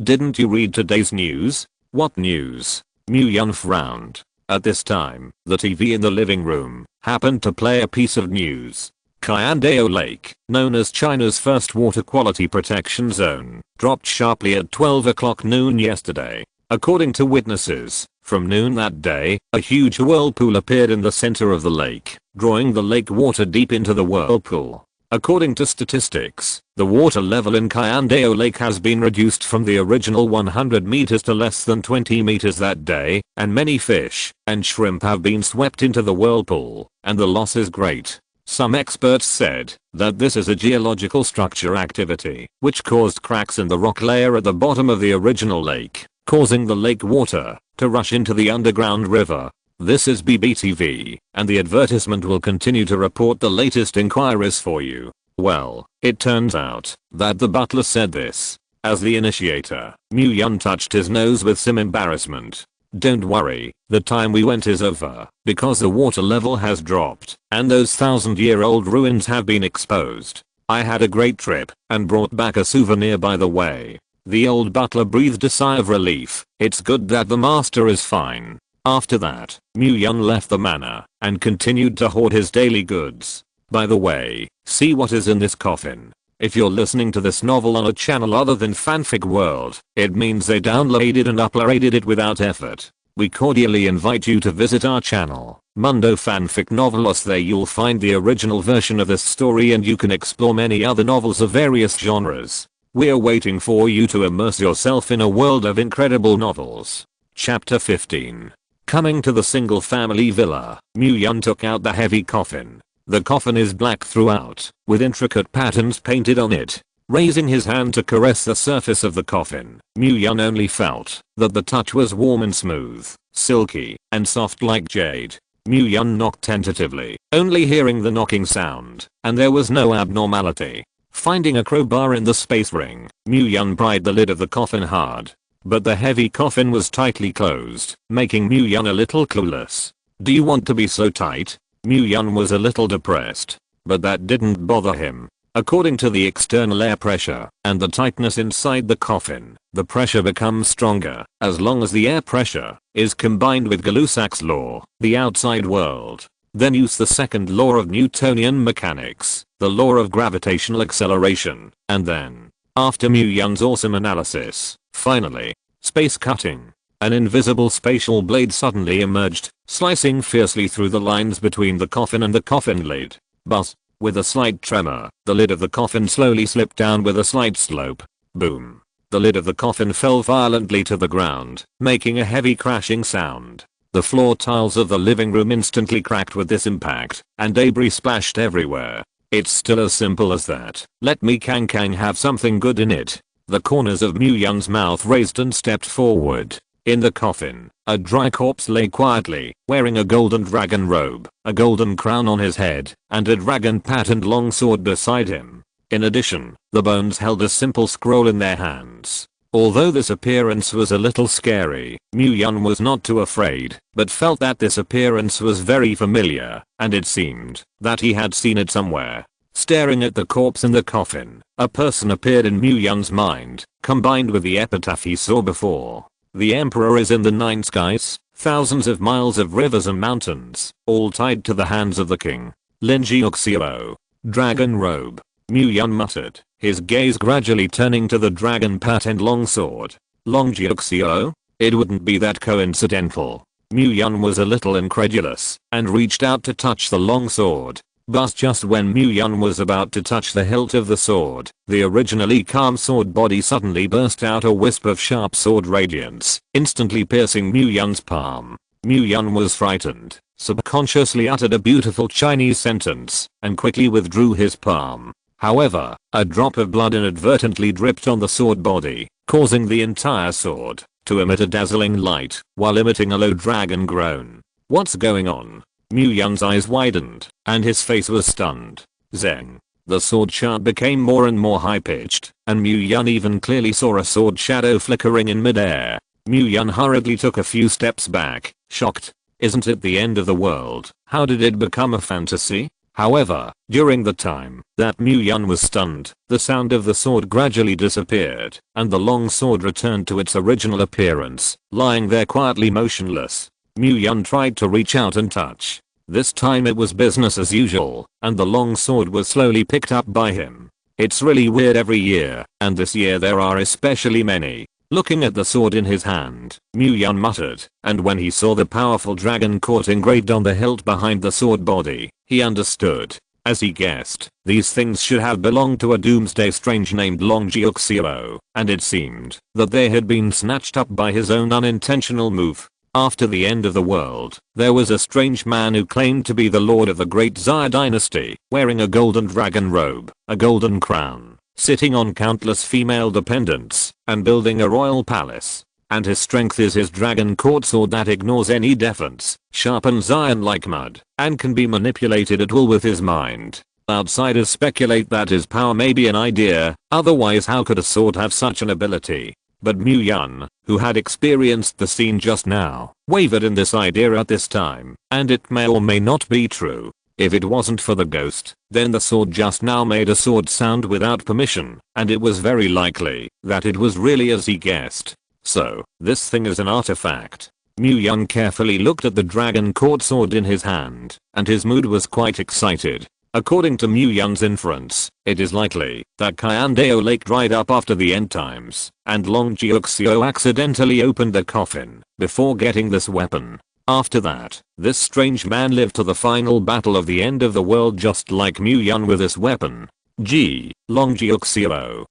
Didn't you read today's news? What news? Mu-Yun frowned. At this time, the TV in the living room happened to play a piece of news. Qandao Lake, known as China's first water quality protection zone, dropped sharply at 12 o'clock noon yesterday. According to witnesses, from noon that day, a huge whirlpool appeared in the center of the lake, drawing the lake water deep into the whirlpool. According to statistics, the water level in Qandao Lake has been reduced from the original 100 meters to less than 20 meters that day, and many fish and shrimp have been swept into the whirlpool, and the loss is great. Some experts said that this is a geological structure activity, which caused cracks in the rock layer at the bottom of the original lake, causing the lake water to rush into the underground river. This is BBTV, and the advertisement will continue to report the latest inquiries for you. Well, it turns out that the butler said this. As the initiator, Mu-Yun touched his nose with some embarrassment. Don't worry, the time we went is over, because the water level has dropped, and those 1,000-year-old ruins have been exposed. I had a great trip, and brought back a souvenir by the way. The old butler breathed a sigh of relief. It's good that the master is fine. After that, Mu-Yun left the manor, and continued to hoard his daily goods. By the way, see what is in this coffin. If you're listening to this novel on a channel other than Fanfic World, it means they downloaded and uploaded it without effort. We cordially invite you to visit our channel, Mundo Fanfic Novelos. There you'll find the original version of this story, and you can explore many other novels of various genres. We're waiting for you to immerse yourself in a world of incredible novels. Chapter 15. Coming to the single family villa, Mu-Yun took out the heavy coffin. The coffin is black throughout, with intricate patterns painted on it. Raising his hand to caress the surface of the coffin, Mu-Yun only felt that the touch was warm and smooth, silky, and soft like jade. Mu-Yun knocked tentatively, only hearing the knocking sound, and there was no abnormality. Finding a crowbar in the space ring, Mu-Yun pried the lid of the coffin hard. But the heavy coffin was tightly closed, making Mu-Yun a little clueless. Do you want to be so tight? Mu-Yun was a little depressed, but that didn't bother him. According to the external air pressure and the tightness inside the coffin, the pressure becomes stronger as long as the air pressure is combined with Gay-Lussac's law, the outside world. Then use the second law of Newtonian mechanics, the law of gravitational acceleration, and then, after Mu-Yun's awesome analysis, finally, space cutting. An invisible spatial blade suddenly emerged, slicing fiercely through the lines between the coffin and the coffin lid. But, with a slight tremor, the lid of the coffin slowly slipped down with a slight slope. Boom. The lid of the coffin fell violently to the ground, making a heavy crashing sound. The floor tiles of the living room instantly cracked with this impact, and debris splashed everywhere. It's still as simple as that. Let me Kang have something good in it. The corners of Mu-Yun's mouth raised and stepped forward. In the coffin, a dry corpse lay quietly, wearing a golden dragon robe, a golden crown on his head, and a dragon-patterned longsword beside him. In addition, the bones held a simple scroll in their hands. Although this appearance was a little scary, Mu-Yun was not too afraid, but felt that this appearance was very familiar, and it seemed that he had seen it somewhere. Staring at the corpse in the coffin, a person appeared in Mu-Yun's mind, combined with the epitaph he saw before. The emperor is in the nine skies, thousands of miles of rivers and mountains, all tied to the hands of the king. Lin Jiuxiao. Dragon robe. Mu-Yun muttered, his gaze gradually turning to the dragon-patterned longsword. Long Jiuxiao? It wouldn't be that coincidental. Mu-Yun was a little incredulous, and reached out to touch the longsword. But just when Mu-Yun was about to touch the hilt of the sword, the originally calm sword body suddenly burst out a wisp of sharp sword radiance, instantly piercing Mu-Yun's palm. Mu-Yun was frightened, subconsciously uttered a beautiful Chinese sentence, and quickly withdrew his palm. However, a drop of blood inadvertently dripped on the sword body, causing the entire sword to emit a dazzling light, while emitting a low dragon groan. What's going on? Mu-Yun's eyes widened, and his face was stunned. Zeng. The sword chant became more and more high-pitched, and Mu-Yun even clearly saw a sword shadow flickering in midair. Mu-Yun hurriedly took a few steps back, shocked. Isn't it the end of the world? How did it become a fantasy? However, during the time that Mu-Yun was stunned, the sound of the sword gradually disappeared, and the long sword returned to its original appearance, lying there quietly motionless. Mu-Yun tried to reach out and touch. This time it was business as usual, and the long sword was slowly picked up by him. It's really weird every year, and this year there are especially many. Looking at the sword in his hand, Mu-Yun muttered, and when he saw the powerful dragon court engraved on the hilt behind the sword body, he understood. As he guessed, these things should have belonged to a doomsday strange named Long Jiuxiao, and it seemed that they had been snatched up by his own unintentional move. After the end of the world, there was a strange man who claimed to be the lord of the great Xia dynasty, wearing a golden dragon robe, a golden crown, sitting on countless female dependents, and building a royal palace. And his strength is his dragon court sword that ignores any defense, sharpens iron like mud, and can be manipulated at will with his mind. Outsiders speculate that his power may be an idea, otherwise how could a sword have such an ability? But Mu-Yun, who had experienced the scene just now, wavered in this idea at this time, and it may or may not be true. If it wasn't for the ghost, then the sword just now made a sword sound without permission, and it was very likely that it was really as he guessed. So, this thing is an artifact. Mu-Yun carefully looked at the dragon court sword in his hand, and his mood was quite excited. According to Mu-Yun's inference, it is likely that Kyandao Lake dried up after the end times, and Long Jiuxiao accidentally opened the coffin before getting this weapon. After that, this strange man lived to the final battle of the end of the world just like Mu-Yun with this weapon. Long Jiuxiao,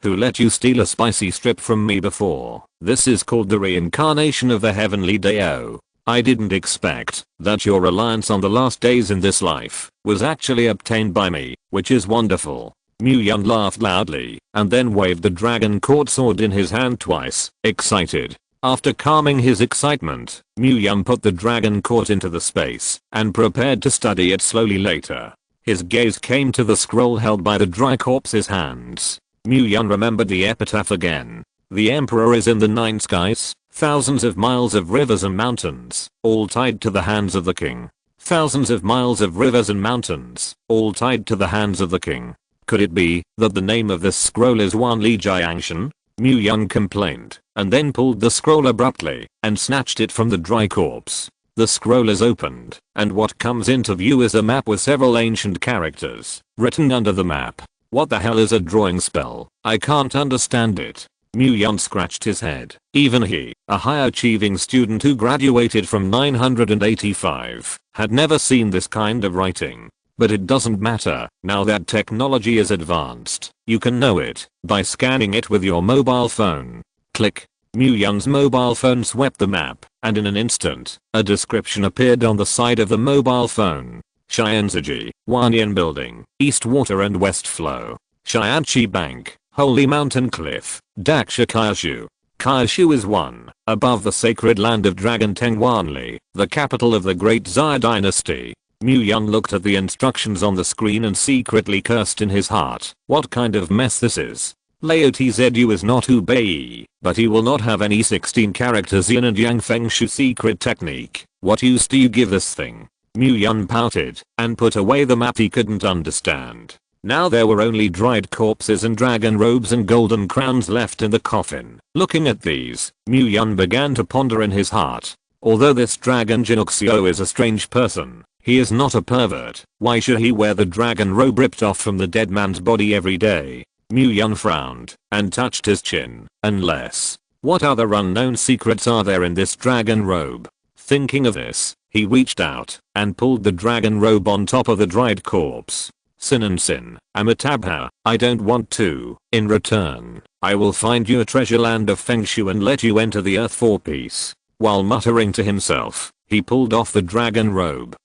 who let you steal a spicy strip from me before. This is called the reincarnation of the heavenly Dao. I didn't expect that your reliance on the last days in this life was actually obtained by me, which is wonderful. Mu-Yun laughed loudly, and then waved the dragon court sword in his hand twice, excited. After calming his excitement, Mu-Yun put the dragon court into the space, and prepared to study it slowly later. His gaze came to the scroll held by the dry corpse's hands. Mu-Yun remembered the epitaph again. The emperor is in the nine skies, thousands of miles of rivers and mountains, all tied to the hands of the king. Thousands of miles of rivers and mountains, all tied to the hands of the king. Could it be that the name of this scroll is Wan Li Jiangshan? Mu Yun complained, and then pulled the scroll abruptly and snatched it from the dry corpse. The scroll is opened, and what comes into view is a map with several ancient characters written under the map. What the hell is a drawing spell? I can't understand it. Mu Yun scratched his head. Even he, a high-achieving student who graduated from 985, had never seen this kind of writing. But it doesn't matter, now that technology is advanced, you can know it by scanning it with your mobile phone. Click. Mu Yun's mobile phone swept the map, and in an instant, a description appeared on the side of the mobile phone. Xianziji, Wanyan Building, East Water and West Flow. Xianchi Bank, Holy Mountain Cliff, Daksha Kyushu. Kyushu is one, above the sacred land of Dragon Tengwanli, the capital of the Great Xia dynasty. Mu Yun looked at the instructions on the screen and secretly cursed in his heart. What kind of mess this is? Lao Tzu is not Hubei, but he will not have any 16 characters yin and yang feng shui secret technique. What use do you give this thing? Mu Yun pouted and put away the map he couldn't understand. Now there were only dried corpses and dragon robes and golden crowns left in the coffin. Looking at these, Mu Yun began to ponder in his heart. Although this dragon Jinuxio is a strange person, he is not a pervert. Why should he wear the dragon robe ripped off from the dead man's body every day? Mu Yun frowned and touched his chin. Unless, what other unknown secrets are there in this dragon robe? Thinking of this, he reached out and pulled the dragon robe on top of the dried corpse. Sin and Sin, Amitabha, I don't want to. In return, I will find you a treasure land of Feng Shui and let you enter the earth for peace. While muttering to himself, he pulled off the dragon robe.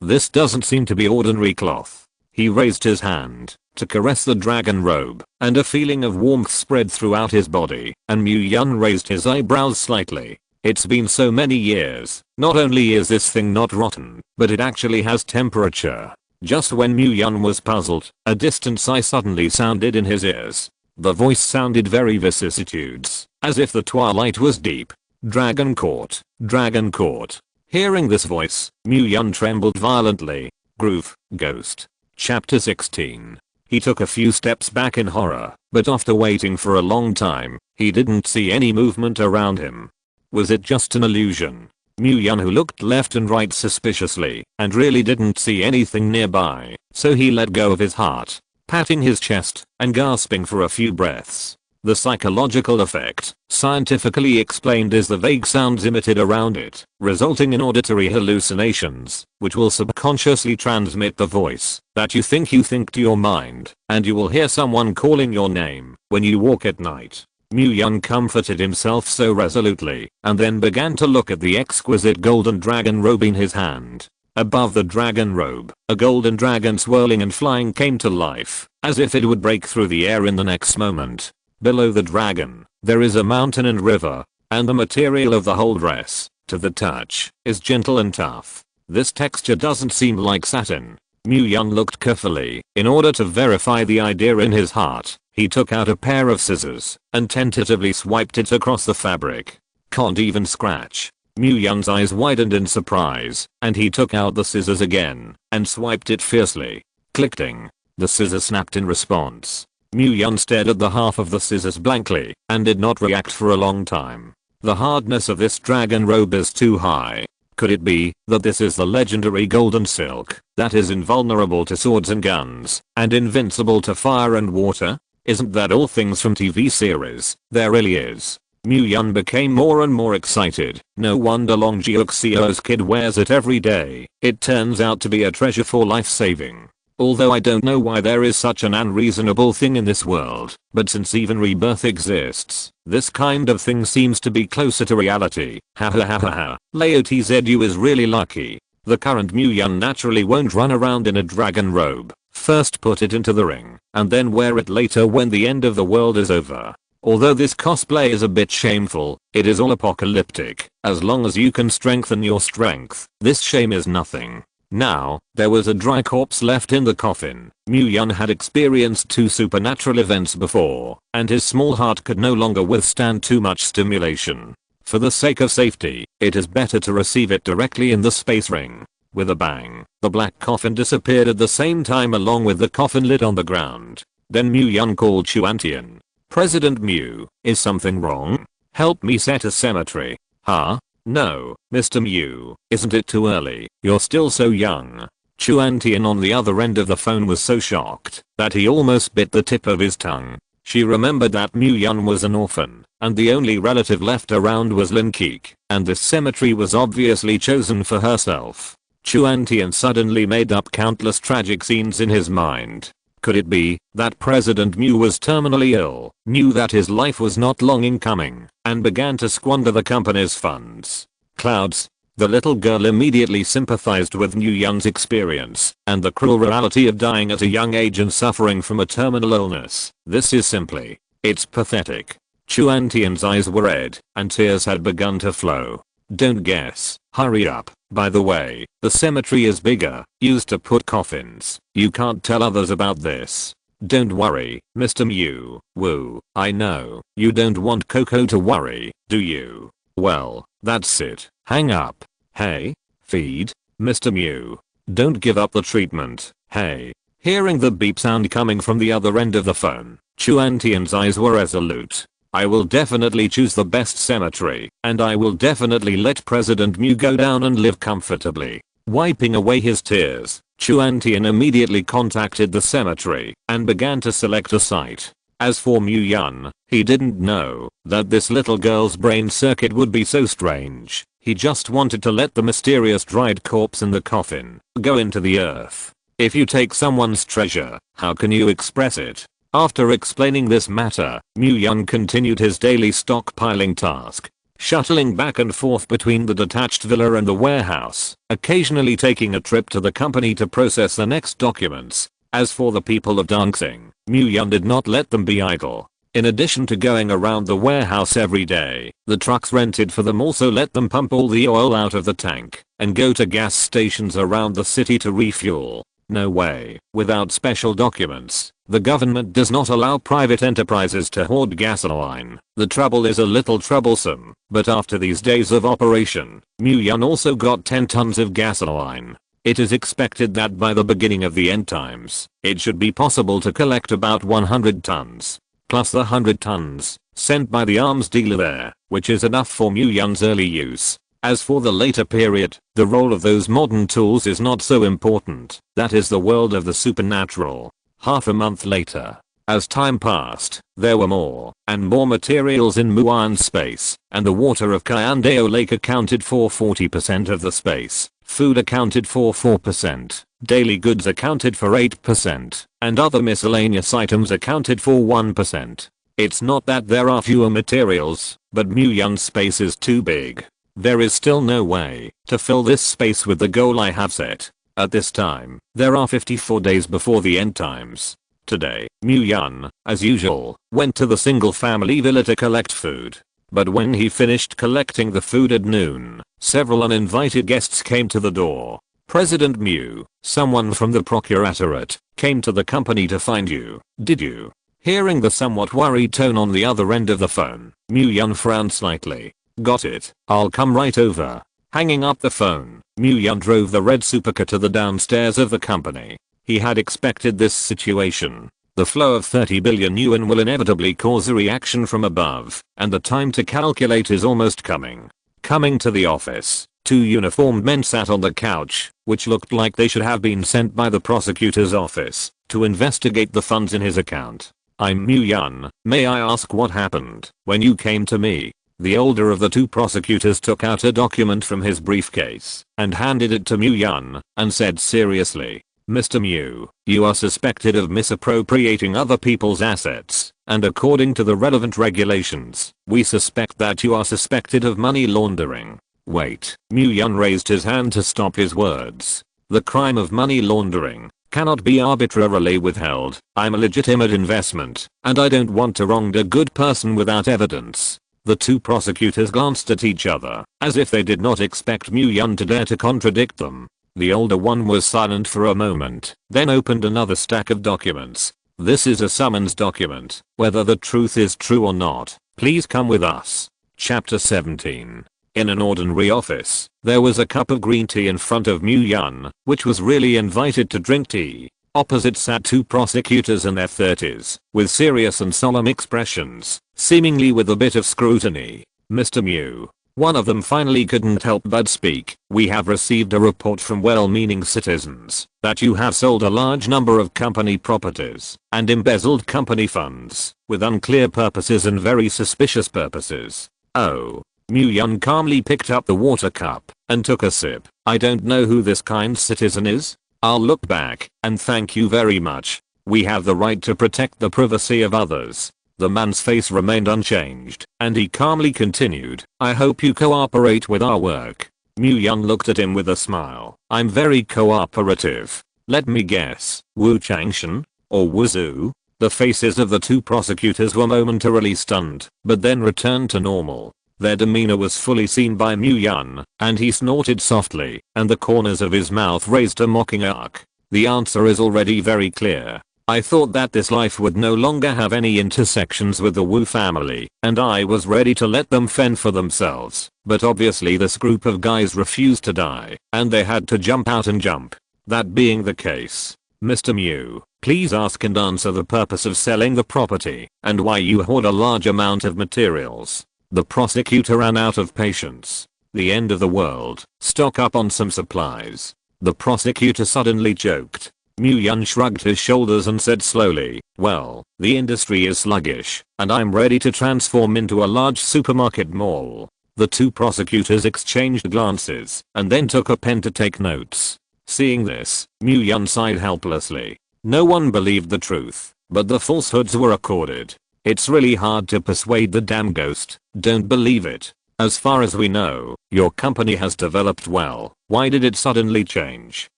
This doesn't seem to be ordinary cloth. He raised his hand to caress the dragon robe, and a feeling of warmth spread throughout his body, and Mu Yun raised his eyebrows slightly. It's been so many years. Not only is this thing not rotten, but it actually has temperature. Just when Mu Yun was puzzled, a distant sigh suddenly sounded in his ears. The voice sounded very vicissitudes, as if the twilight was deep. Dragon Court, Dragon Court. Hearing this voice, Mu Yun trembled violently. Groove, Ghost. Chapter 16. He took a few steps back in horror, but after waiting for a long time, he didn't see any movement around him. Was it just an illusion? Mu Yun, who looked left and right suspiciously, and really didn't see anything nearby, so he let go of his heart, patting his chest and gasping for a few breaths. The psychological effect, scientifically explained, is the vague sounds emitted around it, resulting in auditory hallucinations, which will subconsciously transmit the voice that you think to your mind, and you will hear someone calling your name when you walk at night. Mu Yun comforted himself so resolutely, and then began to look at the exquisite golden dragon robe in his hand. Above the dragon robe, a golden dragon swirling and flying came to life, as if it would break through the air in the next moment. Below the dragon, there is a mountain and river, and the material of the whole dress, to the touch, is gentle and tough. This texture doesn't seem like satin. Mu Yun looked carefully. In order to verify the idea in his heart, he took out a pair of scissors and tentatively swiped it across the fabric. Can't even scratch. Mu Yun's eyes widened in surprise, and he took out the scissors again and swiped it fiercely. Clicking. The scissors snapped in response. Mu Yun stared at the half of the scissors blankly and did not react for a long time. The hardness of this dragon robe is too high. Could it be that this is the legendary golden silk that is invulnerable to swords and guns and invincible to fire and water? Isn't that all things from TV series? There really is. Mu Yun became more and more excited. No wonder Long Jiuxio's kid wears it every day. It turns out to be a treasure for life saving. Although I don't know why there is such an unreasonable thing in this world, but since even Rebirth exists, this kind of thing seems to be closer to reality. Ha ha ha ha ha. Lao Tzu is really lucky. The current Mu Yun naturally won't run around in a dragon robe. First put it into the ring, and then wear it later when the end of the world is over. Although this cosplay is a bit shameful, it is all apocalyptic. As long as you can strengthen your strength, this shame is nothing. Now, there was a dry corpse left in the coffin. Mu Yun had experienced 2 supernatural events before, and his small heart could no longer withstand too much stimulation. For the sake of safety, it is better to receive it directly in the space ring. With a bang, the black coffin disappeared at the same time along with the coffin lid on the ground. Then Mu-Yun called Chuan-Tian. "President Mu, is something wrong? Help me set a cemetery." "Huh? No, Mr. Mu, isn't it too early? You're still so young." Chuan-Tian on the other end of the phone was so shocked that he almost bit the tip of his tongue. She remembered that Mu-Yun was an orphan, and the only relative left around was Lin Keek, and this cemetery was obviously chosen for herself. Chuan-Tian suddenly made up countless tragic scenes in his mind. Could it be that President Mu was terminally ill, knew that his life was not long in coming, and began to squander the company's funds? Clouds. The little girl immediately sympathized with Mu-Yun's experience and the cruel reality of dying at a young age and suffering from a terminal illness. This is simply, it's pathetic. Chuan-Tian's eyes were red and tears had begun to flow. "Don't guess, hurry up. By the way, the cemetery is bigger, used to put coffins. You can't tell others about this." "Don't worry, Mr. Mu. Woo, I know, you don't want Coco to worry, do you? Well, that's it. Hang up. Hey, feed, Mr. Mu. Don't give up the treatment. Hey." Hearing the beep sound coming from the other end of the phone, Chuan-Tian's eyes were resolute. "I will definitely choose the best cemetery, and I will definitely let President Mu go down and live comfortably." Wiping away his tears, Chuan-Tian immediately contacted the cemetery and began to select a site. As for Mu-Yun, he didn't know that this little girl's brain circuit would be so strange. He just wanted to let the mysterious dried corpse in the coffin go into the earth. If you take someone's treasure, how can you express it? After explaining this matter, Mu-Yun continued his daily stockpiling task, shuttling back and forth between the detached villa and the warehouse, occasionally taking a trip to the company to process the next documents. As for the people of Dancing, Mu-Yun did not let them be idle. In addition to going around the warehouse every day, the trucks rented for them also let them pump all the oil out of the tank and go to gas stations around the city to refuel. No way, without special documents, the government does not allow private enterprises to hoard gasoline. The trouble is a little troublesome, but after these days of operation, Mu-Yun also got 10 tons of gasoline. It is expected that by the beginning of the end times, it should be possible to collect about 100 tons, plus the 100 tons sent by the arms dealer there, which is enough for Mu-Yun's early use. As for the later period, the role of those modern tools is not so important. That is the world of the supernatural. Half a month later, as time passed, there were more and more materials in Muan space, and the water of Kyandeo Lake accounted for 40% of the space. Food accounted for 4%, daily goods accounted for 8%, and other miscellaneous items accounted for 1%. It's not that there are fewer materials, but Mu-Yun's space is too big. There is still no way to fill this space with the goal I have set. At this time, there are 54 days before the end times. Today, Mu-Yun, as usual, went to the single-family villa to collect food. But when he finished collecting the food at noon, several uninvited guests came to the door. "President Mu, someone from the Procuratorate came to the company to find you, did you?" Hearing the somewhat worried tone on the other end of the phone, Mu-Yun frowned slightly. "Got it, I'll come right over." Hanging up the phone, Mu-Yun drove the red supercar to the downstairs of the company. He had expected this situation. The flow of 30 billion yuan will inevitably cause a reaction from above, and the time to calculate is almost coming. Coming to the office, 2 uniformed men sat on the couch, which looked like they should have been sent by the prosecutor's office to investigate the funds in his account. "I'm Mu-Yun, may I ask what happened when you came to me?" The older of the 2 prosecutors took out a document from his briefcase and handed it to Mu-Yun and said seriously, "Mr. Mu, you are suspected of misappropriating other people's assets, and according to the relevant regulations, we suspect that you are suspected of money laundering." Wait, Mu-Yun raised his hand to stop his words. "The crime of money laundering cannot be arbitrarily withheld. I'm a legitimate investment, and I don't want to wrong a good person without evidence." The 2 prosecutors glanced at each other, as if they did not expect Mu-Yun to dare to contradict them. The older one was silent for a moment, then opened another stack of documents. "This is a summons document. Whether the truth is true or not, please come with us." Chapter 17. In an ordinary office, there was a cup of green tea in front of Mu Yun, which was really invited to drink tea. Opposite sat two prosecutors in their 30s, with serious and solemn expressions, seemingly with a bit of scrutiny. Mr. Mu. One of them finally couldn't help but speak. We have received a report from well-meaning citizens that you have sold a large number of company properties and embezzled company funds with unclear purposes and very suspicious purposes. Oh. Mu Yun calmly picked up the water cup and took a sip. I don't know who this kind citizen is. I'll look back and thank you very much. We have the right to protect the privacy of others. The man's face remained unchanged, and he calmly continued, I hope you cooperate with our work. Mu Yun looked at him with a smile. I'm very cooperative. Let me guess, Wu Changshan? Or Wuzhu? The faces of the two prosecutors were momentarily stunned, but then returned to normal. Their demeanor was fully seen by Mu Yun, and he snorted softly, and the corners of his mouth raised a mocking arc. The answer is already very clear. I thought that this life would no longer have any intersections with the Wu family, and I was ready to let them fend for themselves, but obviously this group of guys refused to die, and they had to jump out and jump. That being the case, Mr. Mu, please ask and answer the purpose of selling the property, and why you hoard a large amount of materials. The prosecutor ran out of patience. The end of the world. Stock up on some supplies. The prosecutor suddenly choked. Mu Yun shrugged his shoulders and said slowly, well, the industry is sluggish, and I'm ready to transform into a large supermarket mall. The two prosecutors exchanged glances, and then took a pen to take notes. Seeing this, Mu Yun sighed helplessly. No one believed the truth, but the falsehoods were accorded. It's really hard to persuade the damn ghost, don't believe it. As far as we know, your company has developed well. Why did it suddenly change?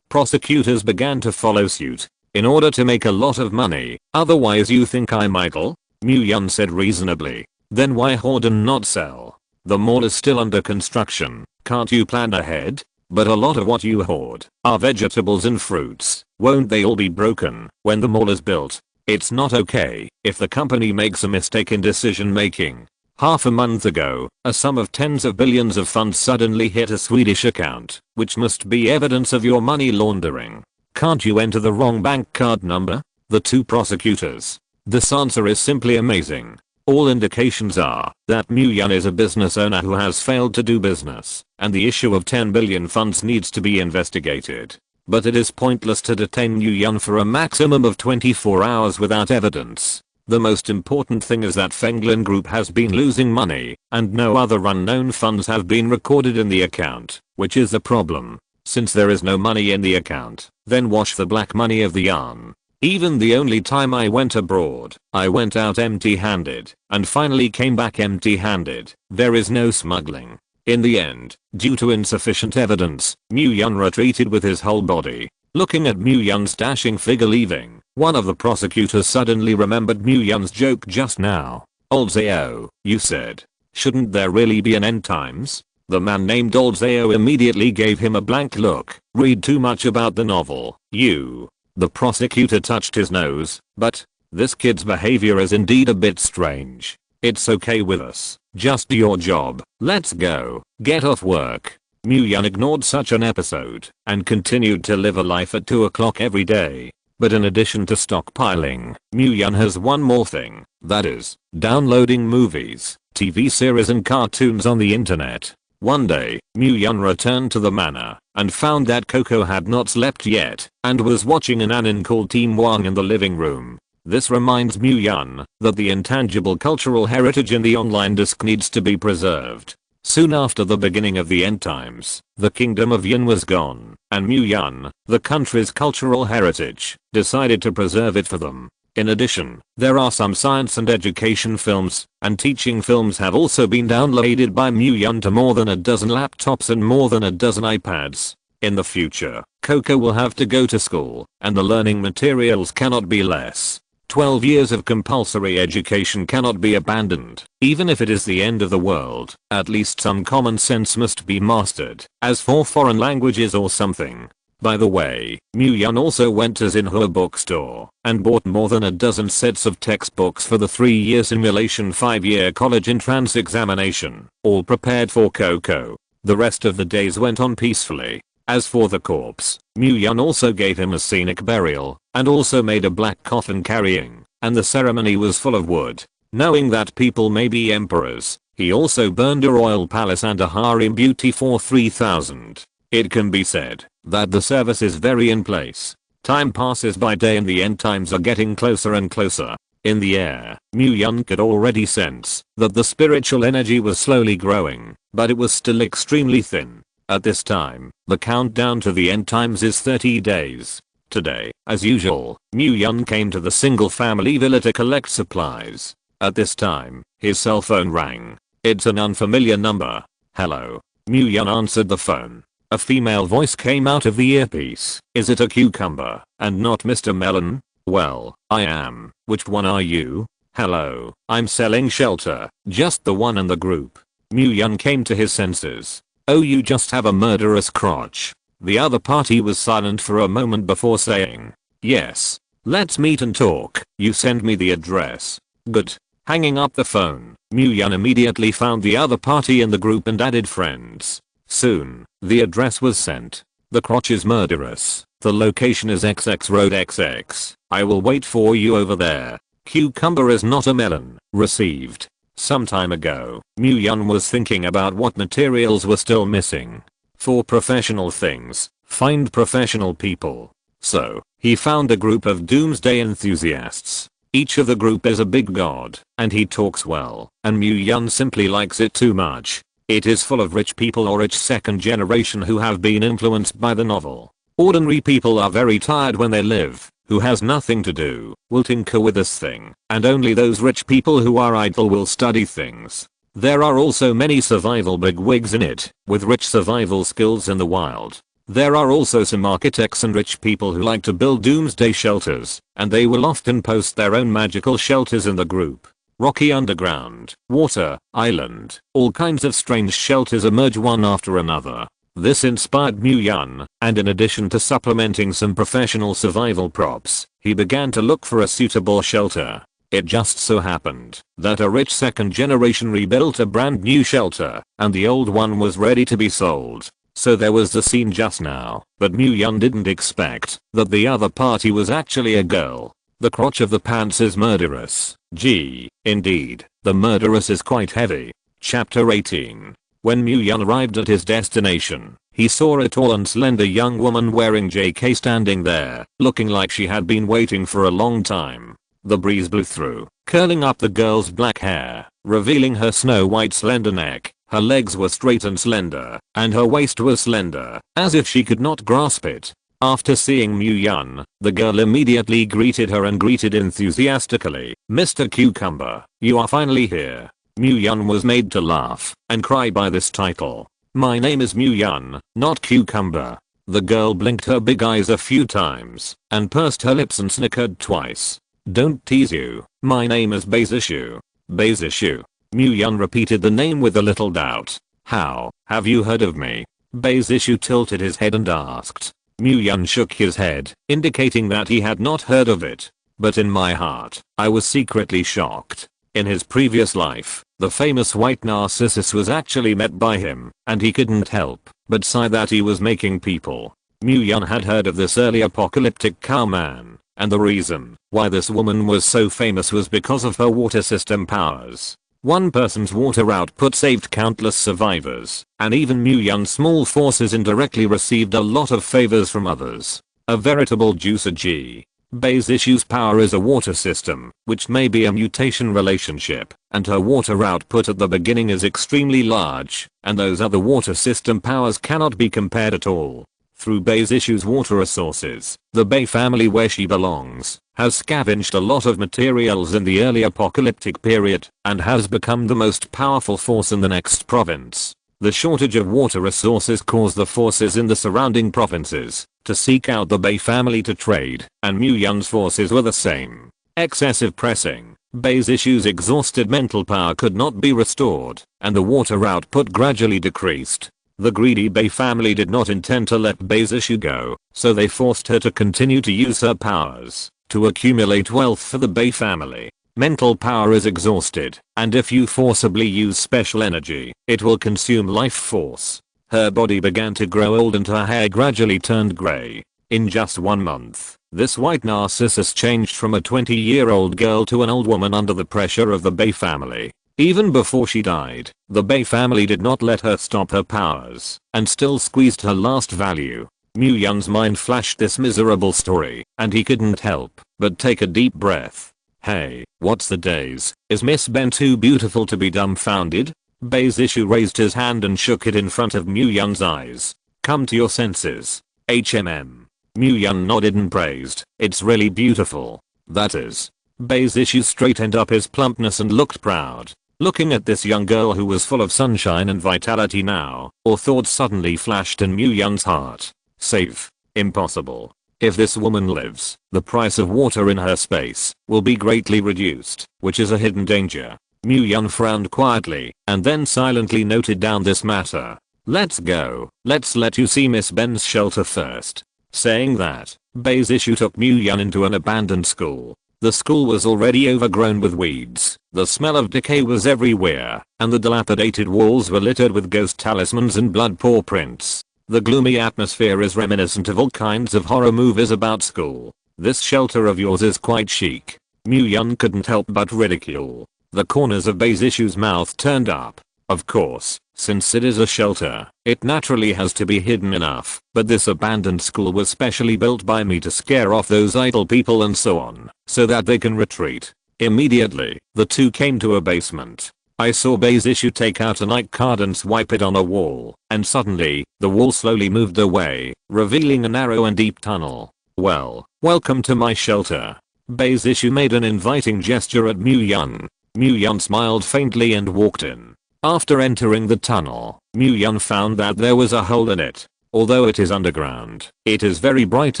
Prosecutors began to follow suit. In order to make a lot of money, otherwise you think I'm idle? Mu Yun said reasonably. Then why hoard and not sell? The mall is still under construction, can't you plan ahead? But a lot of what you hoard are vegetables and fruits. Won't they all be broken when the mall is built? It's not okay if the company makes a mistake in decision making. Half a month ago, a sum of tens of billions of funds suddenly hit a Swedish account, which must be evidence of your money laundering. Can't you enter the wrong bank card number? The two prosecutors. This answer is simply amazing. All indications are that Mu Yun is a business owner who has failed to do business, and the issue of 10 billion funds needs to be investigated. But it is pointless to detain Mu Yun for a maximum of 24 hours without evidence. The most important thing is that Fenglin Group has been losing money, and no other unknown funds have been recorded in the account, which is the problem. Since there is no money in the account, then wash the black money of the yarn. Even the only time I went abroad, I went out empty-handed, and finally came back empty-handed. There is no smuggling. In the end, due to insufficient evidence, Mu Yun retreated with his whole body. Looking at Mu Yun's dashing figure leaving, one of the prosecutors suddenly remembered Mu Yun's joke just now. Old Zao, you said. Shouldn't there really be an end times? The man named Old Zao immediately gave him a blank look. Read too much about the novel, you. The prosecutor touched his nose, but this kid's behavior is indeed a bit strange. It's okay with us. Just do your job. Let's go. Get off work. Mu Yun ignored such an episode and continued to live a life at 2 o'clock every day. But in addition to stockpiling, Mu Yun has one more thing, that is, downloading movies, TV series and cartoons on the internet. One day, Mu Yun returned to the manor and found that Coco had not slept yet and was watching an anime called Team Wang in the living room. This reminds Mu Yun that the intangible cultural heritage in the online disc needs to be preserved. Soon after the beginning of the end times, the kingdom of Yin was gone, and Mu Yun, the country's cultural heritage, decided to preserve it for them. In addition, there are some science and education films, and teaching films have also been downloaded by Mu Yun to more than a dozen laptops and more than a dozen iPads. In the future, Coco will have to go to school, and the learning materials cannot be less. 12 years of compulsory education cannot be abandoned. Even if it is the end of the world, at least some common sense must be mastered. As for foreign languages or something, By the way, Mu-Yun also went to Xinhua bookstore and bought more than a dozen sets of textbooks for the 3-year simulation 5-year college entrance examination, all prepared for Coco. The rest of the days went on peacefully. As for the corpse, Mu-Yun also gave him a scenic burial and also made a black coffin carrying, and the ceremony was full of wood. Knowing that people may be emperors, he also burned a royal palace and a harem beauty for 3,000. It can be said that the service is very in place. Time passes by day and the end times are getting closer and closer. In the air, Mu-Yun could already sense that the spiritual energy was slowly growing, but it was still extremely thin. At this time, the countdown to the end times is 30 days. Today, as usual, Mu-Yun came to the single family villa to collect supplies. At this time, his cell phone rang. It's an unfamiliar number. Hello. Mu-Yun answered the phone. A female voice came out of the earpiece. Is it a cucumber and not Mr. Melon? Well, I am. Which one are you? Hello, I'm selling shelter. Just the one in the group. Mu-Yun came to his senses. Oh, you just have a murderous crotch. The other party was silent for a moment before saying, yes. Let's meet and talk. You send me the address. Good. Hanging up the phone, Mu-Yun immediately found the other party in the group and added friends. Soon, the address was sent. The crotch is murderous. The location is XX Road XX. I will wait for you over there. Cucumber is not a melon. Received. Some time ago, Mu-Yun was thinking about what materials were still missing. For professional things, find professional people. So, he found a group of doomsday enthusiasts. Each of the group is a big god, and he talks well, and Mu-Yun simply likes it too much. It is full of rich people or rich second generation who have been influenced by the novel. Ordinary people are very tired when they live, who has nothing to do, will tinker with this thing, and only those rich people who are idle will study things. There are also many survival bigwigs in it, with rich survival skills in the wild. There are also some architects and rich people who like to build doomsday shelters, and they will often post their own magical shelters in the group. Rocky underground, water, island, all kinds of strange shelters emerge one after another. This inspired Mu-Yun, and in addition to supplementing some professional survival props, he began to look for a suitable shelter. It just so happened that a rich second generation rebuilt a brand new shelter, and the old one was ready to be sold. So there was the scene just now, but Mu-Yun didn't expect that the other party was actually a girl. The crotch of the pants is murderous. Gee, indeed, the murderous is quite heavy. Chapter 18. When Mu-Yun arrived at his destination, he saw a tall and slender young woman wearing JK standing there, looking like she had been waiting for a long time. The breeze blew through, curling up the girl's black hair, revealing her snow-white slender neck. Her legs were straight and slender, and her waist was slender, as if she could not grasp it. After seeing Mu-Yun, the girl immediately greeted her and greeted enthusiastically, Mr. Cucumber, you are finally here. Mu-Yun was made to laugh and cry by this title. My name is Mu-Yun, not Cucumber. The girl blinked her big eyes a few times and pursed her lips and snickered twice. Don't tease you, my name is Beizishu. Beizishu. Mu-Yun repeated the name with a little doubt. How, have you heard of me? Beizishu tilted his head and asked. Mu-Yun shook his head, indicating that he had not heard of it. But in my heart, I was secretly shocked. In his previous life, the famous white Narcissus was actually met by him, and he couldn't help but sigh that he was making people. Mu-Yun had heard of this early apocalyptic cowman, and the reason why this woman was so famous was because of her water system powers. One person's water output saved countless survivors, and even Mu-Yun's small forces indirectly received a lot of favors from others. A veritable juicer G. Beizishu's power is a water system, which may be a mutation relationship, and her water output at the beginning is extremely large, and those other water system powers cannot be compared at all. Through Beizishu's water resources, the Bei family where she belongs has scavenged a lot of materials in the early apocalyptic period and has become the most powerful force in the next province. The shortage of water resources caused the forces in the surrounding provinces to seek out the Bei family to trade, and Mu-Yun's forces were the same. Excessive pressing, Beizishu's exhausted mental power could not be restored, and the water output gradually decreased. The greedy Bay family did not intend to let Bay's issue go, so they forced her to continue to use her powers to accumulate wealth for the Bay family. Mental power is exhausted, and if you forcibly use special energy, it will consume life force. Her body began to grow old and her hair gradually turned grey. In just 1 month, this white narcissus changed from a 20-year-old girl to an old woman under the pressure of the Bay family. Even before she died, the Bay family did not let her stop her powers, and still squeezed her last value. Mu-Yun's mind flashed this miserable story, and he couldn't help but take a deep breath. Hey, what's the days? Is Miss Ben too beautiful to be dumbfounded? Bay's issue raised his hand and shook it in front of Mu-Yun's eyes. Come to your senses. HMM. Mu-Yun nodded and praised. It's really beautiful. That is. Bay's issue straightened up his plumpness and looked proud. Looking at this young girl who was full of sunshine and vitality now, or thoughts suddenly flashed in Mu-Yun's heart. Save. Impossible. If this woman lives, the price of water in her space will be greatly reduced, which is a hidden danger. Mu-Yun frowned quietly, and then silently noted down this matter. Let's go. Let's let you see Miss Ben's shelter first. Saying that, Bay's issue took Mu-Yun into an abandoned school. The school was already overgrown with weeds, the smell of decay was everywhere, and the dilapidated walls were littered with ghost talismans and blood paw prints. The gloomy atmosphere is reminiscent of all kinds of horror movies about school. This shelter of yours is quite chic. Mu-Yun couldn't help but ridicule. The corners of Bay's issue's mouth turned up. Of course, since it is a shelter, it naturally has to be hidden enough, but this abandoned school was specially built by me to scare off those idle people and so on, so that they can retreat. Immediately, the two came to a basement. I saw Bay's issue take out a night card and swipe it on a wall, and suddenly, the wall slowly moved away, revealing a narrow and deep tunnel. Well, welcome to my shelter. Bay's issue made an inviting gesture at Mu-Yun. Mu-Yun smiled faintly and walked in. After entering the tunnel, Mu-Yun found that there was a hole in it. Although it is underground, it is very bright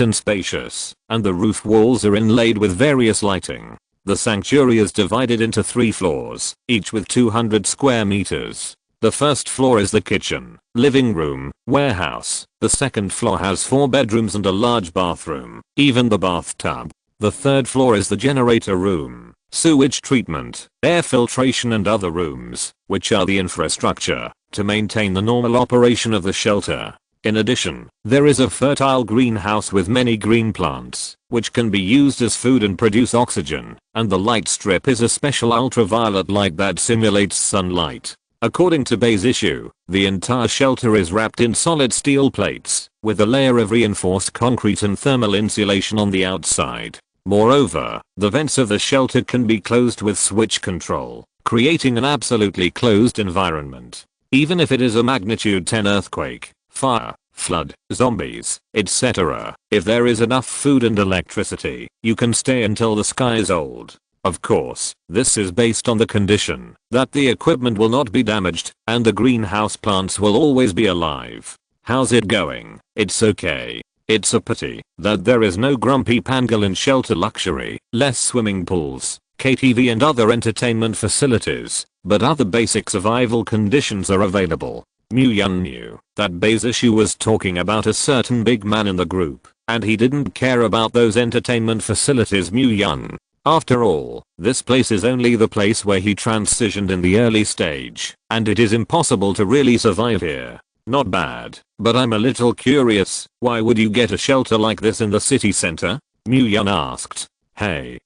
and spacious, and the roof walls are inlaid with various lighting. The sanctuary is divided into 3 floors, each with 200 square meters. The first floor is the kitchen, living room, warehouse. The second floor has 4 bedrooms and a large bathroom, even the bathtub. The third floor is the generator room, sewage treatment, air filtration and other rooms, which are the infrastructure to maintain the normal operation of the shelter. In addition, there is a fertile greenhouse with many green plants, which can be used as food and produce oxygen, and the light strip is a special ultraviolet light that simulates sunlight. According to Bay's issue, the entire shelter is wrapped in solid steel plates, with a layer of reinforced concrete and thermal insulation on the outside. Moreover, the vents of the shelter can be closed with switch control, creating an absolutely closed environment. Even if it is a magnitude 10 earthquake, fire, flood, zombies, etc. If there is enough food and electricity, you can stay until the sky is old. Of course, this is based on the condition that the equipment will not be damaged and the greenhouse plants will always be alive. How's it going? It's okay. It's a pity that there is no grumpy pangolin shelter luxury, less swimming pools, KTV and other entertainment facilities, but other basic survival conditions are available. Mu-Yun knew that Bay's issue was talking about a certain big man in the group, and he didn't care about those entertainment facilities. Mu-Yun. After all, this place is only the place where he transitioned in the early stage, and it is impossible to really survive here. Not bad, but I'm a little curious, why would you get a shelter like this in the city center? Mu-Yun asked. Hey.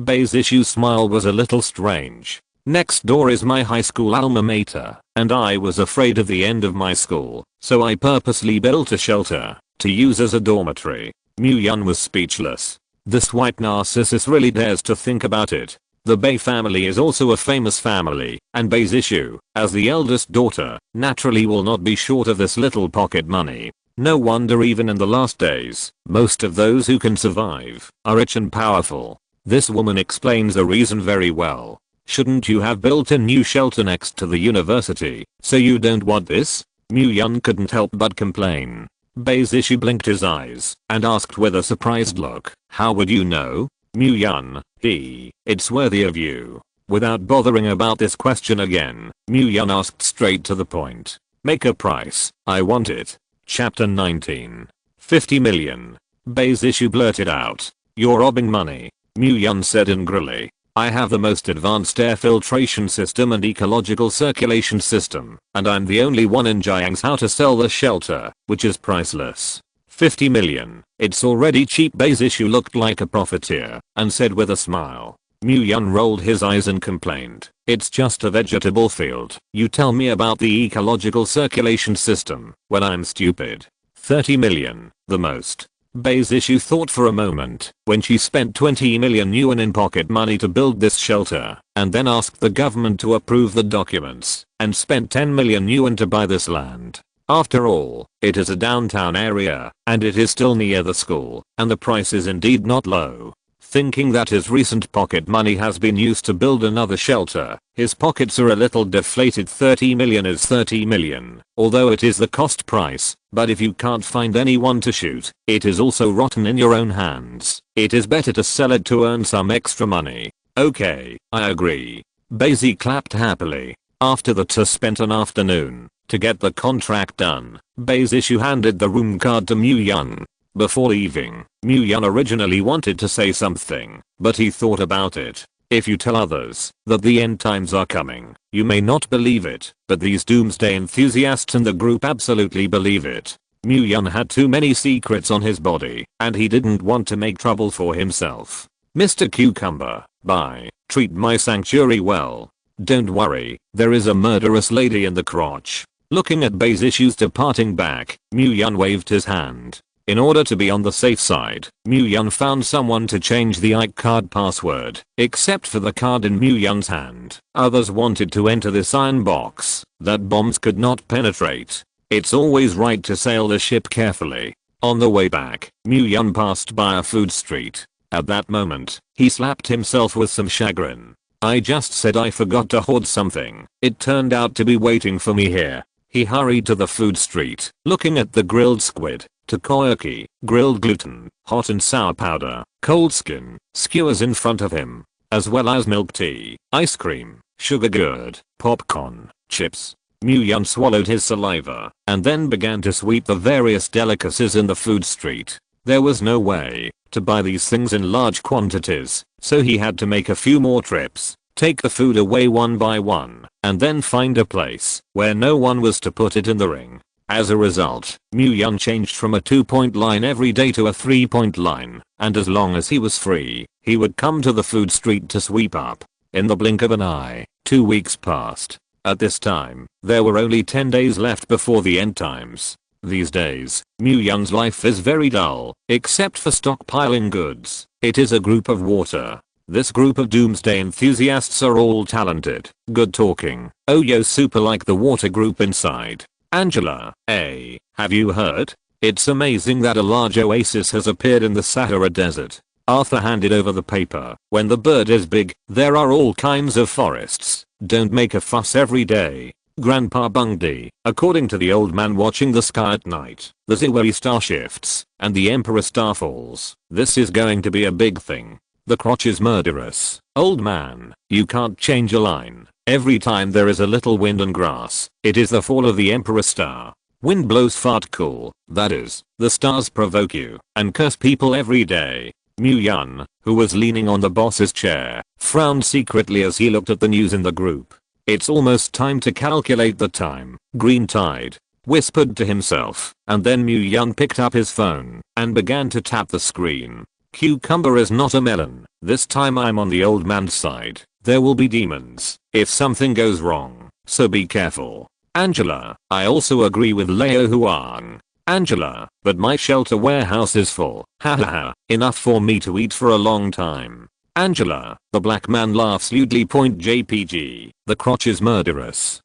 Bay's issue's smile was a little strange. Next door is my high school alma mater, and I was afraid of the end of my school, so I purposely built a shelter to use as a dormitory. Mu-Yun was speechless. This white narcissus really dares to think about it. The Bay family is also a famous family, and Bay's issue, as the eldest daughter, naturally will not be short of this little pocket money. No wonder even in the last days, most of those who can survive are rich and powerful. This woman explains the reason very well. Shouldn't you have built a new shelter next to the university, so you don't want this? Mu-Yun couldn't help but complain. Bay's issue blinked his eyes and asked with a surprised look, how would you know? Mu-Yun, it's worthy of you. Without bothering about this question again, Mu-Yun asked straight to the point. Make a price. I want it. Chapter 19. 50 million. Bay's issue blurted out. You're robbing money. Mu-Yun said angrily. I have the most advanced air filtration system and ecological circulation system, and I'm the only one in Jiangsu to sell the shelter, which is priceless. 50 million. It's already cheap. Bay's issue looked like a profiteer, and said with a smile. Mu-Yun rolled his eyes and complained. It's just a vegetable field. You tell me about the ecological circulation system when I'm stupid. 30 million, the most. Bay's issue thought for a moment when she spent 20 million yuan in pocket money to build this shelter, and then asked the government to approve the documents, and spent 10 million yuan to buy this land. After all, it is a downtown area, and it is still near the school, and the price is indeed not low. Thinking that his recent pocket money has been used to build another shelter, his pockets are a little deflated. 30 million is 30 million, although it is the cost price, but if you can't find anyone to shoot, it is also rotten in your own hands. It is better to sell it to earn some extra money. Okay, I agree. Basie clapped happily. After the two spent an afternoon to get the contract done, Bay's issue handed the room card to Mu-Yun. Before leaving, Mu-Yun originally wanted to say something, but he thought about it. If you tell others that the end times are coming, you may not believe it, but these doomsday enthusiasts in the group absolutely believe it. Mu-Yun had too many secrets on his body, and he didn't want to make trouble for himself. Mr. Cucumber, bye. Treat my sanctuary well. Don't worry, there is a murderous lady in the crotch. Looking at Bay's issues departing back, Mu-Yun waved his hand. In order to be on the safe side, Mu-Yun found someone to change the iCard password, except for the card in Mu-Yun's hand. Others wanted to enter this iron box that bombs could not penetrate. It's always right to sail the ship carefully. On the way back, Mu-Yun passed by a food street. At that moment, he slapped himself with some chagrin. I just said I forgot to hoard something. It turned out to be waiting for me here. He hurried to the food street, looking at the grilled squid, takoyaki, grilled gluten, hot and sour powder, cold skin, skewers in front of him, as well as milk tea, ice cream, sugar gourd, popcorn, chips. Mu-Yun swallowed his saliva, and then began to sweep the various delicacies in the food street. There was no way to buy these things in large quantities, so he had to make a few more trips, take the food away one by one, and then find a place where no one was to put it in the ring. As a result, Mu-Yun changed from a 2-point line every day to a 3-point line, and as long as he was free, he would come to the food street to sweep up. In the blink of an eye, 2 weeks passed. At this time, there were only 10 days left before the end times. These days, Mu-Yun's life is very dull, except for stockpiling goods. It is a group of water. This group of doomsday enthusiasts are all talented, good talking, oh-yo super like the water group inside. Angela, hey, have you heard? It's amazing that a large oasis has appeared in the Sahara Desert. Arthur handed over the paper. When the bird is big, there are all kinds of forests. Don't make a fuss every day. Grandpa Bungdi, according to the old man watching the sky at night, the Ziwei star shifts, and the Emperor star falls. This is going to be a big thing. The crotch is murderous. Old man, you can't change a line. Every time there is a little wind and grass, it is the fall of the Emperor star. Wind blows fart cool, that is, the stars provoke you, and curse people every day. Mu-Yun, who was leaning on the boss's chair, frowned secretly as he looked at the news in the group. It's almost time to calculate the time. Green tide, whispered to himself, and then Mu-Yun picked up his phone and began to tap the screen. Cucumber is not a melon. This time I'm on the old man's side. There will be demons if something goes wrong, so be careful. Angela, I also agree with Leo Huang. Angela, but my shelter warehouse is full. Hahaha, enough for me to eat for a long time. Angela, the black man laughs lewdly. JPG, the crotch is murderous.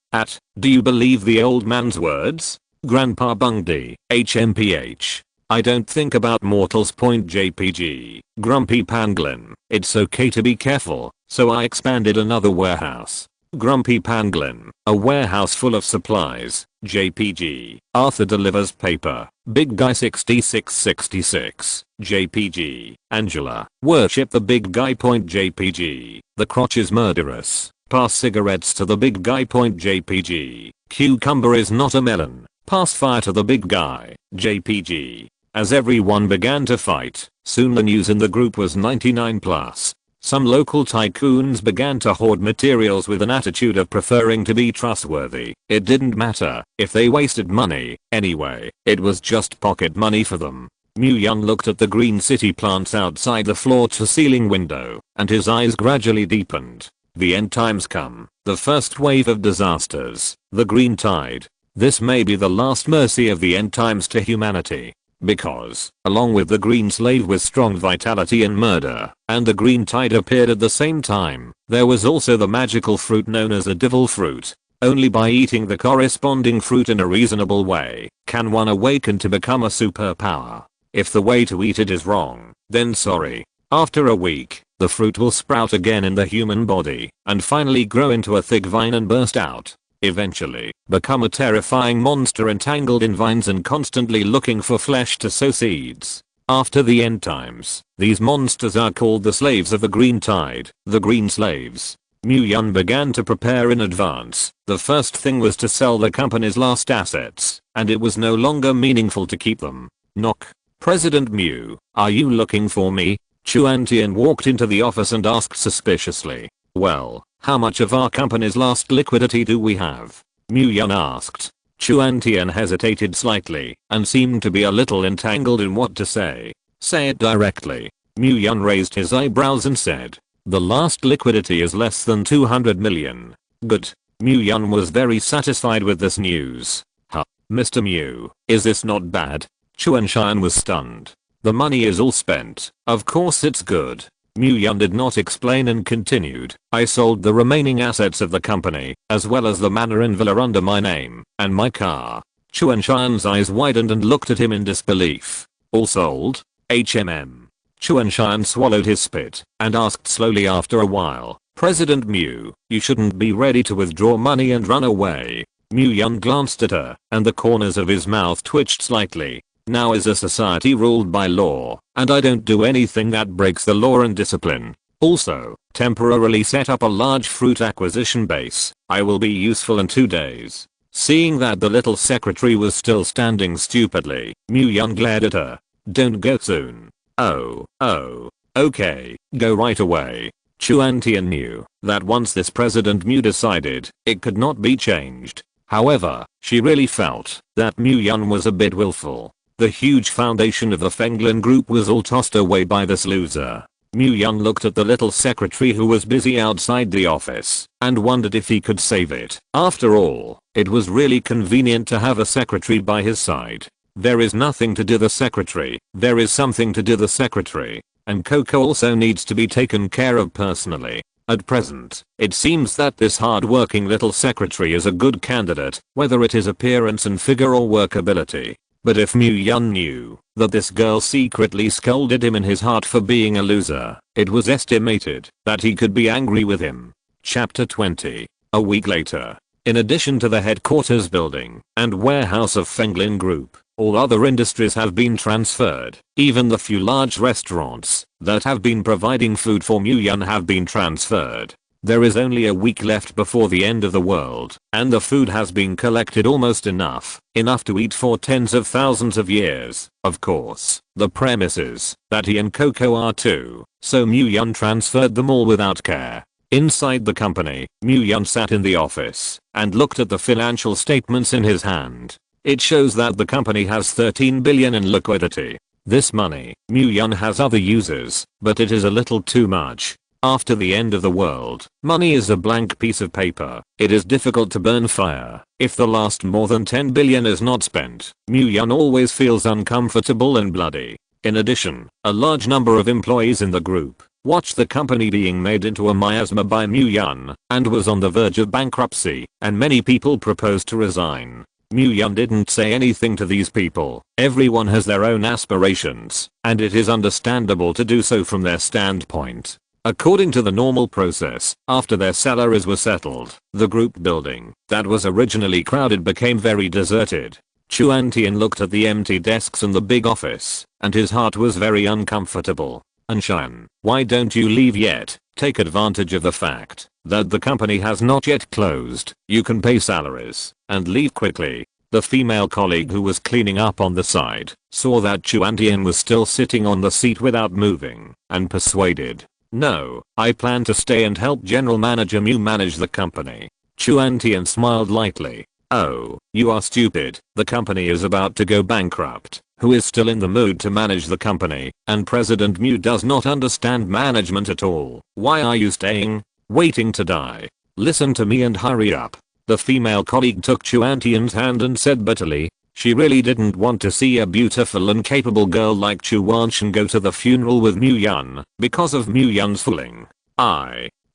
Do you believe the old man's words? Grandpa Bungdi, HMPH. I don't think about mortals. JPG, Grumpy Pangolin, it's okay to be careful, so I expanded another warehouse. Grumpy Pangolin, a warehouse full of supplies. JPG, Arthur delivers paper. Big guy 6666. JPG, Angela, worship the big guy. JPG, the crotch is murderous. Pass cigarettes to the big guy. JPG. Cucumber is not a melon. Pass fire to the big guy. JPG. As everyone began to fight, soon the news in the group was 99+. Some local tycoons began to hoard materials with an attitude of preferring to be trustworthy. It didn't matter if they wasted money. Anyway, it was just pocket money for them. Myung looked at the green city plants outside the floor-to-ceiling window, and his eyes gradually deepened. The end times come. The first wave of disasters. The green tide. This may be the last mercy of the end times to humanity. Because, along with the green slave with strong vitality and murder, and the green tide appeared at the same time, there was also the magical fruit known as a devil fruit. Only by eating the corresponding fruit in a reasonable way, can one awaken to become a superpower. If the way to eat it is wrong, then sorry. After a week, the fruit will sprout again in the human body, and finally grow into a thick vine and burst out. Eventually, become a terrifying monster entangled in vines and constantly looking for flesh to sow seeds. After the end times, these monsters are called the slaves of the green tide, the green slaves. Myung began to prepare in advance. The first thing was to sell the company's last assets, and it was no longer meaningful to keep them. Knock. President Mew, are you looking for me? Chuan Tian walked into the office and asked suspiciously. Well, how much of our company's last liquidity do we have? Myung asked. Chuan Tian hesitated slightly and seemed to be a little entangled in what to say. Say it directly. Myung raised his eyebrows and said. The last liquidity is less than 200 million. Good. Myung was very satisfied with this news. Huh, Mr. Mew, is this not bad? Chuan Tian was stunned. The money is all spent. Of course it's good. Myung did not explain and continued. I sold the remaining assets of the company, as well as the manor and villa under my name, and my car. Chuan Tian's eyes widened and looked at him in disbelief. All sold? Chuan Tian swallowed his spit, and asked slowly after a while. President Mew, you shouldn't be ready to withdraw money and run away. Myung glanced at her, and the corners of his mouth twitched slightly. Now is a society ruled by law, and I don't do anything that breaks the law and discipline. Also, temporarily set up a large fruit acquisition base. I will be useful in 2 days. Seeing that the little secretary was still standing stupidly, Myung glared at her. Don't go soon. Oh, okay, go right away. Chuan Tian knew that once this President Mew decided, it could not be changed. However, she really felt that Myung was a bit willful. The huge foundation of the Fenglin group was all tossed away by this loser. Myung looked at the little secretary who was busy outside the office and wondered if he could save it. After all, it was really convenient to have a secretary by his side. There is nothing to do the secretary. There is something to do the secretary. And Coco also needs to be taken care of personally. At present, it seems that this hard-working little secretary is a good candidate, whether it is appearance and figure or workability. But if Myung knew that this girl secretly scolded him in his heart for being a loser, it was estimated that he could be angry with him. Chapter 20. A week later. In addition to the headquarters building and warehouse of Fenglin Group, all other industries have been transferred. Even the few large restaurants that have been providing food for Myung have been transferred. There is only a week left before the end of the world, and the food has been collected almost enough to eat for tens of thousands of years. Of course, the premise is that he and Coco are too, so Myung transferred them all without care. Inside the company, Myung sat in the office and looked at the financial statements in his hand. It shows that the company has 13 billion in liquidity. This money, Myung has other uses, but it is a little too much. After the end of the world, money is a blank piece of paper. It is difficult to burn fire. If the last more than 10 billion is not spent, Myung always feels uncomfortable and bloody. In addition, a large number of employees in the group watched the company being made into a miasma by Myung and was on the verge of bankruptcy, and many people proposed to resign. Myung didn't say anything to these people. Everyone has their own aspirations, and it is understandable to do so from their standpoint. According to the normal process, after their salaries were settled, the group building that was originally crowded became very deserted. Chuan Tian looked at the empty desks in the big office, and his heart was very uncomfortable. Chuan, why don't you leave yet? Take advantage of the fact that the company has not yet closed. You can pay salaries and leave quickly. The female colleague who was cleaning up on the side saw that Chuan Tian was still sitting on the seat without moving and persuaded. No, I plan to stay and help General Manager Mu manage the company. Chuan Tian smiled lightly. Oh, you are stupid. The company is about to go bankrupt. Who is still in the mood to manage the company? And President Mu does not understand management at all. Why are you staying? Waiting to die? Listen to me and hurry up. The female colleague took Chuan Tian's hand and said bitterly, she really didn't want to see a beautiful and capable girl like Chuan Shan go to the funeral with Mu Yun because of Mu Yun's fooling.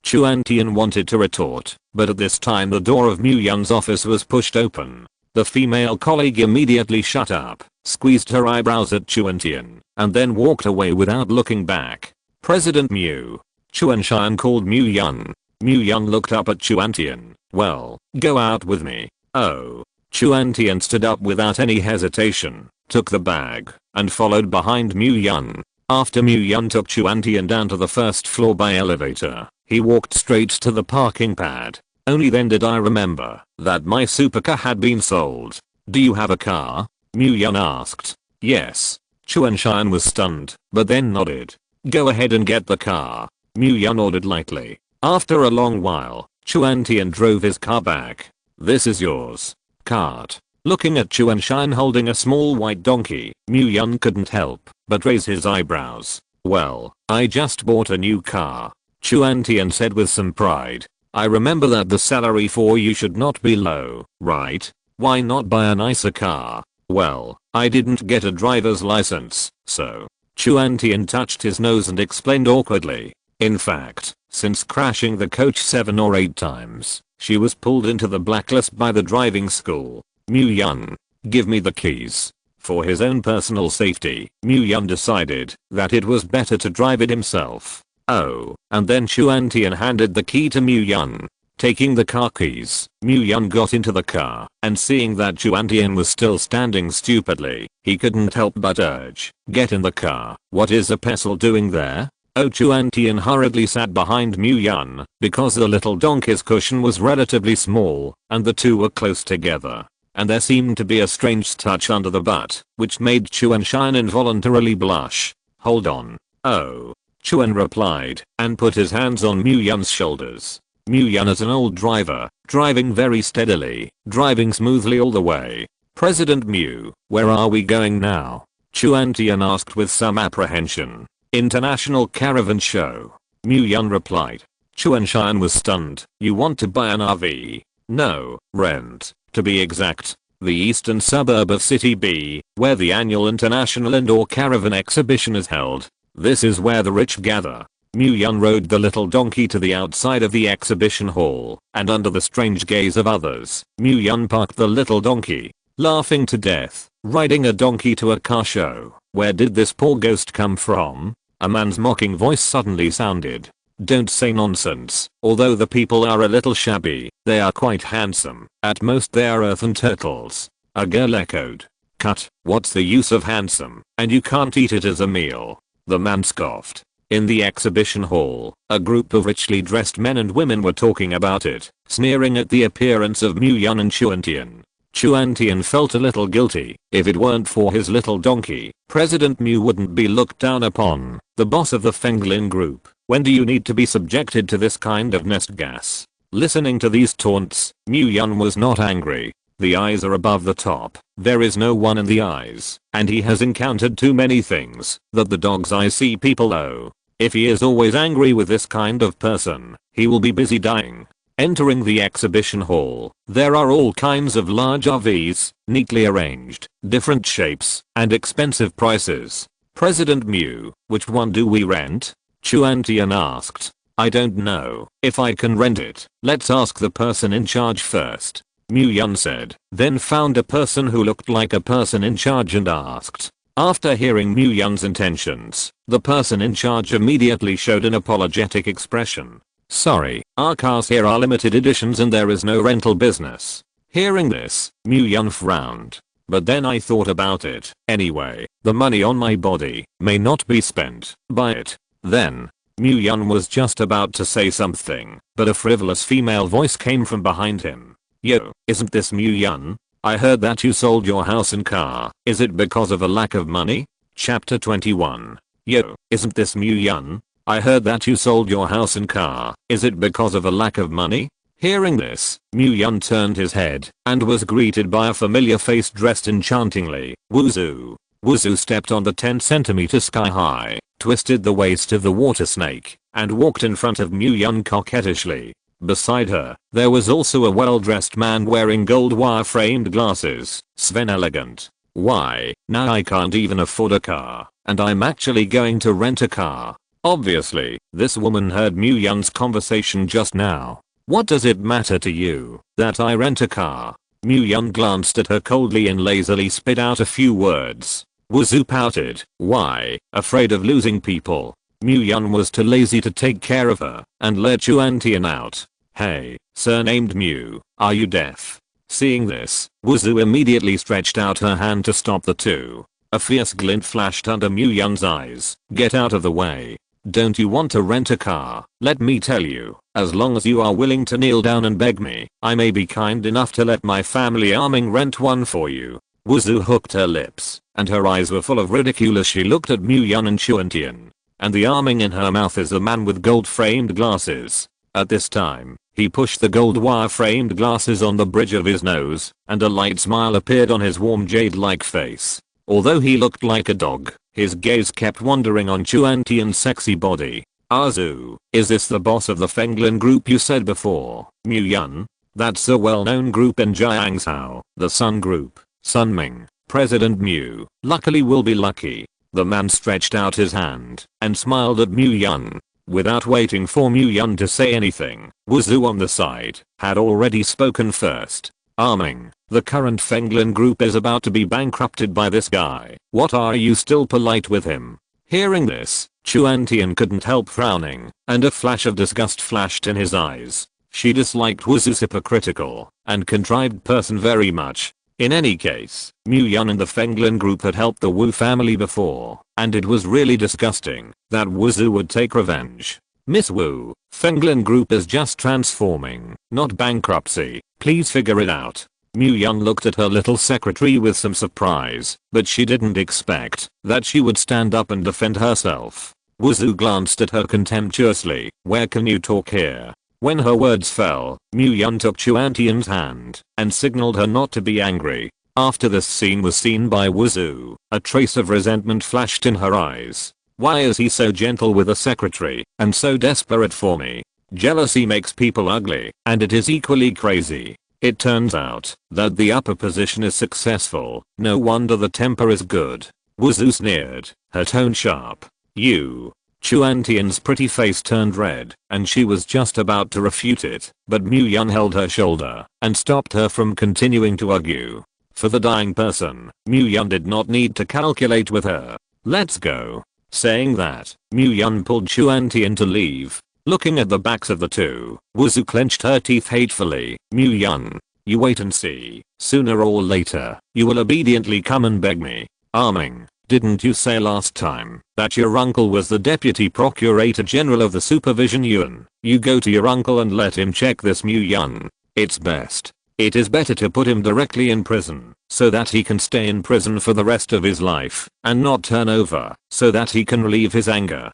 Chuan Tian wanted to retort, but at this time the door of Mu Yun's office was pushed open. The female colleague immediately shut up, squeezed her eyebrows at Chuan Tian, and then walked away without looking back. President Mu. Chuan Shan called Mu Yun. Mu Yun looked up at Chuan Tian. Well, go out with me. Oh. Chuan Tian stood up without any hesitation, took the bag, and followed behind Mu Yun. After Mu Yun took Chuan Tian down to the first floor by elevator, he walked straight to the parking pad. Only then did I remember that my supercar had been sold. Do you have a car? Mu Yun asked. Yes. Chuan Shan was stunned, but then nodded. Go ahead and get the car. Mu Yun ordered lightly. After a long while, Chuan Tian drove his car back. This is yours. Cart. Looking at Chuan Shan holding a small white donkey, Mu Yun couldn't help but raise his eyebrows. Well, I just bought a new car. Chuan Tian said with some pride. I remember that the salary for you should not be low, right? Why not buy a nicer car? Well, I didn't get a driver's license, so. Chuan Tian touched his nose and explained awkwardly. In fact, since crashing the coach 7 or 8 times, she was pulled into the blacklist by the driving school. Mu Yun, give me the keys. For his own personal safety, Mu Yun decided that it was better to drive it himself. Oh, and then Chuan Tian handed the key to Mu Yun. Taking the car keys, Mu Yun got into the car, and seeing that Chuan Tian was still standing stupidly, he couldn't help but urge, get in the car. What is a pestle doing there? Oh, Chuan Tian hurriedly sat behind Mu Yun, because the little donkey's cushion was relatively small, and the two were close together. And there seemed to be a strange touch under the butt, which made Chuan Shan involuntarily blush. Hold on. Oh. Chuan replied, and put his hands on Mu Yun's shoulders. Mu Yun is an old driver, driving very steadily, driving smoothly all the way. President Mu, where are we going now? Chuan Tian asked with some apprehension. International Caravan Show. Mu Yun replied. Chuan Shan was stunned. You want to buy an RV? No, rent, to be exact. The eastern suburb of City B, where the annual International Indoor Caravan Exhibition is held. This is where the rich gather. Mu Yun rode the little donkey to the outside of the exhibition hall, and under the strange gaze of others, Mu Yun parked the little donkey. Laughing to death, riding a donkey to a car show. Where did this poor ghost come from? A man's mocking voice suddenly sounded. Don't say nonsense. Although the people are a little shabby, they are quite handsome. At most they are earthen turtles. A girl echoed. Cut. What's the use of handsome, and you can't eat it as a meal? The man scoffed. In the exhibition hall, a group of richly dressed men and women were talking about it, sneering at the appearance of Mu Yun and Chuan Tian. Chuan Tian felt a little guilty. If it weren't for his little donkey, President Mu wouldn't be looked down upon, the boss of the Fenglin group. When do you need to be subjected to this kind of nest gas? Listening to these taunts, Mu Yun was not angry. The eyes are above the top. There is no one in the eyes, and he has encountered too many things that the dog's eyes see people owe. If he is always angry with this kind of person, he will be busy dying. Entering the exhibition hall, there are all kinds of large RVs, neatly arranged, different shapes, and expensive prices. President Mu, which one do we rent? Chuan Tian asked. I don't know if I can rent it. Let's ask the person in charge first. Mu Yun said, then found a person who looked like a person in charge and asked. After hearing Mu Yun's intentions, the person in charge immediately showed an apologetic expression. Sorry, our cars here are limited editions and there is no rental business. Hearing this, Mu Yun frowned. But then I thought about it. Anyway, the money on my body may not be spent. Buy it. Then, Mu-Yun was just about to say something, but a frivolous female voice came from behind him. Yo, isn't this Mu-Yun? I heard that you sold your house and car. Is it because of a lack of money? Chapter 21. Yo, isn't this Mu-Yun? I heard that you sold your house and car. Is it because of a lack of money? Hearing this, Mu-Yun turned his head and was greeted by a familiar face dressed enchantingly. Wuzu. Wuzu stepped on the 10cm sky high, twisted the waist of the water snake, and walked in front of Mu-Yun coquettishly. Beside her, there was also a well-dressed man wearing gold wire-framed glasses. Sven elegant. Why, now I can't even afford a car, and I'm actually going to rent a car. Obviously, this woman heard Mu-Yun's conversation just now. What does it matter to you that I rent a car? Mu-Yun glanced at her coldly and lazily spit out a few words. Wuzu pouted. Why, afraid of losing people? Mu-Yun was too lazy to take care of her and let Chuan-Tian out. Hey, surnamed Mu, are you deaf? Seeing this, Wuzu immediately stretched out her hand to stop the two. A fierce glint flashed under Mu-Yun's eyes. Get out of the way. Don't you want to rent a car? Let me tell you, as long as you are willing to kneel down and beg me, I may be kind enough to let my family Arming rent one for you. Wuzu hooked her lips, and her eyes were full of ridicule as she looked at Mu-Yun and Chuan-Tian. And the Arming in her mouth is the man with gold-framed glasses. At this time, he pushed the gold wire-framed glasses on the bridge of his nose, and a light smile appeared on his warm jade-like face. Although he looked like a dog, his gaze kept wandering on Chuan-Tian's sexy body. Azu, is this the boss of the Fenglin group you said before? Mu-Yun? That's a well-known group in Jiangzhou, the Sun Group. Sunming, President Mu, luckily will be lucky. The man stretched out his hand and smiled at Mu-Yun. Without waiting for Mu-Yun to say anything, Wuzu on the side had already spoken first. Arming, the current Fenglin group is about to be bankrupted by this guy. What are you still polite with him? Hearing this, Chuan-Tian couldn't help frowning, and a flash of disgust flashed in his eyes. She disliked Wuzu's hypocritical and contrived person very much. In any case, Mu-Yun and the Fenglin group had helped the Wu family before, and it was really disgusting that Wuzu would take revenge. Miss Wu, Fenglin group is just transforming, not bankruptcy. Please figure it out. Mu-Yun looked at her little secretary with some surprise, but she didn't expect that she would stand up and defend herself. Wuzu glanced at her contemptuously. Where can you talk here? When her words fell, Mu-Yun took Chuan-Tian's hand and signaled her not to be angry. After this scene was seen by Wuzu, a trace of resentment flashed in her eyes. Why is he so gentle with a secretary and so desperate for me? Jealousy makes people ugly, and it is equally crazy. It turns out that the upper position is successful. No wonder the temper is good. Wuzu sneered, her tone sharp. You. Chuan-Tian's pretty face turned red, and she was just about to refute it, but Mu-Yun held her shoulder and stopped her from continuing to argue. For the dying person, Mu-Yun did not need to calculate with her. Let's go. Saying that, Mu-Yun pulled Chuan-Tian to leave. Looking at the backs of the two, Wuzu clenched her teeth hatefully. Mu-Yun, you wait and see. Sooner or later, you will obediently come and beg me. Arming, didn't you say last time that your uncle was the deputy procurator general of the supervision yuan? You go to your uncle and let him check this Mu-Yun. It's best. It is better to put him directly in prison, so that he can stay in prison for the rest of his life, and not turn over, so that he can relieve his anger.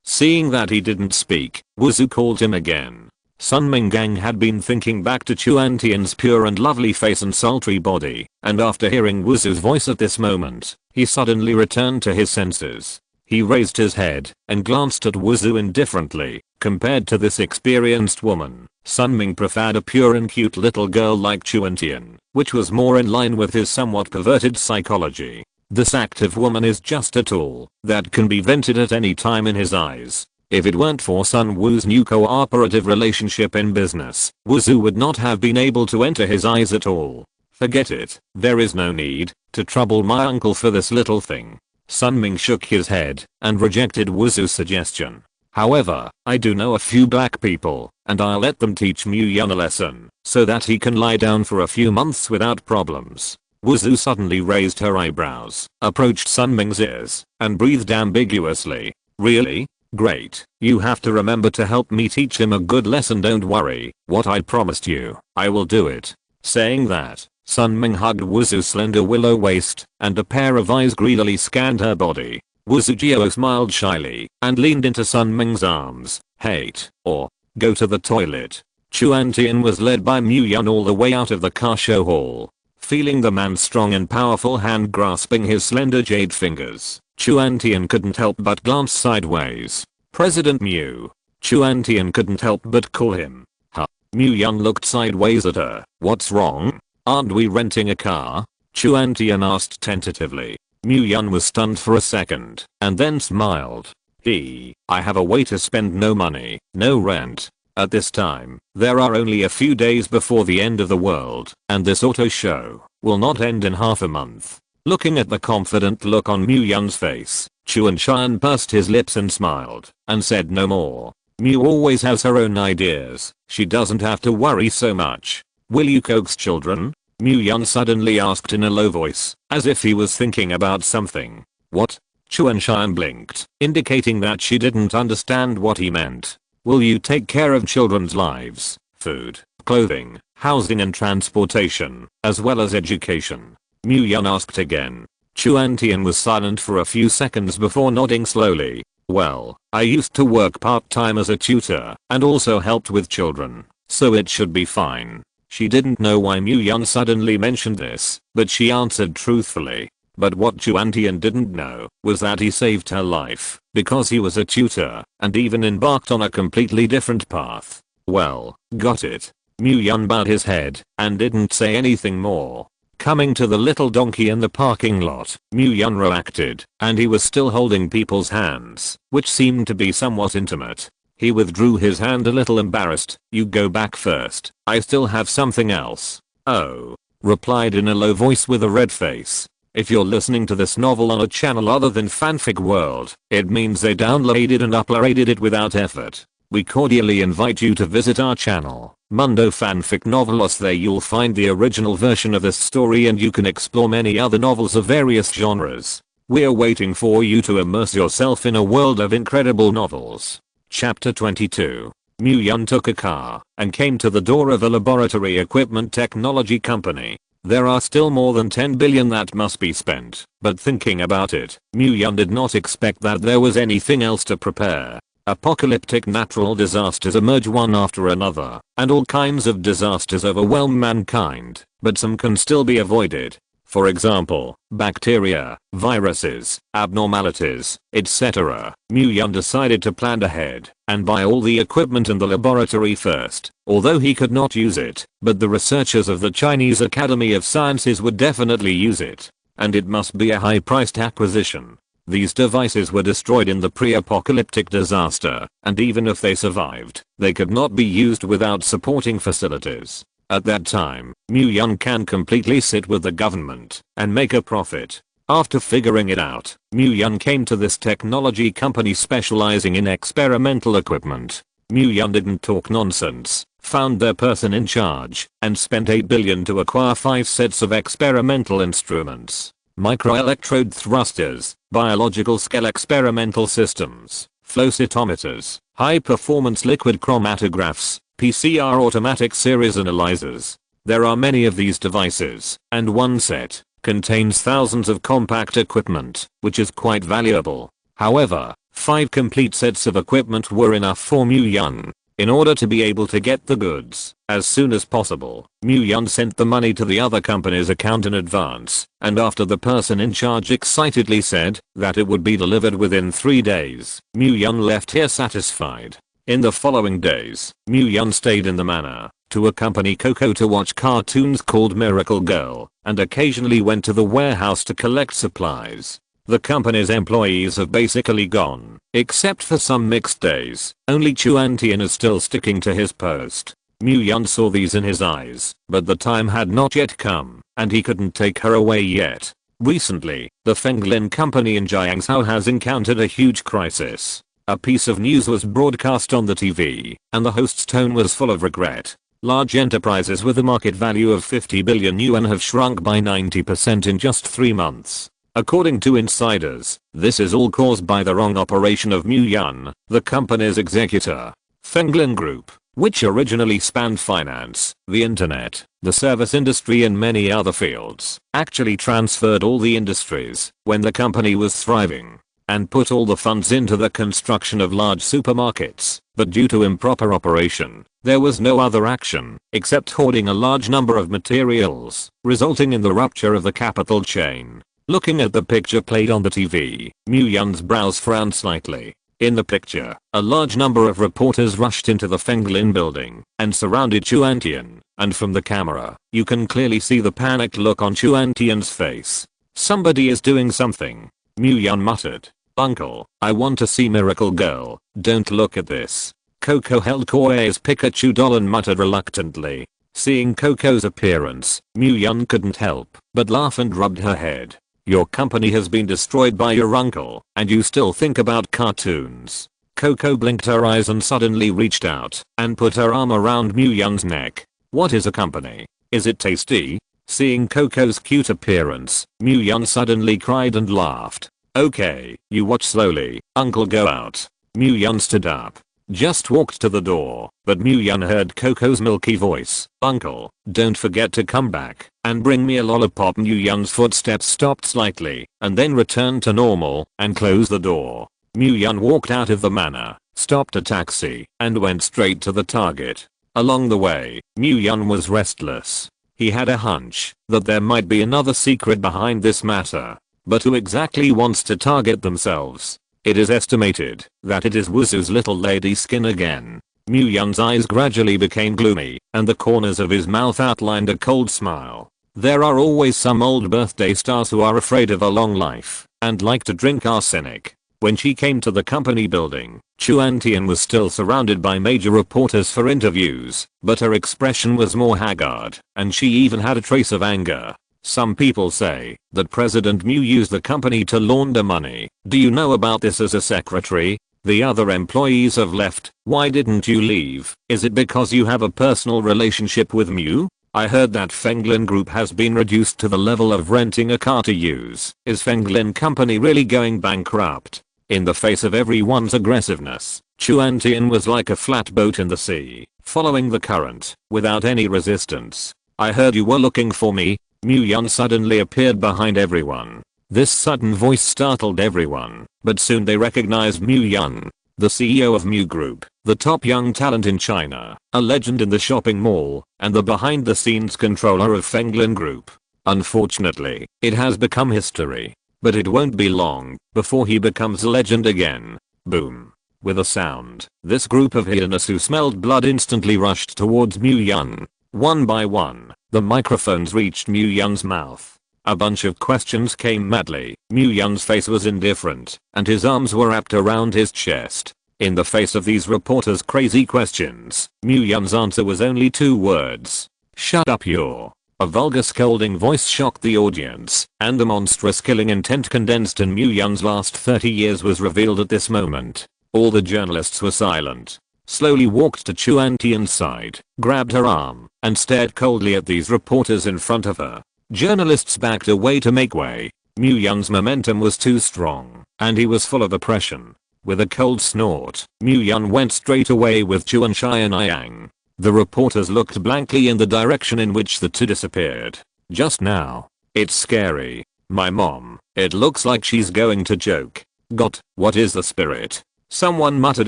Seeing that he didn't speak, Wuzu called him again. Sun Minggang had been thinking back to Chuan-Tian's pure and lovely face and sultry body, and after hearing Wuzu's voice at this moment, he suddenly returned to his senses. He raised his head and glanced at Wuzu indifferently. Compared to this experienced woman, Sun Ming preferred a pure and cute little girl like Chuan-Tian, which was more in line with his somewhat perverted psychology. This active woman is just a tool that can be vented at any time in his eyes. If it weren't for Sun Wu's new cooperative relationship in business, Wuzu would not have been able to enter his eyes at all. Forget it, there is no need to trouble my uncle for this little thing. Sun Ming shook his head and rejected Wuzu's suggestion. However, I do know a few black people, and I'll let them teach Mu-Yun a lesson, so that he can lie down for a few months without problems. Wuzu suddenly raised her eyebrows, approached Sun Ming's ears, and breathed ambiguously. Really? Great. You have to remember to help me teach him a good lesson. Don't worry. What I promised you, I will do it. Saying that, Sun Ming hugged Wuzu's slender willow waist, and a pair of eyes greedily scanned her body. Wuzu Jiao smiled shyly and leaned into Sun Ming's arms. Hate, or go to the toilet. Chuan Tian was led by Mu Yun all the way out of the car show hall. Feeling the man's strong and powerful hand grasping his slender jade fingers, Chuan Tian couldn't help but glance sideways. President Mu. Chuan Tian couldn't help but call him. Huh. Mu Yun looked sideways at her. What's wrong? Aren't we renting a car? Chuan Tian asked tentatively. Mu Yun was stunned for a second, and then smiled. I have a way to spend no money, no rent. At this time, there are only a few days before the end of the world, and this auto show will not end in half a month. Looking at the confident look on Mu Yun's face, Chuan Tian pursed his lips and smiled, and said no more. Mu always has her own ideas, she doesn't have to worry so much. Will you coax children? Mu Yun suddenly asked in a low voice, as if he was thinking about something. What? Chuan Tian blinked, indicating that she didn't understand what he meant. Will you take care of children's lives, food, clothing, housing and transportation, as well as education? Mu Yun asked again. Chuan Tian was silent for a few seconds before nodding slowly. Well, I used to work part-time as a tutor, and also helped with children, so it should be fine. She didn't know why Mu Yun suddenly mentioned this, but she answered truthfully. But what Chuan Tian didn't know was that he saved her life because he was a tutor and even embarked on a completely different path. Well, got it. Mu Yun bowed his head and didn't say anything more. Coming to the little donkey in the parking lot, Mu Yun reacted, and he was still holding people's hands, which seemed to be somewhat intimate. He withdrew his hand a little embarrassed. You go back first, I still have something else. Oh. Replied in a low voice with a red face. If you're listening to this novel on a channel other than Fanfic World, it means they downloaded and uploaded it without effort. We cordially invite you to visit our channel, Mundo Fanfic Novelos. There you'll find the original version of this story and you can explore many other novels of various genres. We're waiting for you to immerse yourself in a world of incredible novels. Chapter 22. Mu Yun took a car and came to the door of a laboratory equipment technology company. There are still more than 10 billion that must be spent, but thinking about it, Mu Yun did not expect that there was anything else to prepare. Apocalyptic natural disasters emerge one after another, and all kinds of disasters overwhelm mankind, but some can still be avoided. For example, bacteria, viruses, abnormalities, etc. Mu Yun decided to plan ahead and buy all the equipment in the laboratory first, although he could not use it, but the researchers of the Chinese Academy of Sciences would definitely use it, and it must be a high-priced acquisition. These devices were destroyed in the pre-apocalyptic disaster, and even if they survived, they could not be used without supporting facilities. At that time, Mu Yun can completely sit with the government and make a profit. After figuring it out, Mu Yun came to this technology company specializing in experimental equipment. Mu Yun didn't talk nonsense, found their person in charge, and spent 8 billion to acquire 5 sets of experimental instruments. Microelectrode thrusters, biological scale experimental systems, flow cytometers, high-performance liquid chromatographs, PCR automatic series analyzers. There are many of these devices, and one set contains thousands of compact equipment, which is quite valuable. However, 5 complete sets of equipment were enough for Mu Yun. In order to be able to get the goods as soon as possible, Mu Yun sent the money to the other company's account in advance, and after the person in charge excitedly said that it would be delivered within 3 days, Mu Yun left here satisfied. In the following days, Mu Yun stayed in the manor to accompany Coco to watch cartoons called Miracle Girl, and occasionally went to the warehouse to collect supplies. The company's employees have basically gone, except for some mixed days. Only Chuan Tian is still sticking to his post. Mu Yun saw these in his eyes, but the time had not yet come, and he couldn't take her away yet. Recently, the Fenglin company in Jiangzhou has encountered a huge crisis. A piece of news was broadcast on the TV, and the host's tone was full of regret. Large enterprises with a market value of 50 billion yuan have shrunk by 90% in just 3 months. According to insiders, this is all caused by the wrong operation of Mu Yun, the company's executor. Fenglin Group, which originally spanned finance, the internet, the service industry and many other fields, actually transferred all the industries when the company was thriving and put all the funds into the construction of large supermarkets, but due to improper operation, there was no other action except hoarding a large number of materials, resulting in the rupture of the capital chain. Looking at the picture played on the TV, Mu Yun's brows frowned slightly. In the picture, a large number of reporters rushed into the Fenglin building and surrounded Chuan Tian, and from the camera, you can clearly see the panicked look on Chuan Tian's face. Somebody is doing something, Mu Yun muttered. Uncle, I want to see Miracle Girl, don't look at this. Coco held Koei's Pikachu doll and muttered reluctantly. Seeing Coco's appearance, Mu Yun couldn't help but laugh and rubbed her head. Your company has been destroyed by your uncle, and you still think about cartoons. Coco blinked her eyes and suddenly reached out and put her arm around Mu Yun's neck. What is a company? Is it tasty? Seeing Coco's cute appearance, Mu Yun suddenly cried and laughed. Okay, you watch slowly, Uncle go out. Mu Yun stood up. Just walked to the door, but Mu Yun heard Coco's milky voice. Uncle, don't forget to come back and bring me a lollipop. Mu Yun's footsteps stopped slightly and then returned to normal and closed the door. Mu Yun walked out of the manor, stopped a taxi, and went straight to the target. Along the way, Mu Yun was restless. He had a hunch that there might be another secret behind this matter. But who exactly wants to target themselves? It is estimated that it is Wuzu's little lady Skin again. Mu Yun's eyes gradually became gloomy, and the corners of his mouth outlined a cold smile. There are always some old birthday stars who are afraid of a long life and like to drink arsenic. When she came to the company building, Chuan Tian was still surrounded by major reporters for interviews, but her expression was more haggard, and she even had a trace of anger. Some people say that President Mu used the company to launder money. Do you know about this as a secretary? The other employees have left. Why didn't you leave? Is it because you have a personal relationship with Mu? I heard that Fenglin Group has been reduced to the level of renting a car to use. Is Fenglin Company really going bankrupt? In the face of everyone's aggressiveness, Chuan Tian was like a flat boat in the sea, following the current, without any resistance. I heard you were looking for me. Mu Yun suddenly appeared behind everyone. This sudden voice startled everyone, but soon they recognized Mu Yun, the CEO of Mu Group, the top young talent in China, a legend in the shopping mall, and the behind-the-scenes controller of Fenglin Group. Unfortunately, it has become history, but it won't be long before he becomes a legend again. Boom. With a sound, this group of hyenas who smelled blood instantly rushed towards Mu Yun. One by one, the microphones reached Mu Yun's mouth. A bunch of questions came madly. Mu Yun's face was indifferent, and his arms were wrapped around his chest. In the face of these reporters' crazy questions, Mu Yun's answer was only 2 words. Shut up you're. A vulgar scolding voice shocked the audience, and the monstrous killing intent condensed in Mu Yun's last 30 years was revealed at this moment. All the journalists were silent. Slowly walked to Chuan Tian's side, grabbed her arm, and stared coldly at these reporters in front of her. Journalists backed away to make way. Mu Yun's momentum was too strong, and he was full of oppression. With a cold snort, Mu Yun went straight away with Chuan Xianyang. The reporters looked blankly in the direction in which the two disappeared. Just now. It's scary. My mom. It looks like she's going to choke. God, what is the spirit? Someone muttered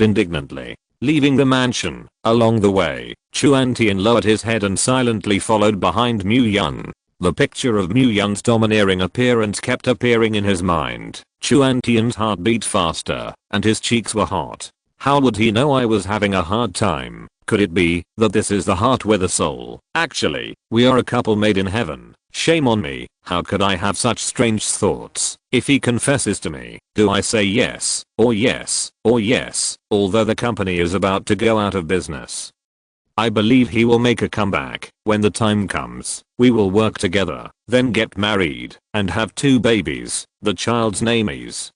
indignantly. Leaving the mansion, along the way, Chuan Tian lowered his head and silently followed behind Mu Yun. The picture of Mu Yun's domineering appearance kept appearing in his mind. Chuan Tian's heart beat faster, and his cheeks were hot. How would he know I was having a hard time? Could it be that this is the heart with a soul? Actually, we are a couple made in heaven. Shame on me. How could I have such strange thoughts? If he confesses to me, do I say yes, or yes, or yes, although the company is about to go out of business? I believe he will make a comeback. When the time comes, we will work together, then get married, and have 2 babies. The child's name is...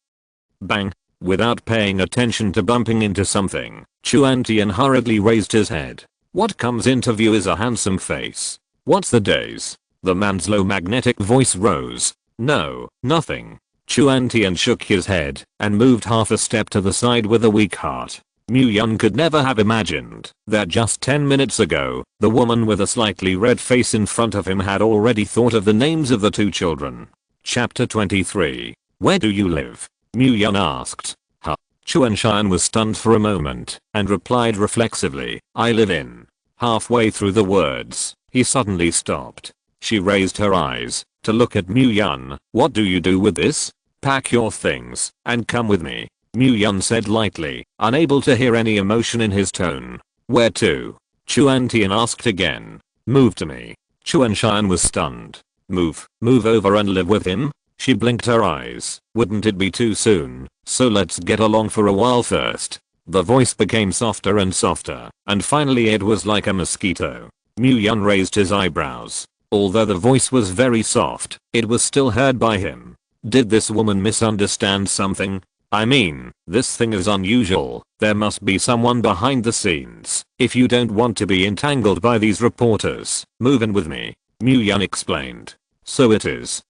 Bang. Without paying attention to bumping into something, Chuan Tian hurriedly raised his head. What comes into view is a handsome face. What's the days? The man's low magnetic voice rose. No, nothing. Chuan Tian shook his head and moved half a step to the side with a weak heart. Mu Yun could never have imagined that just 10 minutes ago, the woman with a slightly red face in front of him had already thought of the names of the two children. Chapter 23. Where do you live? Mu Yun asked. Huh. Chuan Xian was stunned for a moment and replied reflexively, I live in. Halfway through the words, he suddenly stopped. She raised her eyes to look at Mu Yun. What do you do with this? Pack your things and come with me. Mu Yun said lightly, unable to hear any emotion in his tone. Where to? Chuan Tian asked again. Move to me. Chuan Xian was stunned. Move over and live with him? She blinked her eyes. Wouldn't it be too soon? So let's get along for a while first. The voice became softer and softer, and finally it was like a mosquito. Mu Yun raised his eyebrows. Although the voice was very soft, it was still heard by him. Did this woman misunderstand something? I mean, this thing is unusual. There must be someone behind the scenes. If you don't want to be entangled by these reporters, move in with me. Mu Yun explained. So it is.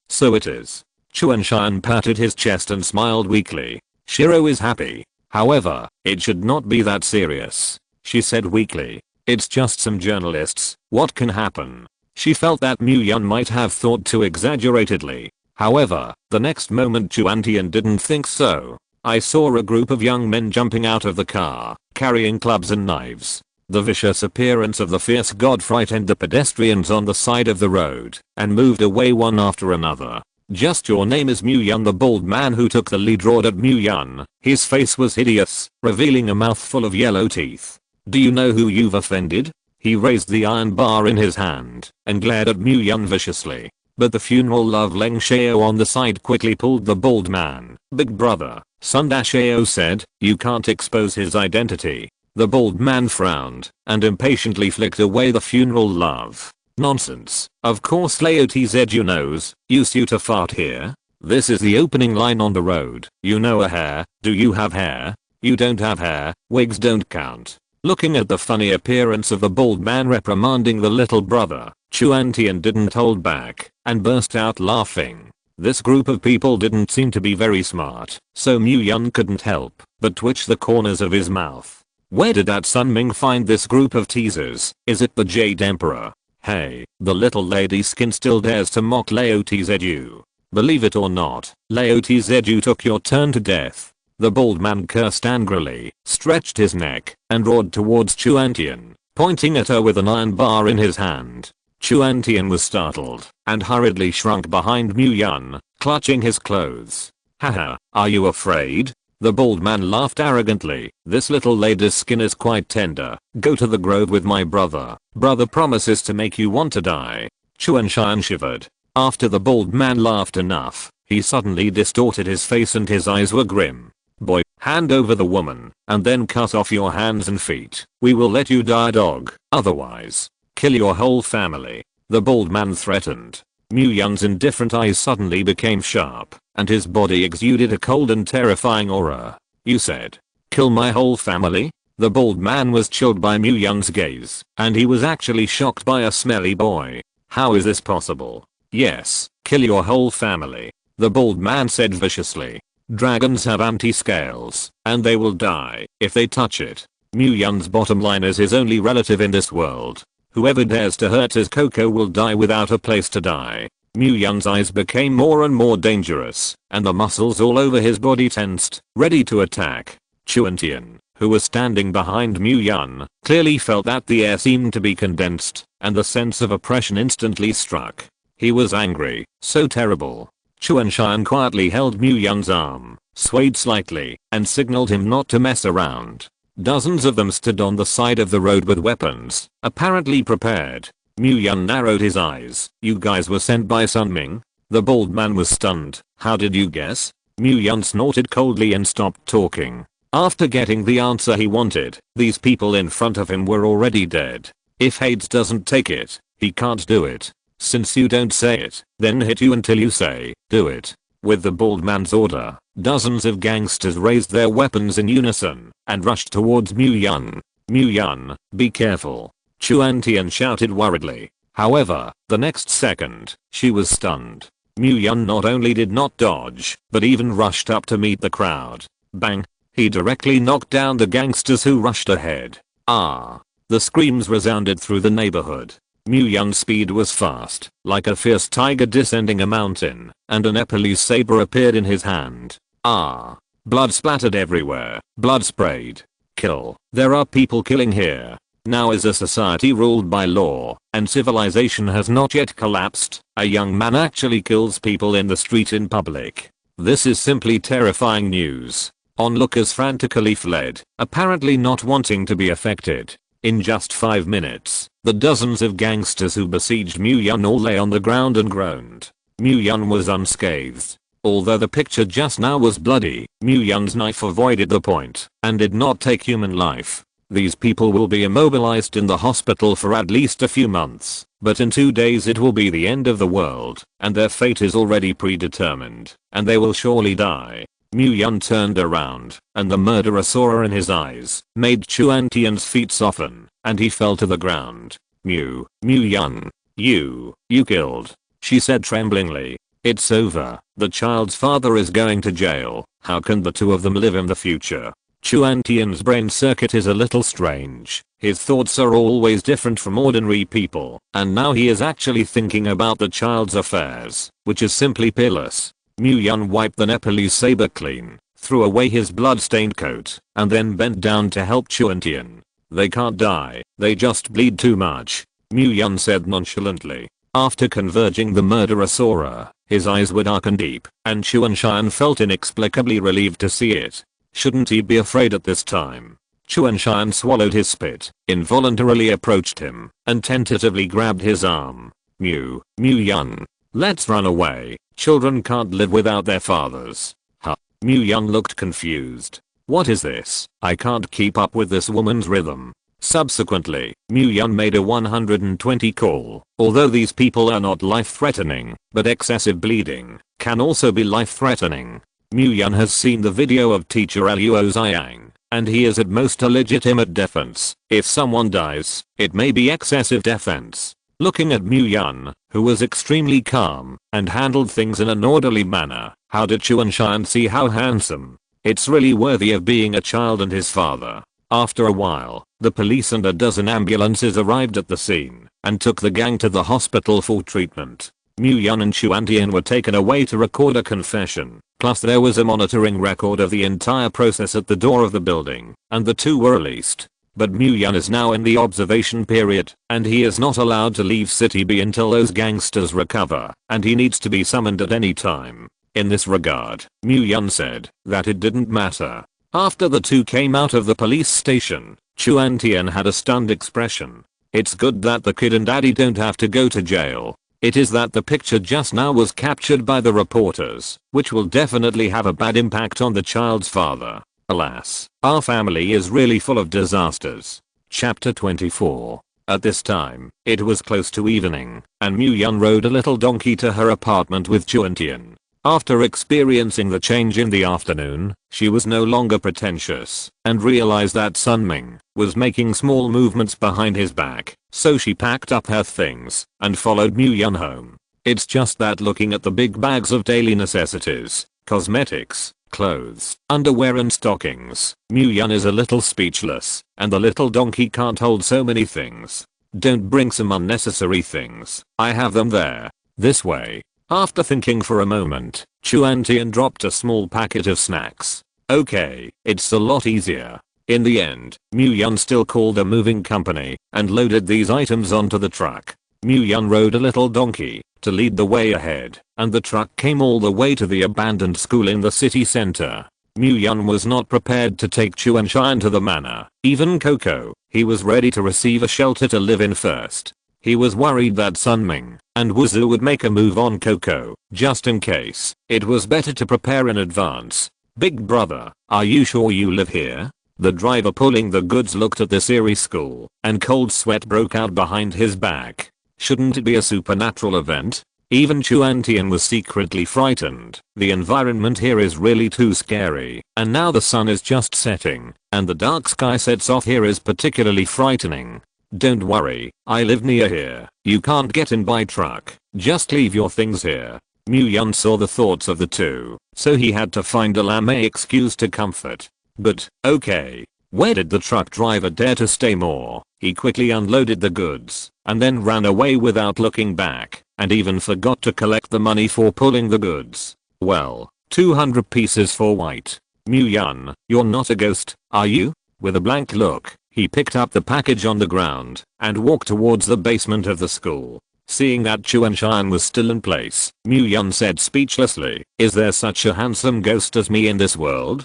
Chuan Xian patted his chest and smiled weakly. Shiro is happy. However, it should not be that serious. She said weakly. It's just some journalists. What can happen? She felt that Mu Yun might have thought too exaggeratedly. However, the next moment Chuan Tian didn't think so. I saw a group of young men jumping out of the car, carrying clubs and knives. The vicious appearance of the fierce god frightened the pedestrians on the side of the road and moved away one after another. Just your name is Mu Yun. The bald man who took the lead roared at Mu Yun. His face was hideous, revealing a mouthful of yellow teeth. Do you know who you've offended? He raised the iron bar in his hand and glared at Mu Yun viciously. But the funeral love Leng Xiao on the side quickly pulled the bald man. Big brother, Sun Xiao said, you can't expose his identity. The bald man frowned and impatiently flicked away the funeral love. Nonsense. Of course Lao Tzu knows. You suit a fart here? This is the opening line on the road. You know a hair. Do you have hair? You don't have hair. Wigs don't count. Looking at the funny appearance of the bald man reprimanding the little brother, Chuan Tian didn't hold back and burst out laughing. This group of people didn't seem to be very smart, so Mu Yun couldn't help but twitch the corners of his mouth. Where did that Sun Ming find this group of teasers? Is it the Jade Emperor? Hey, the little lady skin still dares to mock Lao Tzu. Believe it or not, Lao Tzu took your turn to death. The bald man cursed angrily, stretched his neck, and roared towards Chuan Tian, pointing at her with an iron bar in his hand. Chuan Tian was startled and hurriedly shrunk behind Mu Yun, clutching his clothes. Haha, are you afraid? The bald man laughed arrogantly. This little lady's skin is quite tender. Go to the grove with my brother. Brother promises to make you want to die. Chuan Xian shivered. After the bald man laughed enough, he suddenly distorted his face and his eyes were grim. Boy, hand over the woman, and then cut off your hands and feet. We will let you die, dog. Otherwise, kill your whole family. The bald man threatened. Mu Yun's indifferent eyes suddenly became sharp, and his body exuded a cold and terrifying aura. You said, kill my whole family? The bald man was chilled by Mu Yun's gaze, and he was actually shocked by a smelly boy. How is this possible? Yes, kill your whole family. The bald man said viciously. Dragons have anti-scales, and they will die if they touch it. Mu Yun's bottom line is his only relative in this world. Whoever dares to hurt his Coco will die without a place to die. Mu Yun's eyes became more and more dangerous, and the muscles all over his body tensed, ready to attack. Chuan Tian, who was standing behind Mu Yun, clearly felt that the air seemed to be condensed, and the sense of oppression instantly struck. He was angry, so terrible. Chuan Xian quietly held Mu Yun's arm, swayed slightly, and signaled him not to mess around. Dozens of them stood on the side of the road with weapons, apparently prepared. Mu Yun narrowed his eyes. You guys were sent by Sun Ming? The bald man was stunned. How did you guess? Mu Yun snorted coldly and stopped talking. After getting the answer he wanted, these people in front of him were already dead. If Hades doesn't take it, he can't do it. Since you don't say it, then hit you until you say, do it. With the bald man's order, dozens of gangsters raised their weapons in unison and rushed towards Mu Yun. Mu Yun, be careful. Chuan Tian shouted worriedly. However, the next second, she was stunned. Yun not only did not dodge, but even rushed up to meet the crowd. Bang! He directly knocked down the gangsters who rushed ahead. Ah! The screams resounded through the neighborhood. Yun's speed was fast, like a fierce tiger descending a mountain, and an Epilese saber appeared in his hand. Ah! Blood splattered everywhere. Blood sprayed. Kill. There are people killing here. Now is a society ruled by law, and civilization has not yet collapsed. A young man actually kills people in the street in public. This is simply terrifying news. Onlookers frantically fled, apparently not wanting to be affected. In just 5 minutes, the dozens of gangsters who besieged Yun all lay on the ground and groaned. Yun was unscathed. Although the picture just now was bloody, Yun's knife avoided the point and did not take human life. These people will be immobilized in the hospital for at least a few months, but in 2 days it will be the end of the world, and their fate is already predetermined, and they will surely die. Yun turned around, and the murderer saw in his eyes made Chuantian's feet soften, and he fell to the ground. Yun, you killed, she said tremblingly. It's over. The child's father is going to jail. How can the two of them live in the future? Chuantian's brain circuit is a little strange. His thoughts are always different from ordinary people, and now he is actually thinking about the child's affairs, which is simply peerless. Yun wiped the Nepalese saber clean, threw away his blood-stained coat, and then bent down to help Chuantian. They can't die, they just bleed too much, Yun said nonchalantly. After converging the murderer saw her, his eyes were dark and deep, and Chuanshan felt inexplicably relieved to see it. Shouldn't he be afraid at this time? Chuanshan swallowed his spit, involuntarily approached him, and tentatively grabbed his arm. Yun. Let's run away. Children can't live without their fathers. Huh. Yun looked confused. What is this? I can't keep up with this woman's rhythm. Subsequently, Yun made a 120 call. Although these people are not life-threatening, but excessive bleeding can also be life-threatening. Yun has seen the video of teacher Luo Ziyang, and he is at most a legitimate defense. If someone dies, it may be excessive defense. Looking at Yun, who was extremely calm and handled things in an orderly manner, how did Chuanshan see how handsome? It's really worthy of being a child and his father. After a while, the police and a dozen ambulances arrived at the scene and took the gang to the hospital for treatment. Yun and Chuantian were taken away to record a confession, plus there was a monitoring record of the entire process at the door of the building, and the two were released. But Yun is now in the observation period, and he is not allowed to leave City B until those gangsters recover, and he needs to be summoned at any time. In this regard, Yun said that it didn't matter. After the two came out of the police station, Chuantian had a stunned expression. It's good that the kid and daddy don't have to go to jail. It is that the picture just now was captured by the reporters, which will definitely have a bad impact on the child's father. Alas, our family is really full of disasters. Chapter 24. At this time, it was close to evening, and Yun rode a little donkey to her apartment with Chuantian. After experiencing the change in the afternoon, she was no longer pretentious, and realized that Sunming was making small movements behind his back, so she packed up her things and followed Yun home. It's just that looking at the big bags of daily necessities, cosmetics, clothes, underwear and stockings, Yun is a little speechless, and the little donkey can't hold so many things. Don't bring some unnecessary things, I have them there. This way. After thinking for a moment, Chuantian dropped a small packet of snacks. Okay, it's a lot easier. In the end, Yun still called a moving company and loaded these items onto the truck. Yun rode a little donkey to lead the way ahead, and the truck came all the way to the abandoned school in the city center. Yun was not prepared to take Chuanshan to the manor, even Coco. He was ready to receive a shelter to live in first. He was worried that Sunming and Wuzu would make a move on Coco, just in case. It was better to prepare in advance. Big brother, are you sure you live here? The driver pulling the goods looked at this eerie school, and cold sweat broke out behind his back. Shouldn't it be a supernatural event? Even Chuantian was secretly frightened. The environment here is really too scary, and now the sun is just setting, and the dark sky sets off here is particularly frightening. Don't worry, I live near here. You can't get in by truck. Just leave your things here. Yun saw the thoughts of the two, so he had to find a lame excuse to comfort. But, okay. Where did the truck driver dare to stay more? He quickly unloaded the goods, and then ran away without looking back, and even forgot to collect the money for pulling the goods. Well, 200 pieces for white. Yun, you're not a ghost, are you? With a blank look, he picked up the package on the ground, and walked towards the basement of the school. Seeing that Chuanshan was still in place, Yun said speechlessly, is there such a handsome ghost as me in this world?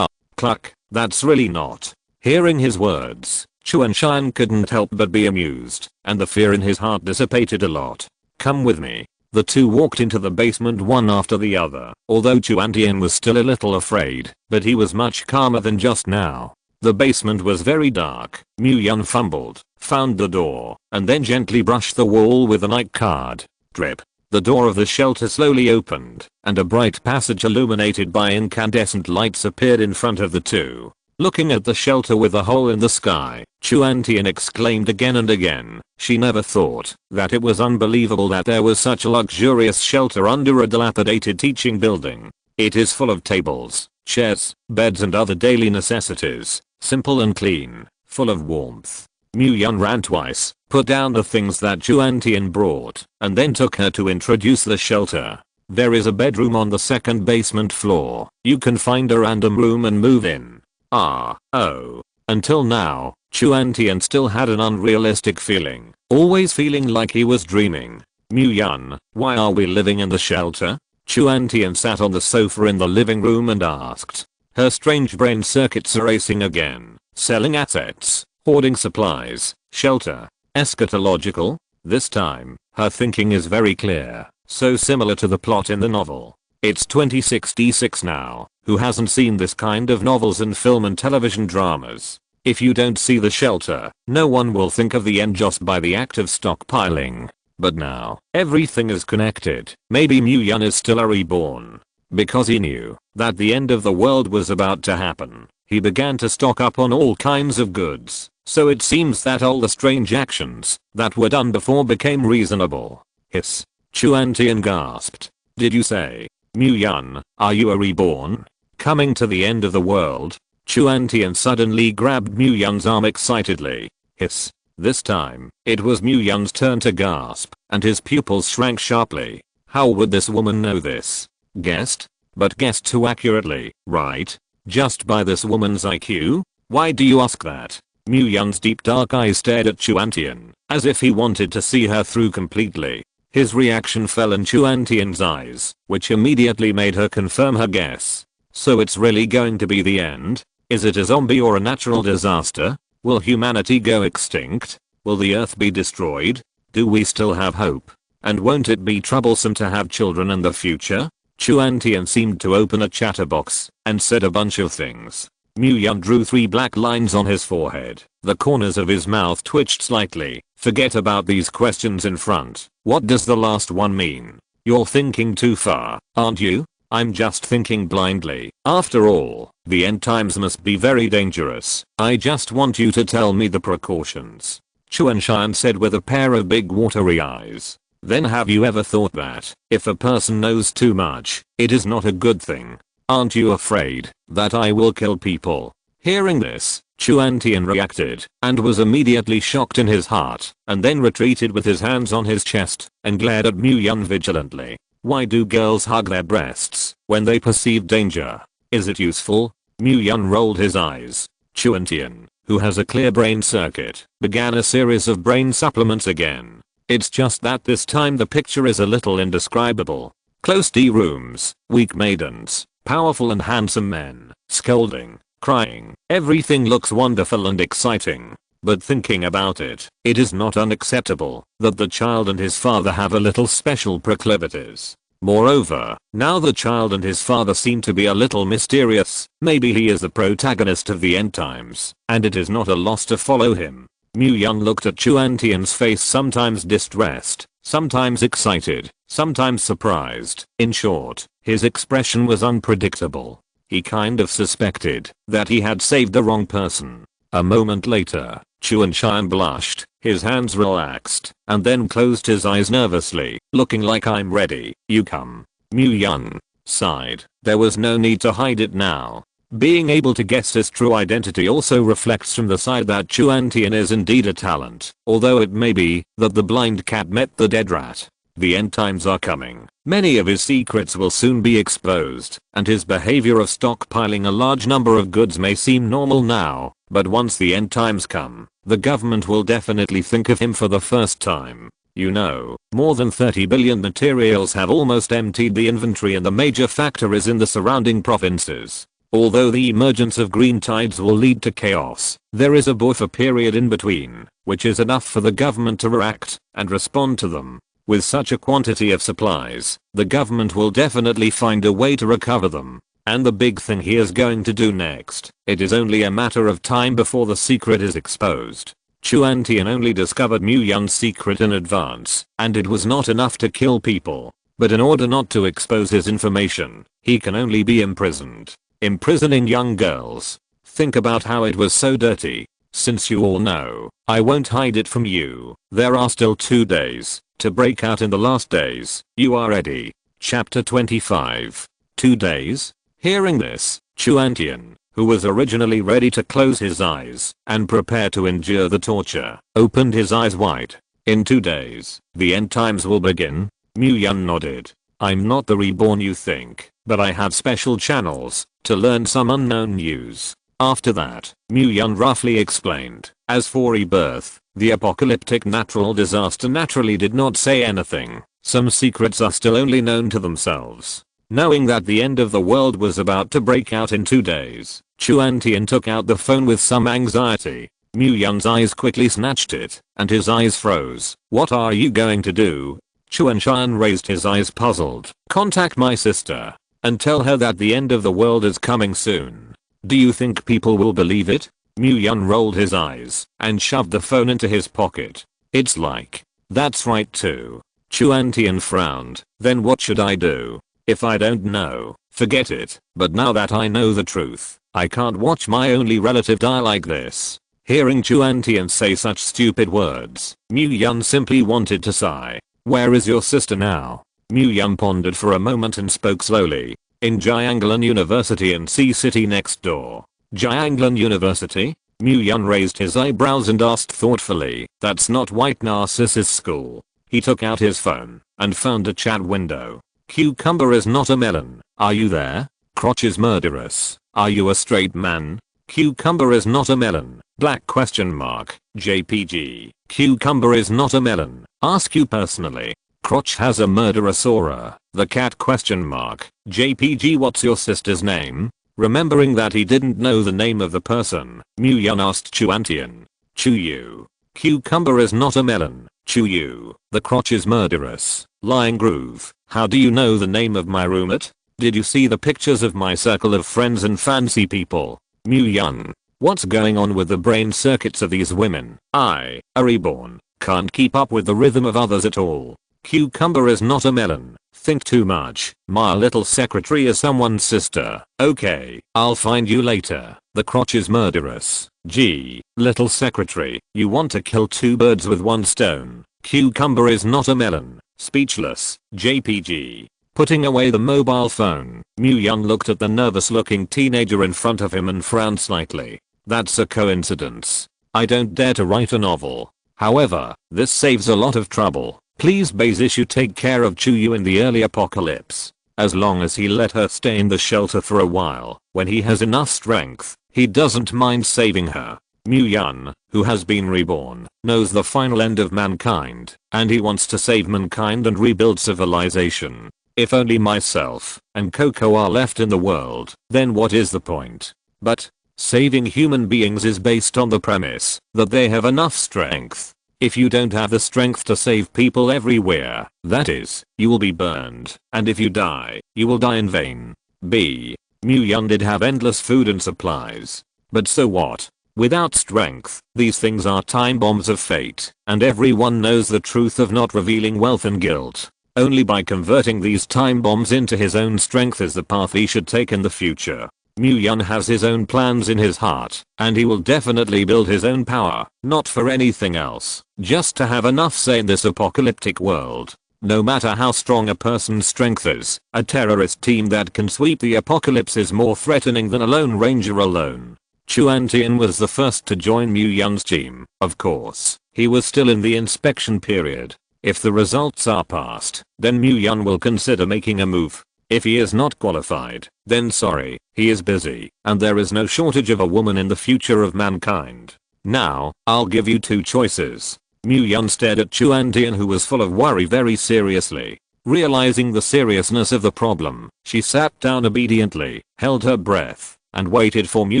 Cluck, that's really not. Hearing his words, Chuanshan couldn't help but be amused, and the fear in his heart dissipated a lot. Come with me. The two walked into the basement one after the other, although Chuantian was still a little afraid, but he was much calmer than just now. The basement was very dark. Yun fumbled, found the door, and then gently brushed the wall with a night card. Drip. The door of the shelter slowly opened, and a bright passage illuminated by incandescent lights appeared in front of the two. Looking at the shelter with a hole in the sky, Chuantian exclaimed again and again. She never thought that it was unbelievable that there was such a luxurious shelter under a dilapidated teaching building. It is full of tables, chairs, beds and other daily necessities, simple and clean, full of warmth. Yun ran twice, put down the things that Chuantian brought, and then took her to introduce the shelter. There is a bedroom on the second basement floor. You can find a random room and move in. Oh. Until now, Chuantian still had an unrealistic feeling, always feeling like he was dreaming. Yun, why are we living in the shelter? Chuantian sat on the sofa in the living room and asked. Her strange brain circuits are racing again. Selling assets, hoarding supplies, shelter, eschatological. This time, her thinking is very clear, so similar to the plot in the novel. It's 2066 now. Who hasn't seen this kind of novels and film and television dramas? If you don't see the shelter, no one will think of the end just by the act of stockpiling. But now, everything is connected. Maybe Yun is still a reborn. Because he knew that the end of the world was about to happen, he began to stock up on all kinds of goods. So it seems that all the strange actions that were done before became reasonable. Hiss. Chuantian gasped. Did you say? Yun, are you a reborn? Coming to the end of the world? Chuantian suddenly grabbed Yun's arm excitedly. Hiss. This time, it was Yun's turn to gasp, and his pupils shrank sharply. How would this woman know this? Guessed? But guessed too accurately, right? Just by this woman's IQ? Why do you ask that? Yun's deep dark eyes stared at Chuantian, as if he wanted to see her through completely. His reaction fell in Chuantian's eyes, which immediately made her confirm her guess. So it's really going to be the end? Is it a zombie or a natural disaster? Will humanity go extinct? Will the earth be destroyed? Do we still have hope? And won't it be troublesome to have children in the future? Chuantian seemed to open a chatterbox and said a bunch of things. Yun drew 3 black lines on his forehead. The corners of his mouth twitched slightly. Forget about these questions in front. What does the last one mean? You're thinking too far, aren't you? I'm just thinking blindly. After all, the end times must be very dangerous. I just want you to tell me the precautions. Chuanshan said with a pair of big watery eyes. Then have you ever thought that, if a person knows too much, it is not a good thing? Aren't you afraid that I will kill people? Hearing this, Chuantian reacted and was immediately shocked in his heart, and then retreated with his hands on his chest and glared at Yun vigilantly. Why do girls hug their breasts when they perceive danger? Is it useful? Yun rolled his eyes. Chuantian, who has a clear brain circuit, began a series of brain supplements again. It's just that this time the picture is a little indescribable. Close D rooms, weak maidens, powerful and handsome men, scolding, crying. Everything looks wonderful and exciting. But thinking about it, it is not unacceptable that the child and his father have a little special proclivities. Moreover, now the child and his father seem to be a little mysterious. Maybe he is the protagonist of the end times, and it is not a loss to follow him. Yun looked at Chuantian's face, sometimes distressed, sometimes excited, sometimes surprised. In short, his expression was unpredictable. He kind of suspected that he had saved the wrong person. A moment later, Chuanshan blushed, his hands relaxed, and then closed his eyes nervously, looking like I'm ready, you come. Mu Yun sighed. There was no need to hide it now. Being able to guess his true identity also reflects from the side that Chuan Tian is indeed a talent, although it may be that the blind cat met the dead rat. The end times are coming. Many of his secrets will soon be exposed, and his behavior of stockpiling a large number of goods may seem normal now, but once the end times come, the government will definitely think of him for the first time. You know, more than 30 billion materials have almost emptied the inventory in the major factories in the surrounding provinces. Although the emergence of green tides will lead to chaos, there is a buffer period in between, which is enough for the government to react and respond to them. With such a quantity of supplies, the government will definitely find a way to recover them. And the big thing he is going to do next, it is only a matter of time before the secret is exposed. Chuan Tian only discovered Mu Yun's secret in advance, and it was not enough to kill people. But in order not to expose his information, he can only be imprisoned. Imprisoning young girls. Think about how it was so dirty. Since you all know, I won't hide it from you. There are still 2 days to break out in the last days. You are ready. Chapter 25. 2 days? Hearing this, Chuan Tian, who was originally ready to close his eyes and prepare to endure the torture, opened his eyes wide. In 2 days, the end times will begin? Mu Yun nodded. I'm not the reborn you think, but I have special channels to learn some unknown news. After that, Mu Yun roughly explained. As for Rebirth, the apocalyptic natural disaster naturally did not say anything. Some secrets are still only known to themselves. Knowing that the end of the world was about to break out in 2 days, Chuan Tian took out the phone with some anxiety. Mu Yun's eyes quickly snatched it, and his eyes froze. What are you going to do? Chuan Tian raised his eyes puzzled. Contact my sister and tell her that the end of the world is coming soon. Do you think people will believe it? Mu Yun rolled his eyes and shoved the phone into his pocket. It's like, that's right too. Chuan Tian frowned. Then what should I do? If I don't know, forget it. But now that I know the truth, I can't watch my only relative die like this. Hearing Chuan Tian say such stupid words, Mu Yun simply wanted to sigh. Where is your sister now? Mu Yun pondered for a moment and spoke slowly. In Jianglan University in Sea City next door. Jianglan University? Mu Yun raised his eyebrows and asked thoughtfully. That's not White Narcissus School. He took out his phone and found a chat window. Cucumber is not a melon. Are you there? Crotch is murderous. Are you a straight man? Cucumber is not a melon. Black question mark. JPG. Cucumber is not a melon. Ask you personally. Crotch has a murderous aura. The cat question mark. JPG. What's your sister's name? Remembering that he didn't know the name of the person, Mu Yun asked Chuan Tian. Chu Yu. Cucumber is not a melon. Chu Yu. The crotch is murderous. Lying groove. How do you know the name of my roommate? Did you see the pictures of my circle of friends and fancy people? Mu Yun. What's going on with the brain circuits of these women? I, a reborn, can't keep up with the rhythm of others at all. Cucumber is not a melon. Think too much. My little secretary is someone's sister. Okay, I'll find you later. The crotch is murderous. Gee, little secretary, you want to kill 2 birds with 1 stone. Cucumber is not a melon. Speechless. JPG. Putting away the mobile phone, Mu Yun looked at the nervous looking teenager in front of him and frowned slightly. That's a coincidence. I don't dare to write a novel. However, this saves a lot of trouble. Please Bezish take care of Chu Yu in the early apocalypse. As long as he let her stay in the shelter for a while, when he has enough strength, he doesn't mind saving her. Mu Yun, who has been reborn, knows the final end of mankind, and he wants to save mankind and rebuild civilization. If only myself and Coco are left in the world, then what is the point? But saving human beings is based on the premise that they have enough strength. If you don't have the strength to save people everywhere, that is, you will be burned, and if you die, you will die in vain. B. Mu Yun did have endless food and supplies. But so what? Without strength, these things are time bombs of fate, and everyone knows the truth of not revealing wealth and guilt. Only by converting these time bombs into his own strength is the path he should take in the future. Mu Yun has his own plans in his heart, and he will definitely build his own power, not for anything else, just to have enough say in this apocalyptic world. No matter how strong a person's strength is, a terrorist team that can sweep the apocalypse is more threatening than a lone ranger alone. Chuan Tian was the first to join Mu Yun's team, of course. He was still in the inspection period. If the results are passed, then Mu Yun will consider making a move. If he is not qualified, then sorry, he is busy, and there is no shortage of a woman in the future of mankind. Now, I'll give you two choices. Mu Yun stared at Chuan Tian, who was full of worry, very seriously. Realizing the seriousness of the problem, she sat down obediently, held her breath, and waited for Mu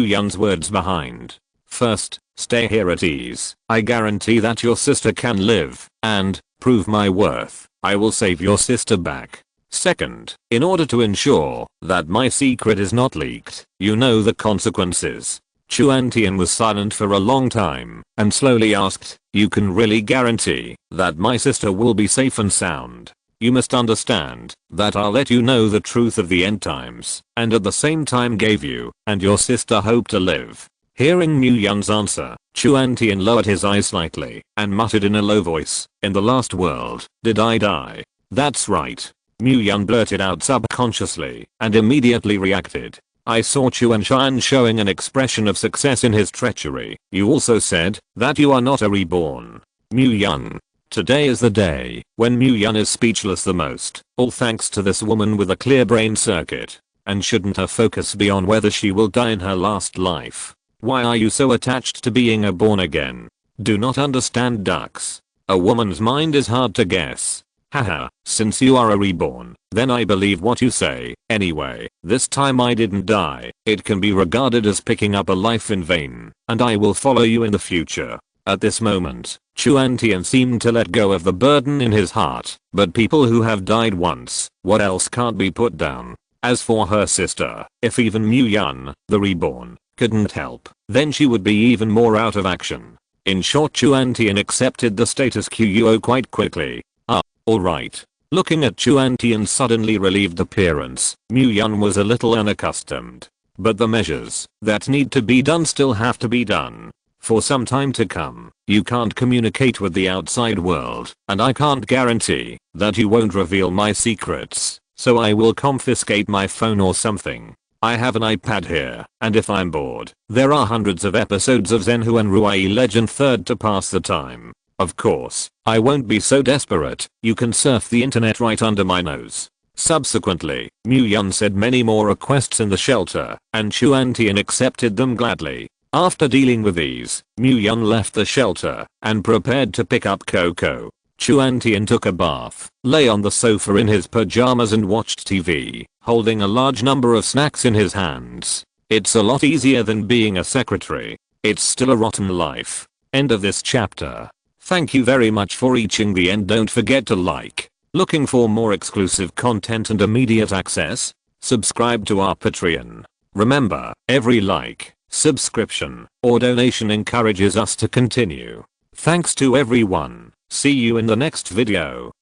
Yun's words behind. First, stay here at ease. I guarantee that your sister can live, and, prove my worth, I will save your sister back. Second, in order to ensure that my secret is not leaked, you know the consequences. Chuan Tian was silent for a long time, and slowly asked, you can really guarantee that my sister will be safe and sound? You must understand that I'll let you know the truth of the end times, and at the same time gave you and your sister hope to live. Hearing Mu Yun's answer, Chuan Tian lowered his eyes slightly and muttered in a low voice, in the last world, did I die? That's right. Mu Yun blurted out subconsciously and immediately reacted. I saw Chuan Tian showing an expression of success in his treachery. You also said that you are not a reborn. Mu Yun. Today is the day when Mu Yun is speechless the most, all thanks to this woman with a clear brain circuit. And shouldn't her focus be on whether she will die in her last life? Why are you so attached to being a born again? Do not understand, ducks. A woman's mind is hard to guess. Haha, since you are a reborn, then I believe what you say. Anyway, this time I didn't die. It can be regarded as picking up a life in vain, and I will follow you in the future. At this moment, Chuan Tian seemed to let go of the burden in his heart, but people who have died once, what else can't be put down? As for her sister, if even Mu Yun, the reborn, couldn't help, then she would be even more out of action. In short, Chuan Tian accepted the status quo quite quickly. Alright. Looking at Chuan Tian's suddenly relieved appearance, Mu Yun was a little unaccustomed. But the measures that need to be done still have to be done. For some time to come, you can't communicate with the outside world, and I can't guarantee that you won't reveal my secrets, so I will confiscate my phone or something. I have an iPad here, and if I'm bored, there are hundreds of episodes of Zhenhu and Ruai Legend 3rd to pass the time. Of course, I won't be so desperate. You can surf the internet right under my nose. Subsequently, Mu Yun said many more requests in the shelter, and Chuan Tian accepted them gladly. After dealing with these, Mu Yun left the shelter and prepared to pick up Coco. Chuan Tian took a bath, lay on the sofa in his pajamas and watched TV, holding a large number of snacks in his hands. It's a lot easier than being a secretary. It's still a rotten life. End of this chapter. Thank you very much for reaching the end. Don't forget to like. Looking for more exclusive content and immediate access? Subscribe to our Patreon. Remember, every like, subscription, or donation encourages us to continue. Thanks to everyone. See you in the next video.